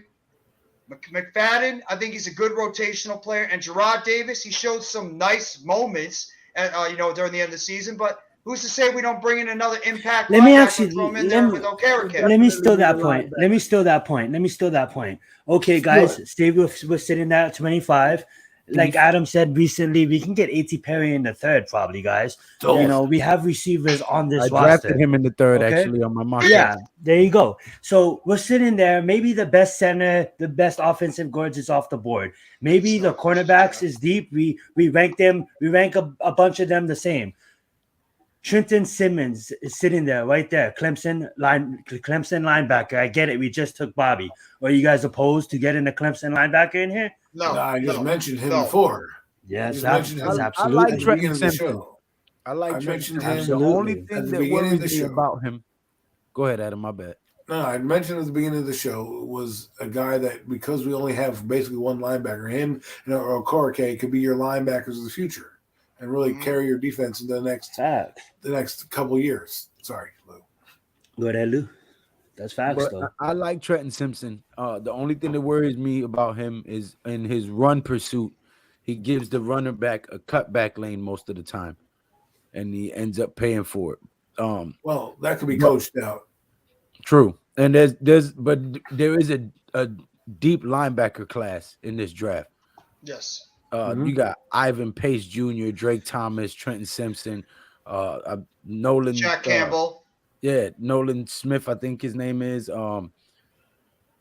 McFadden, I think he's a good rotational player. And Gerard Davis, he showed some nice moments during the end of the season, but who's to say we don't bring in another impact Let me linebacker actually and throw him in there with Okereke? Let me steal that point. Let me steal that point. Okay, guys, stay with we're sitting there at 25. Like Adam said recently, we can get A.T. Perry in the third, probably, guys. We have receivers on this I roster. drafted him in the third, Okay. actually, on my mock. Yeah, there you go. So we're sitting there. Maybe the best center, the best offensive guards is off the board. Maybe the cornerbacks is deep. We rank them. We rank a bunch of them the same. Trenton Simmons is sitting there, right there. Clemson linebacker. I get it. We just took Bobby. Are you guys opposed to getting a Clemson linebacker in here? No, I just mentioned him no. before. Yes, Just mentioned that's him I absolutely. like at the Trenton beginning of the Simpson. show. I like I Trenton mentioned Simpson. him The Absolutely. only at thing the that beginning of worries the me show. about him. Go ahead, Adam. My bad. No, I mentioned at the beginning of the show was a guy that because we only have basically one linebacker, him and Okereke could be your linebackers of the future and really carry your defense into the next couple of years. Sorry, Lou. Go ahead, Lou. That's facts, But though. I like Trenton Simpson. The only thing that worries me about him is in his run pursuit, he gives the runner back a cutback lane most of the time, and he ends up paying for it. Well, that could be coached out. True, and there is a deep linebacker class in this draft. Yes. You got Ivan Pace Jr., Drake Thomas, Trenton Simpson, Nolan Jack Campbell. Nolan Smith, I think his name is.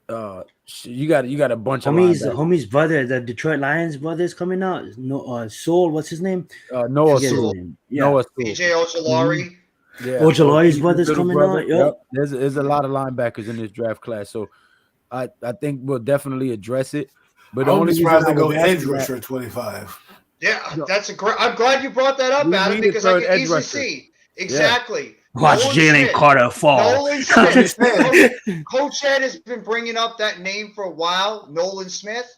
You got a bunch of Homie's brother, the Detroit Lions brother, is coming out. No, Soul, what's his name? Noah Forget his Sewell. name. Yeah. Noah Sewell. PJ Ojolari. Yeah, Ojolari's his brother's little coming brother. out. Yep. There's a lot of linebackers in this draft class, so I think we'll definitely address it. But the I only wouldn't be reason surprised I they go was edge asking rusher that- at 25. Yeah, that's a great. I'm glad you brought that up, We Adam, need a because I third can edge easily rusher. see exactly. Watch Nolan Jalen Smith. Carter fall. Nolan Smith. Coach Ed has been bringing up that name for a while. Nolan Smith.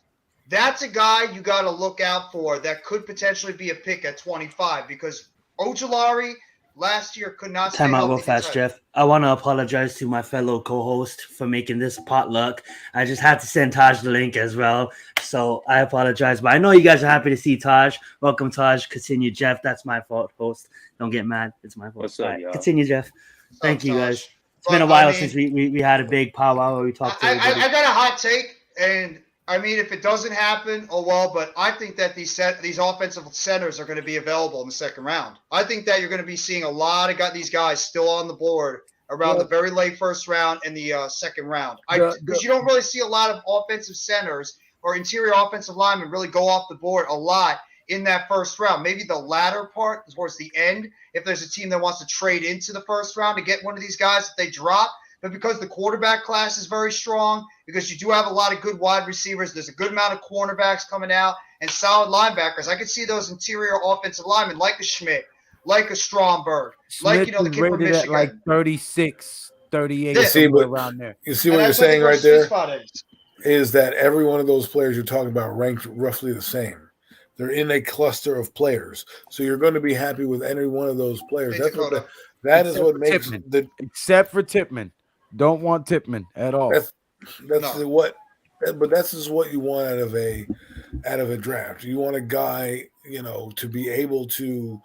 That's a guy you got to look out for that could potentially be a pick at 25 because Ojolari last year could not stay Time out real healthy. fast, Jeff. I want to apologize to my fellow co-host for making this potluck. I just had to send Taj the link as well, so I apologize. But I know you guys are happy to see Taj. Welcome, Taj. Continue, Jeff. That's my fault, host. Don't get mad. It's my fault. What's up, All right, y'all? continue, Jeff. Thank you, Taj. guys. It's But, been a while I mean, since we had a big powwow where we talked to everybody. I got a hot take, and I mean, if it doesn't happen, oh well. But I think that these offensive centers are going to be available in the second round. I think that you're going to be seeing a lot of these guys still on the board around the very late first round and the second round. Because you don't really see a lot of offensive centers or interior offensive linemen really go off the board a lot in that first round. Maybe the latter part towards the end, if there's a team that wants to trade into the first round to get one of these guys that they drop. But because the quarterback class is very strong, because you do have a lot of good wide receivers, there's a good amount of cornerbacks coming out and solid linebackers. I could see those interior offensive linemen like a Schmidt, like a Stromberg, like, Smith you know, the is kid from rated at Michigan. like 36, 38, Yeah. See, somewhere but around there. you see And what you're that's what the saying girl's right sweet there spot is. is that every one of those players you're talking about ranked roughly the same. They're in a cluster of players, so you're going to be happy with any one of those players. Hey, That's what Dakota. that is Except what for makes Tipman. the Except for Tipman. Don't want Tipman at all. that's No. what, but that's just what you want out of a draft. You want a guy, you know, to be able to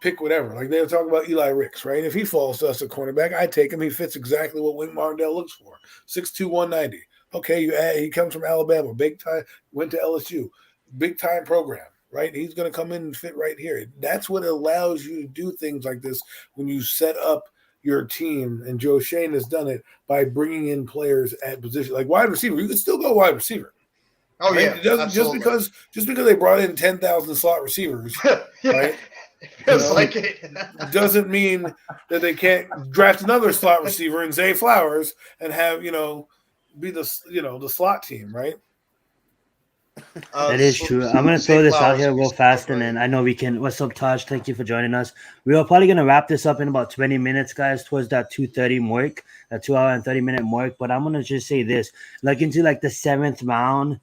pick whatever. Like they were talking about Eli Ricks, right? If he falls to us at cornerback, I take him. He fits exactly what Wink Martindale looks for. 6'2", 190. Okay, he comes from Alabama, big time, went to LSU, big time program, right? He's going to come in and fit right here. That's what allows you to do things like this when you set up your team. And Joe Shane has done it by bringing in players at position like wide receiver. You can still go wide receiver. Oh, Right? yeah. It doesn't Absolutely. just because they brought in 10,000 slot receivers, Yeah. right? It feels You know, like it. doesn't mean that they can't draft another slot receiver in Zay Flowers and have, you know, be the, you know, the slot team, right? That is true. I'm gonna throw this out here real fast, and then I know we can. What's up, Taj? Thank you for joining us. We are probably gonna wrap this up in about 20 minutes, guys, towards that 2:30 mark, that 2 hour and 30-minute mark. But I'm gonna just say this: like into like the 7th round,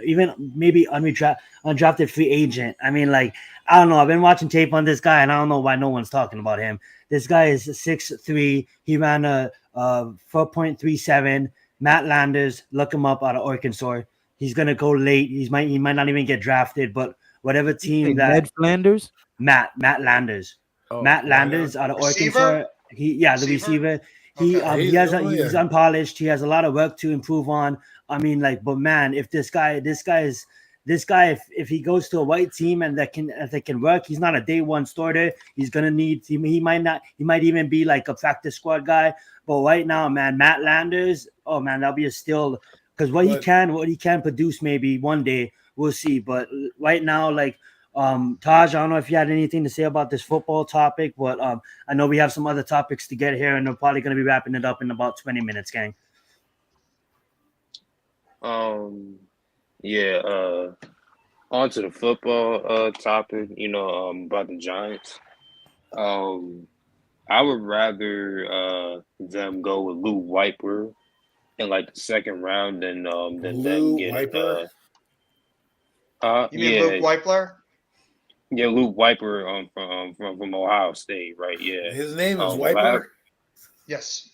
even maybe undrafted free agent. I mean, like I don't know. I've been watching tape on this guy, and I don't know why no one's talking about him. This guy is 6'3". He ran a 4.37. Matt Landers, look him up out of Arkansas. He's gonna go late. He might not even get drafted, but whatever team that Ned Flanders, Matt Landers, Matt Landers out of Receiver? Arkansas. The receiver. He Okay. he's unpolished. He has a lot of work to improve on. I mean, like, but man, if this guy, if he goes to a white team and that can work, he's not a day one starter. He's gonna need. He might even be like a practice squad guy. But right now, man, Matt Landers. Oh man, that'll be a steal. Because what he can produce maybe one day, we'll see. But right now, like Taj, I don't know if you had anything to say about this football topic, but I know we have some other topics to get here, and we're probably going to be wrapping it up in about 20 minutes, gang. Yeah, on to the football topic, about the Giants. I would rather them go with Lou Wiper in like the second round than them getting Wiper? You mean Luke Weipler? Yeah, Luke Wiper from Ohio State, right? Yeah. His name is Wiper? Yes.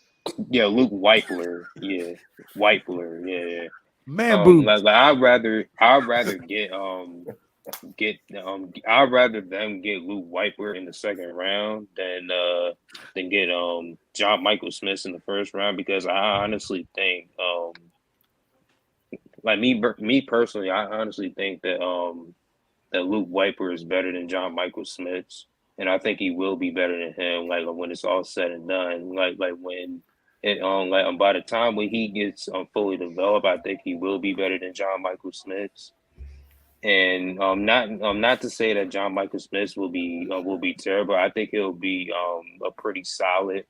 Yeah, Luke Weipler. Yeah. Weipler, yeah. man, boobs. I'd rather I'd rather them get Luke Wiper in the second round than get John Michael Smith in the first round, because I honestly think like me personally, I honestly think that that Luke Wiper is better than John Michael Smith, and I think he will be better than him. Like when it's all said and done, like when it by the time when he gets fully developed, I think he will be better than John Michael Smith. And not to say that John Michael Smith will be terrible. I think he'll be a pretty solid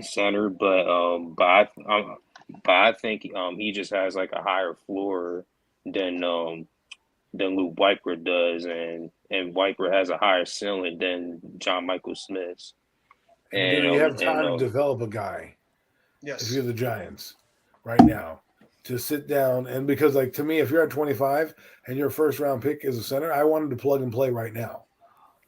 center, but I think he just has like a higher floor than Luke Wiper does, and Wiper has a higher ceiling than John Michael Smith. And you have time to develop a guy. Yes. If you're the Giants right now, to sit down, and because like to me, if you're at 25 and your first round pick is a center, I want him to plug and play right now.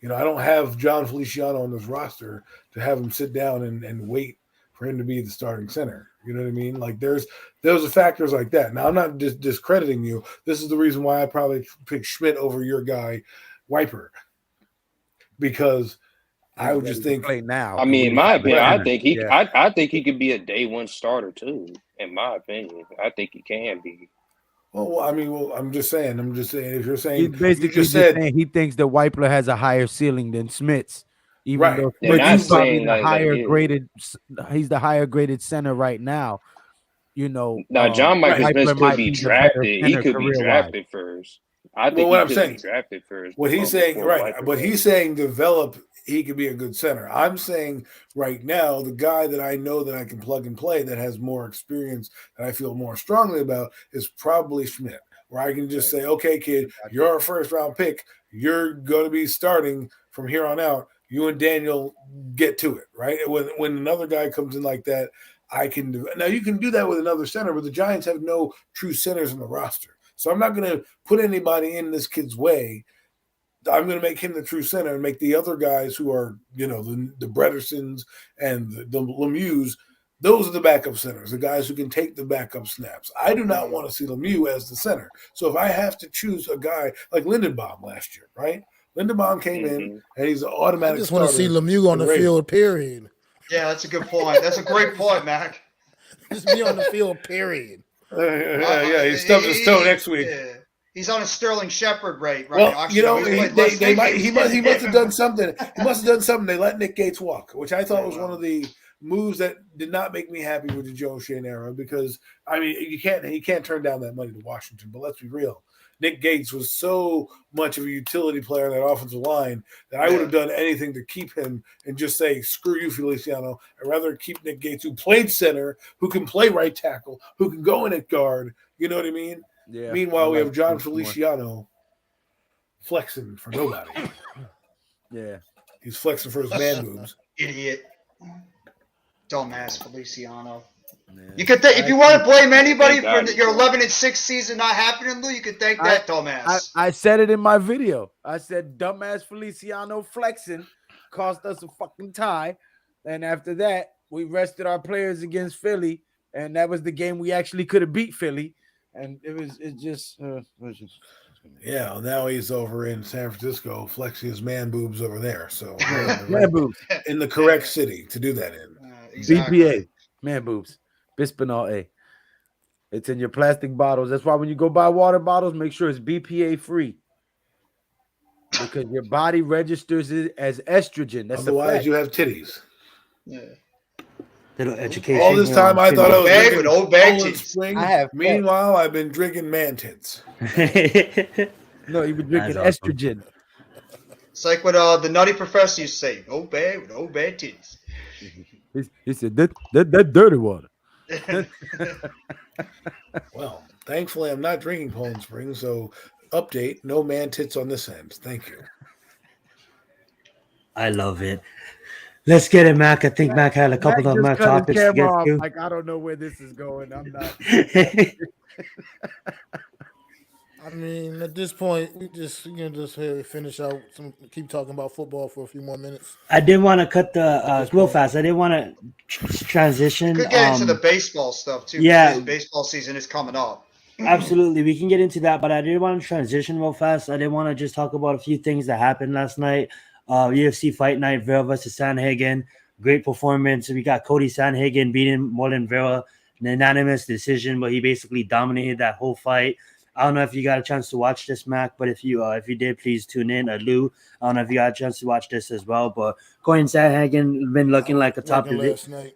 You know, I don't have John Feliciano on this roster to have him sit down and wait for him to be the starting center. You know what I mean? Like there's factors like that. Now I'm not discrediting you. This is the reason why I probably pick Schmidt over your guy, Wiper, because I would just think play now. I mean, in my opinion, I think he could be a day one starter too. In my opinion, I think he can be. Well, I mean, I'm just saying. If you're saying he's basically saying he thinks that Weipler has a higher ceiling than Smith's, even though Smith's probably the higher graded. He's the higher graded center right now. You know, now John Michael Smith could be drafted. He could be drafted first. I think what I'm he could saying, be drafted first. What he's saying, right? But he's saying develop. He could be a good center. I'm saying right now, the guy that I know that I can plug and play that has more experience that I feel more strongly about is probably Schmidt, where I can just say, okay, kid, you're our first round pick. You're going to be starting from here on out, you and Daniel get to it, right? When another guy comes in like that, I can now you can do that with another center, but the Giants have no true centers in the roster. So I'm not going to put anybody in this kid's way. I'm going to make him the true center and make the other guys who are, the Bredesons and the Lemieux, those are the backup centers, the guys who can take the backup snaps. I do not want to see Lemieux as the center. So if I have to choose a guy like Lindenbaum last year, right? Lindenbaum came in and he's an automatic. I just want to see Lemieux on the field, period. Yeah, that's a good point. That's a great point, Mac. Just be on the field, period. He stubbed his toe next week. Yeah. He's on a Sterling Shepard rate right well, now. Actually, he must have done something. He must have done something. They let Nick Gates walk, which I thought was one of the moves that did not make me happy with the Joe Shane era, because you can't turn down that money to Washington. But let's be real. Nick Gates was so much of a utility player in that offensive line that I would have done anything to keep him and just say, screw you, Feliciano. I'd rather keep Nick Gates, who played center, who can play right tackle, who can go in at guard. You know what I mean? Yeah. Meanwhile, we have John Feliciano flexing for nobody. Yeah. He's flexing for his man moves. Idiot. Dumbass Feliciano. Yeah. You could if you want to blame anybody for your 11-6 season not happening, Lou, you could thank that dumbass. I said it in my video. I said dumbass Feliciano flexing cost us a fucking tie. And after that, we rested our players against Philly. And that was the game we actually could have beat Philly. And it just yeah, well, now he's over in San Francisco flexing his man boobs over there. So man boobs in the correct city to do that in. Exactly. BPA, man boobs, bisphenol A. It's in your plastic bottles. That's why when you go buy water bottles, make sure it's BPA free, because your body registers it as estrogen. That's otherwise you have titties. Yeah. Little education. All this time I thought I was drinking old bag Poland tits. Spring. I have Meanwhile, I've been drinking man tits. No, you've been drinking estrogen. It's like what the Nutty Professor used to say, old bag with old bad tits. He said that dirty water. Well, thankfully I'm not drinking Poland Spring, so update, no man tits on this end. Thank you. I love it. Let's get it, Mac. I think Mac had a couple of more topics to get to. Like, I don't know where this is going. I'm not. I mean, at this point, we just finish out. Keep talking about football for a few more minutes. I didn't want to cut the real fast. I didn't want to transition. Could get into the baseball stuff too. Yeah, baseball season is coming up. Absolutely, we can get into that. But I didn't want to transition real fast. I didn't want to just talk about a few things that happened last night. UFC Fight Night, Vera versus Sanhagen. Great performance. We got Cody Sanhagen beating Marlon Vera, an unanimous decision, but he basically dominated that whole fight. I don't know if you got a chance to watch this, Mac, but if you did, please tune in. Lou, I don't know if you got a chance to watch this as well, but Corey Sanhagen been looking like a top last night.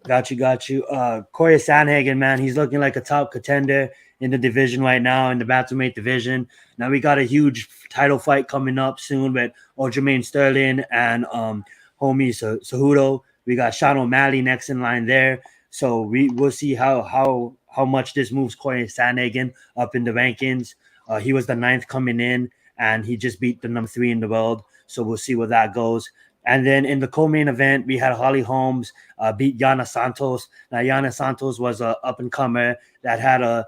Got you. Corey Sanhagen, man, he's looking like a top contender in the division right now, in the bantamweight division. Now we got a huge title fight coming up soon with Aljamain Sterling and homie Cejudo. We got Sean O'Malley next in line there. So we'll see how much this moves Corey Sanhagen up in the rankings. He was the 9th coming in, and he just beat the number 3 in the world. So we'll see where that goes. And then in the co-main event, we had Holly Holmes beat Yana Santos. Now Yana Santos was a up-and-comer that had a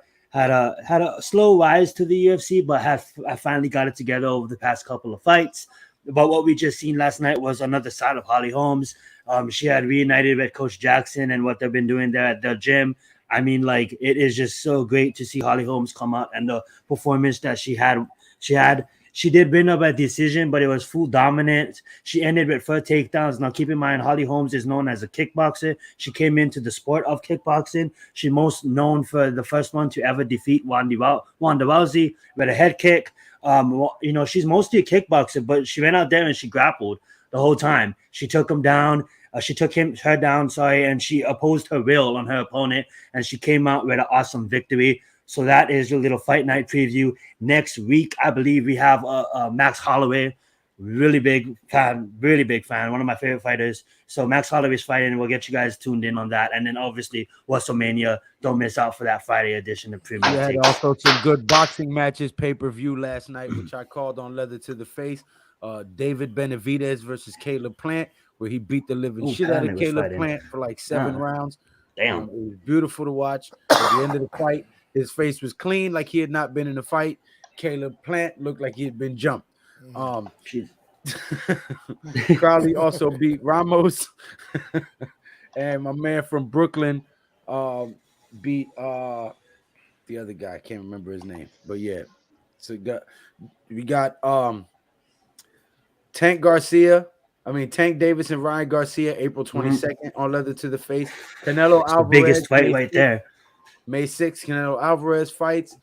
slow rise to the UFC, but I finally got it together over the past couple of fights. But what we just seen last night was another side of Holly Holmes. She had reunited with Coach Jackson and what they've been doing there at the gym. I mean, like, it is just so great to see Holly Holmes come out, and the performance that she had. She did win up a decision, but it was full dominance. She ended with 4 takedowns. Now, keep in mind, Holly Holmes is known as a kickboxer. She came into the sport of kickboxing. She's most known for the first one to ever defeat Ronda Rousey with a head kick. She's mostly a kickboxer, but she went out there and she grappled the whole time. She took him down. She took her down, and she opposed her will on her opponent, and she came out with an awesome victory. So that is your little fight night preview. Next week, I believe we have Max Holloway, really big fan, one of my favorite fighters. So Max Holloway's fighting, and we'll get you guys tuned in on that. And then obviously WrestleMania, don't miss out for that Friday edition of Premium. We had also some good boxing matches pay-per-view last night, which I called on Leather to the Face. David Benavidez versus Caleb Plant, where he beat the living Ooh, shit out Plant of was Caleb fighting. Plant for like 7 rounds. Damn. It was beautiful to watch. At the end of the fight, his face was clean, like he had not been in a fight. Caleb Plant looked like he had been jumped. Jeez. Crowley also beat Ramos, and my man from Brooklyn beat the other guy. I can't remember his name, but yeah. So we got Tank Davis and Ryan Garcia, April 22nd on Leather to the Face. Canelo It's the Alvarez, biggest fight right there. May 6th, Canelo Alvarez fights.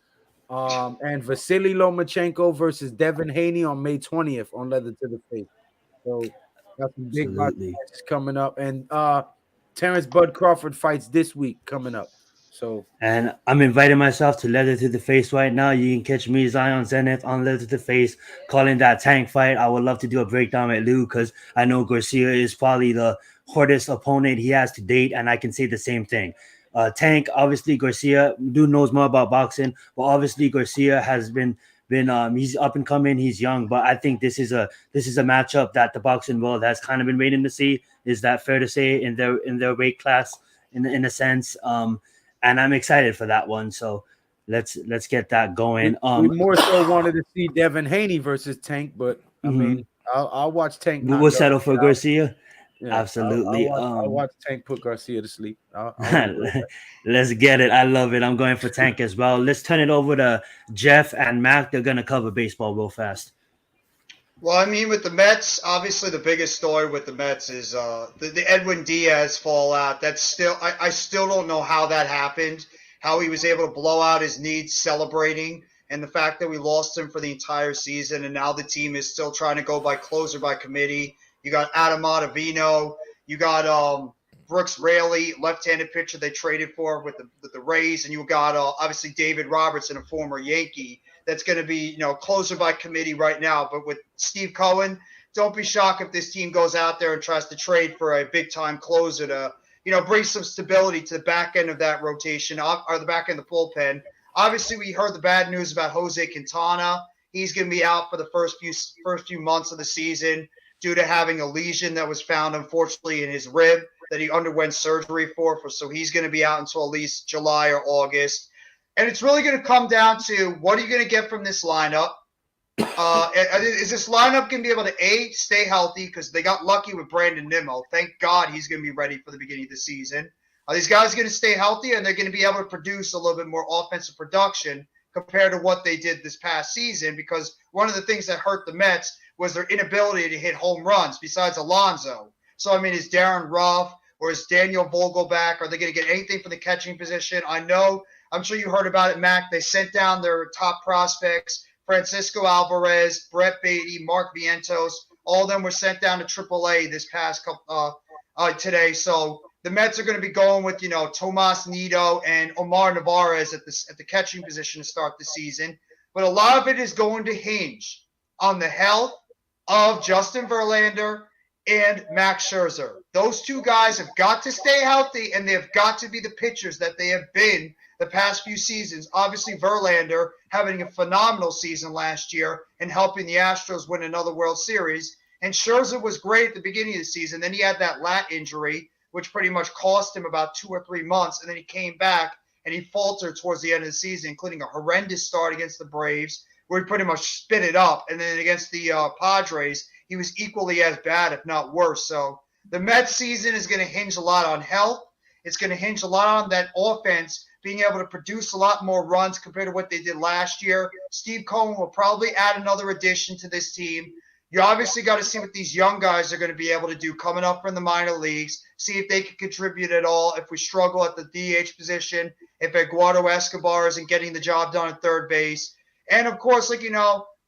And Vasily Lomachenko versus Devin Haney on May 20th on Leather to the Face. So got some big Absolutely. matches coming up. And Terrence Bud Crawford fights this week coming up. So And I'm inviting myself to Leather to the Face right now. You can catch me, Zion Zenith, on Leather to the Face, calling that Tank fight. I would love to do a breakdown with Lou because I know Garcia is probably the hardest opponent he has to date, and I can say the same thing. Tank, obviously Garcia, dude knows more about boxing, but obviously Garcia has been he's up and coming, he's young, but I think this is a matchup that the boxing world has kind of been waiting to see. Is that fair to say in their weight class in a sense? And I'm excited for that one. So let's get that going. we more so wanted to see Devin Haney versus Tank, but I mean, I'll watch Tank. We'll settle for Garcia. Yeah, Absolutely. I'll watch Tank put Garcia to sleep. Let's get it. I love it. I'm going for Tank as well. Let's turn it over to Jeff and Mac. They're gonna cover baseball real fast. Well, I mean, with the Mets, obviously the biggest story with the Mets is the Edwin Diaz fallout. That's still, I still don't know how that happened, how he was able to blow out his knees celebrating, and the fact that we lost him for the entire season, and now the team is still trying to go by closer by committee. You got Adam Ottavino, you got Brooks Raley, left-handed pitcher they traded for with the Rays, and you got obviously David Robertson, a former Yankee. That's going to be, closer by committee right now. But with Steve Cohen, don't be shocked if this team goes out there and tries to trade for a big-time closer to, bring some stability to the back end of that rotation or the back end of the bullpen. Obviously, we heard the bad news about Jose Quintana. He's going to be out for the first few months of the season due to having a lesion that was found, unfortunately, in his rib that he underwent surgery for. So he's going to be out until at least July or August. And it's really going to come down to what are you going to get from this lineup? Is this lineup going to be able to, stay healthy? Because they got lucky with Brandon Nimmo. Thank God he's going to be ready for the beginning of the season. Are these guys going to stay healthy, and they're going to be able to produce a little bit more offensive production compared to what they did this past season? Because one of the things that hurt the Mets was their inability to hit home runs besides Alonso. So, I mean, is Darren Ruff or is Daniel Vogelback, are they going to get anything from the catching position? I'm sure you heard about it, Mac. They sent down their top prospects, Francisco Alvarez, Brett Beatty, Mark Vientos. All of them were sent down to AAA this past couple today. So the Mets are going to be going with, Tomas Nido and Omar Narvaez at the catching position to start the season. But a lot of it is going to hinge on the health of Justin Verlander and Max Scherzer. Those two guys have got to stay healthy, and they've got to be the pitchers that they have been the past few seasons. Obviously, Verlander having a phenomenal season last year and helping the Astros win another World Series. And Scherzer was great at the beginning of the season. Then he had that lat injury, which pretty much cost him about 2 or 3 months. And then he came back and he faltered towards the end of the season, including a horrendous start against the Braves, where he pretty much spit it up. And then against the Padres, he was equally as bad, if not worse. So the Mets season is going to hinge a lot on health. It's going to hinge a lot on that offense being able to produce a lot more runs compared to what they did last year. Steve Cohen will probably add another addition to this team. You obviously got to see what these young guys are going to be able to do coming up from the minor leagues, see if they can contribute at all. If we struggle at the DH position, if Eduardo Escobar isn't getting the job done at third base. And, of course, the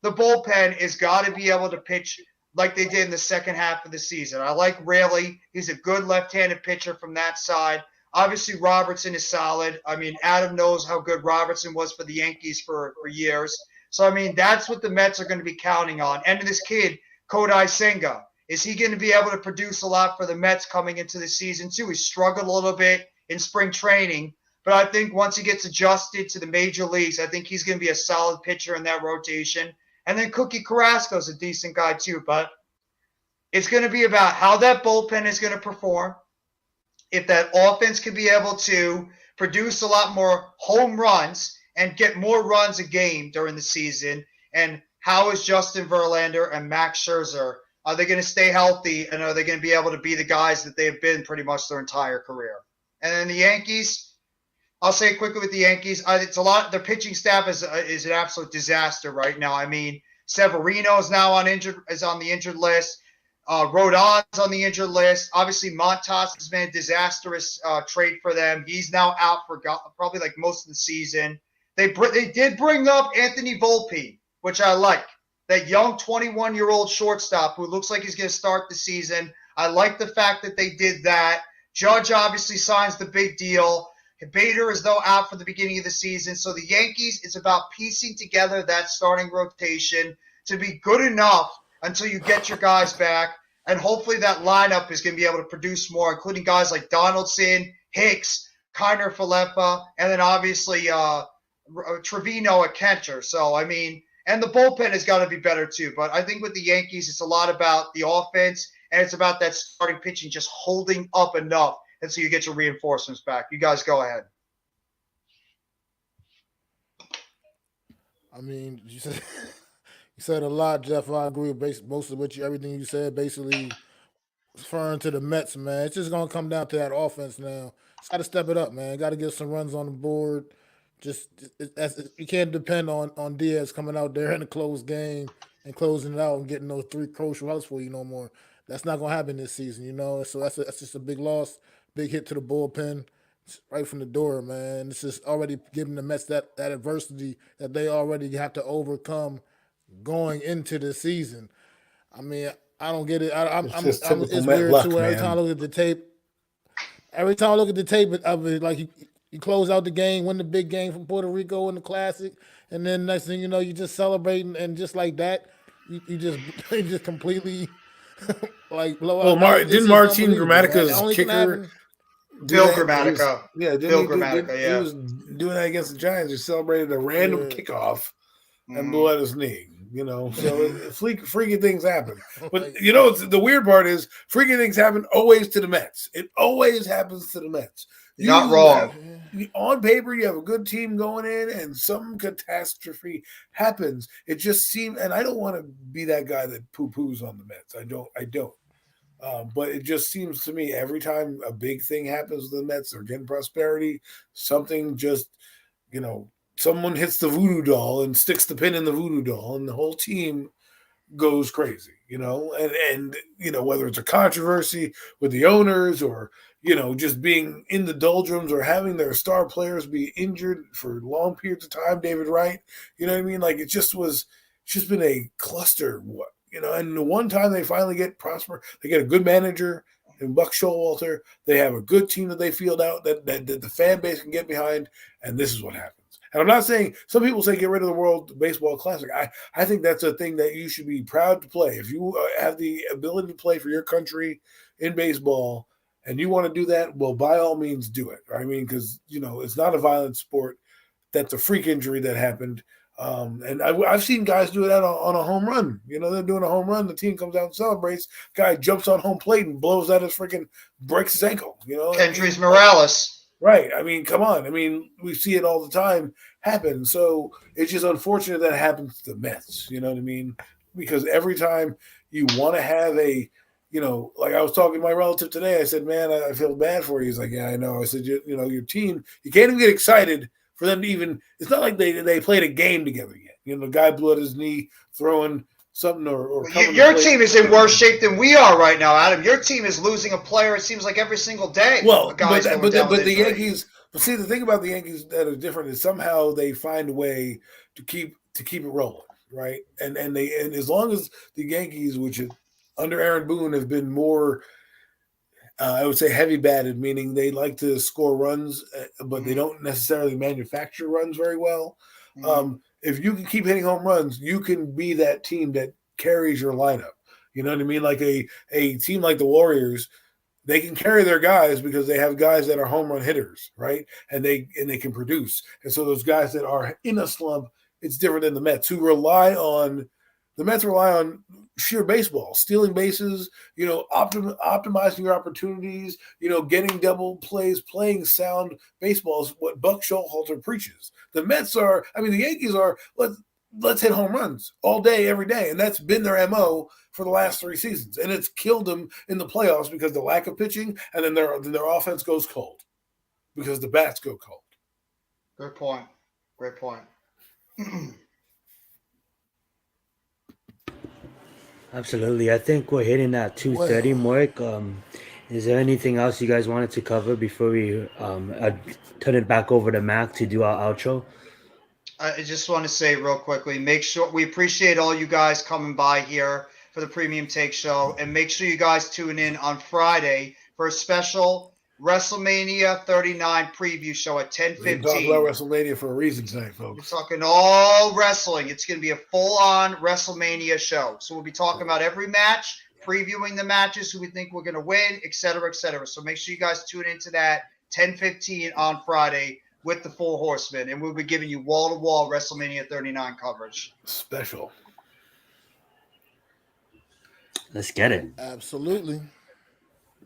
bullpen is got to be able to pitch like they did in the second half of the season. I like Raley. He's a good left-handed pitcher from that side. Obviously, Robertson is solid. I mean, Adam knows how good Robertson was for the Yankees for years. So, I mean, that's what the Mets are going to be counting on. And this kid, Kodai Senga, is he going to be able to produce a lot for the Mets coming into the season, too? He struggled a little bit in spring training. But I think once he gets adjusted to the major leagues, I think he's going to be a solid pitcher in that rotation. And then Cookie Carrasco's a decent guy too. But it's going to be about how that bullpen is going to perform. If that offense can be able to produce a lot more home runs and get more runs a game during the season, and how is Justin Verlander and Max Scherzer, are they going to stay healthy, and are they going to be able to be the guys that they've been pretty much their entire career? And then the Yankees, I'll say quickly with the Yankees, it's a lot. Their pitching staff is an absolute disaster right now. I mean, Severino is now on the injured list. Rodon's on the injured list. Obviously, Montas has been a disastrous trade for them. He's now out for probably like most of the season. They did bring up Anthony Volpe, which I like. That young 21-year-old shortstop who looks like he's going to start the season. I like the fact that they did that. Judge obviously signs the big deal. Bader is though out for the beginning of the season. So the Yankees, it's about piecing together that starting rotation to be good enough until you get your guys back. And hopefully that lineup is going to be able to produce more, including guys like Donaldson, Hicks, Kiner Falefa, and then obviously Trevino at catcher. So, I mean, and the bullpen has got to be better too. But I think with the Yankees, it's a lot about the offense, and it's about that starting pitching just holding up enough until you get your reinforcements back. You guys go ahead. I mean, you said a lot, Jeff. I agree with most of everything you said. Basically, referring to the Mets, man, it's just gonna come down to that offense now. It's got to step it up, man. Got to get some runs on the board. You can't depend on Diaz coming out there in a close game and closing it out and getting those 3 crucial outs for you no more. That's not gonna happen this season, you know. So that's just a big loss, big hit to the bullpen. Right from the door, man. It's just already giving the Mets that adversity that they already have to overcome going into the season. I mean, I don't get it. It's weird luck, too. Every man. time I look at the tape of it, like you close out the game, win the big game from Puerto Rico in the Classic, and then next thing you know, you just celebrating, and just like that, you just completely like blow out. Well, It's didn't just Martin unbelievable, man. It Grammatica's only can kicker happen. Phil Grammatica. Phil Grammatica, yeah. He was doing that against the Giants. He celebrated a random kickoff and blew out his knee. You know, so freaky things happen. But you know, the weird part is freaky things happen always to the Mets. It always happens to the Mets. You're not wrong. On paper, you have a good team going in, and some catastrophe happens. It just seems, and I don't want to be that guy that poo-poos on the Mets. I don't. But it just seems to me every time a big thing happens to the Mets, they're getting prosperity, something just, you know, someone hits the voodoo doll and sticks the pin in the voodoo doll, and the whole team goes crazy, you know, and you know, whether it's a controversy with the owners or, you know, just being in the doldrums or having their star players be injured for long periods of time, David Wright, you know what I mean? Like it's just been a cluster, you know, and the one time they finally get prosper, they get a good manager in Buck Showalter, they have a good team that they field out that the fan base can get behind, and this is what happens. And I'm not saying, some people say get rid of the World Baseball Classic. I think that's a thing that you should be proud to play. If you have the ability to play for your country in baseball and you want to do that, well, by all means do it. I mean, because, you know, it's not a violent sport. That's a freak injury that happened. And I've seen guys do that on a home run. You know, they're doing a home run. The team comes out and celebrates. Guy jumps on home plate and blows out breaks his ankle. You know, Kendrys Morales. Right. I mean, come on. I mean, we see it all the time happen. So it's just unfortunate that it happens to the Mets. You know what I mean? Because every time you want to have you know, like I was talking to my relative today, I said, man, I feel bad for you. He's like, yeah, I know. I said, you know, your team, you can't even get excited for them to even, it's not like they played a game together yet. You know, the guy blew out his knee throwing something or your team is in worse shape than we are right now, Adam. Your team is losing a player, it seems like every single day. Well, but the Yankees, but see, the thing about the Yankees that are different is somehow they find a way to keep it rolling, right? And as long as the Yankees, which is, under Aaron Boone, have been more, I would say, heavy batted, meaning they like to score runs, but they don't necessarily manufacture runs very well. If you can keep hitting home runs, you can be that team that carries your lineup. You know what I mean? Like a team like the Warriors, they can carry their guys because they have guys that are home run hitters, right? And they can produce. And so those guys that are in a slump it's different than the Mets, who the Mets rely on sheer baseball, stealing bases, optimizing your opportunities, getting double plays, playing sound baseball is what Buck Showalter preaches. The Yankees are, let's hit home runs all day, every day. And that's been their MO for the last 3 seasons. And it's killed them in the playoffs because the lack of pitching, and then their offense goes cold because the bats go cold. Good point. Great point. Absolutely. I think we're hitting that 2:30 mark. Is there anything else you guys wanted to cover before we turn it back over to Mac to do our outro? I just want to say real quickly, make sure we appreciate all you guys coming by here for the Premium Take Show, and make sure you guys tune in on Friday for a special WrestleMania 39 preview show at 10:15. We talk about WrestleMania for a reason tonight, folks. We're talking all wrestling. It's going to be a full-on WrestleMania show. So we'll be talking about every match, previewing the matches, who we think we're going to win, et cetera, et cetera. So make sure you guys tune into that 10:15 on Friday with the full Horsemen, and we'll be giving you wall-to-wall WrestleMania 39 coverage. Special. Let's get it. Absolutely.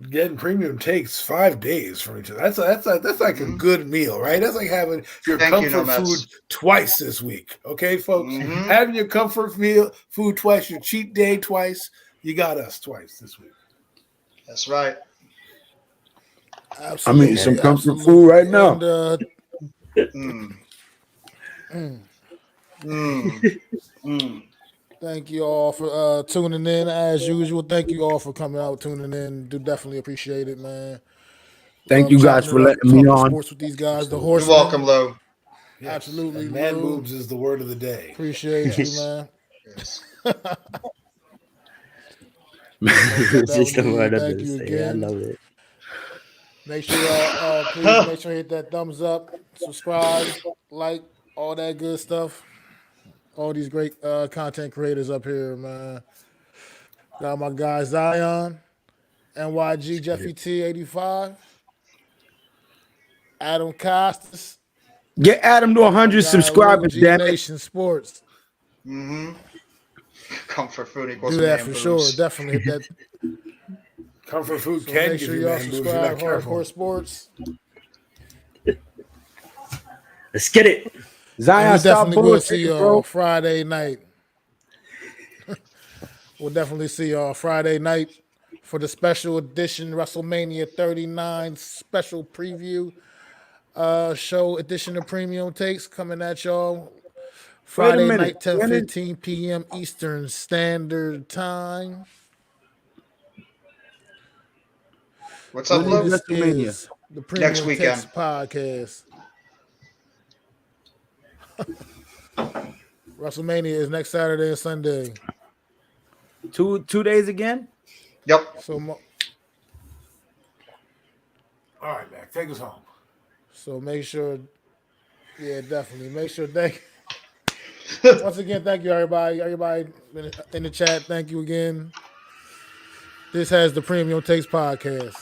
Getting Premium takes 5 days from each other. That's like a good meal, right? That's like having your comfort food twice this week. Okay, folks? Having your comfort food twice, your cheat day twice. You got us twice this week. That's right. I'm eating some comfort food right now. Thank you all for tuning in as usual. Thank you all for coming out, tuning in. Do definitely appreciate it, man. Thank you guys for letting me on. Sports with these guys, the Horsemen. You're welcome, Lou. Yes. Absolutely, And man Lou. boobs is the word of the day. Appreciate you, man. Yes. Just the word of Thank the you day. again. I love it. Make sure y'all please make sure you hit that thumbs up, subscribe, like, all that good stuff. All these great content creators up here, man. Got my guy Zion, NYG Jeffy T85, Adam Costas. Get Adam to 100 subscribers, damn it. Nation Sports. Comfort food equals Do that man for boobs. sure. Definitely hit that. Comfort food So can make give sure you y'all man boobs. You're not subscribe. careful. Hardcore Sports. Let's get it. Zion, We stop definitely will bullshitting, see y'all bro. Friday night. We'll definitely see y'all Friday night for the special edition WrestleMania 39 special preview show edition of Premium Takes coming at y'all Friday night, 10:15 p.m. Eastern Standard Time. What's up, Lou? This is the Premium Next weekend. Takes podcast. WrestleMania is next Saturday and Sunday. 2 days again? Yep. So, All right, Mac, take us home. so make sure, yeah, definitely make sure. Once again, thank you, everybody. Everybody in the chat, thank you again. This has the Premium Takes podcast.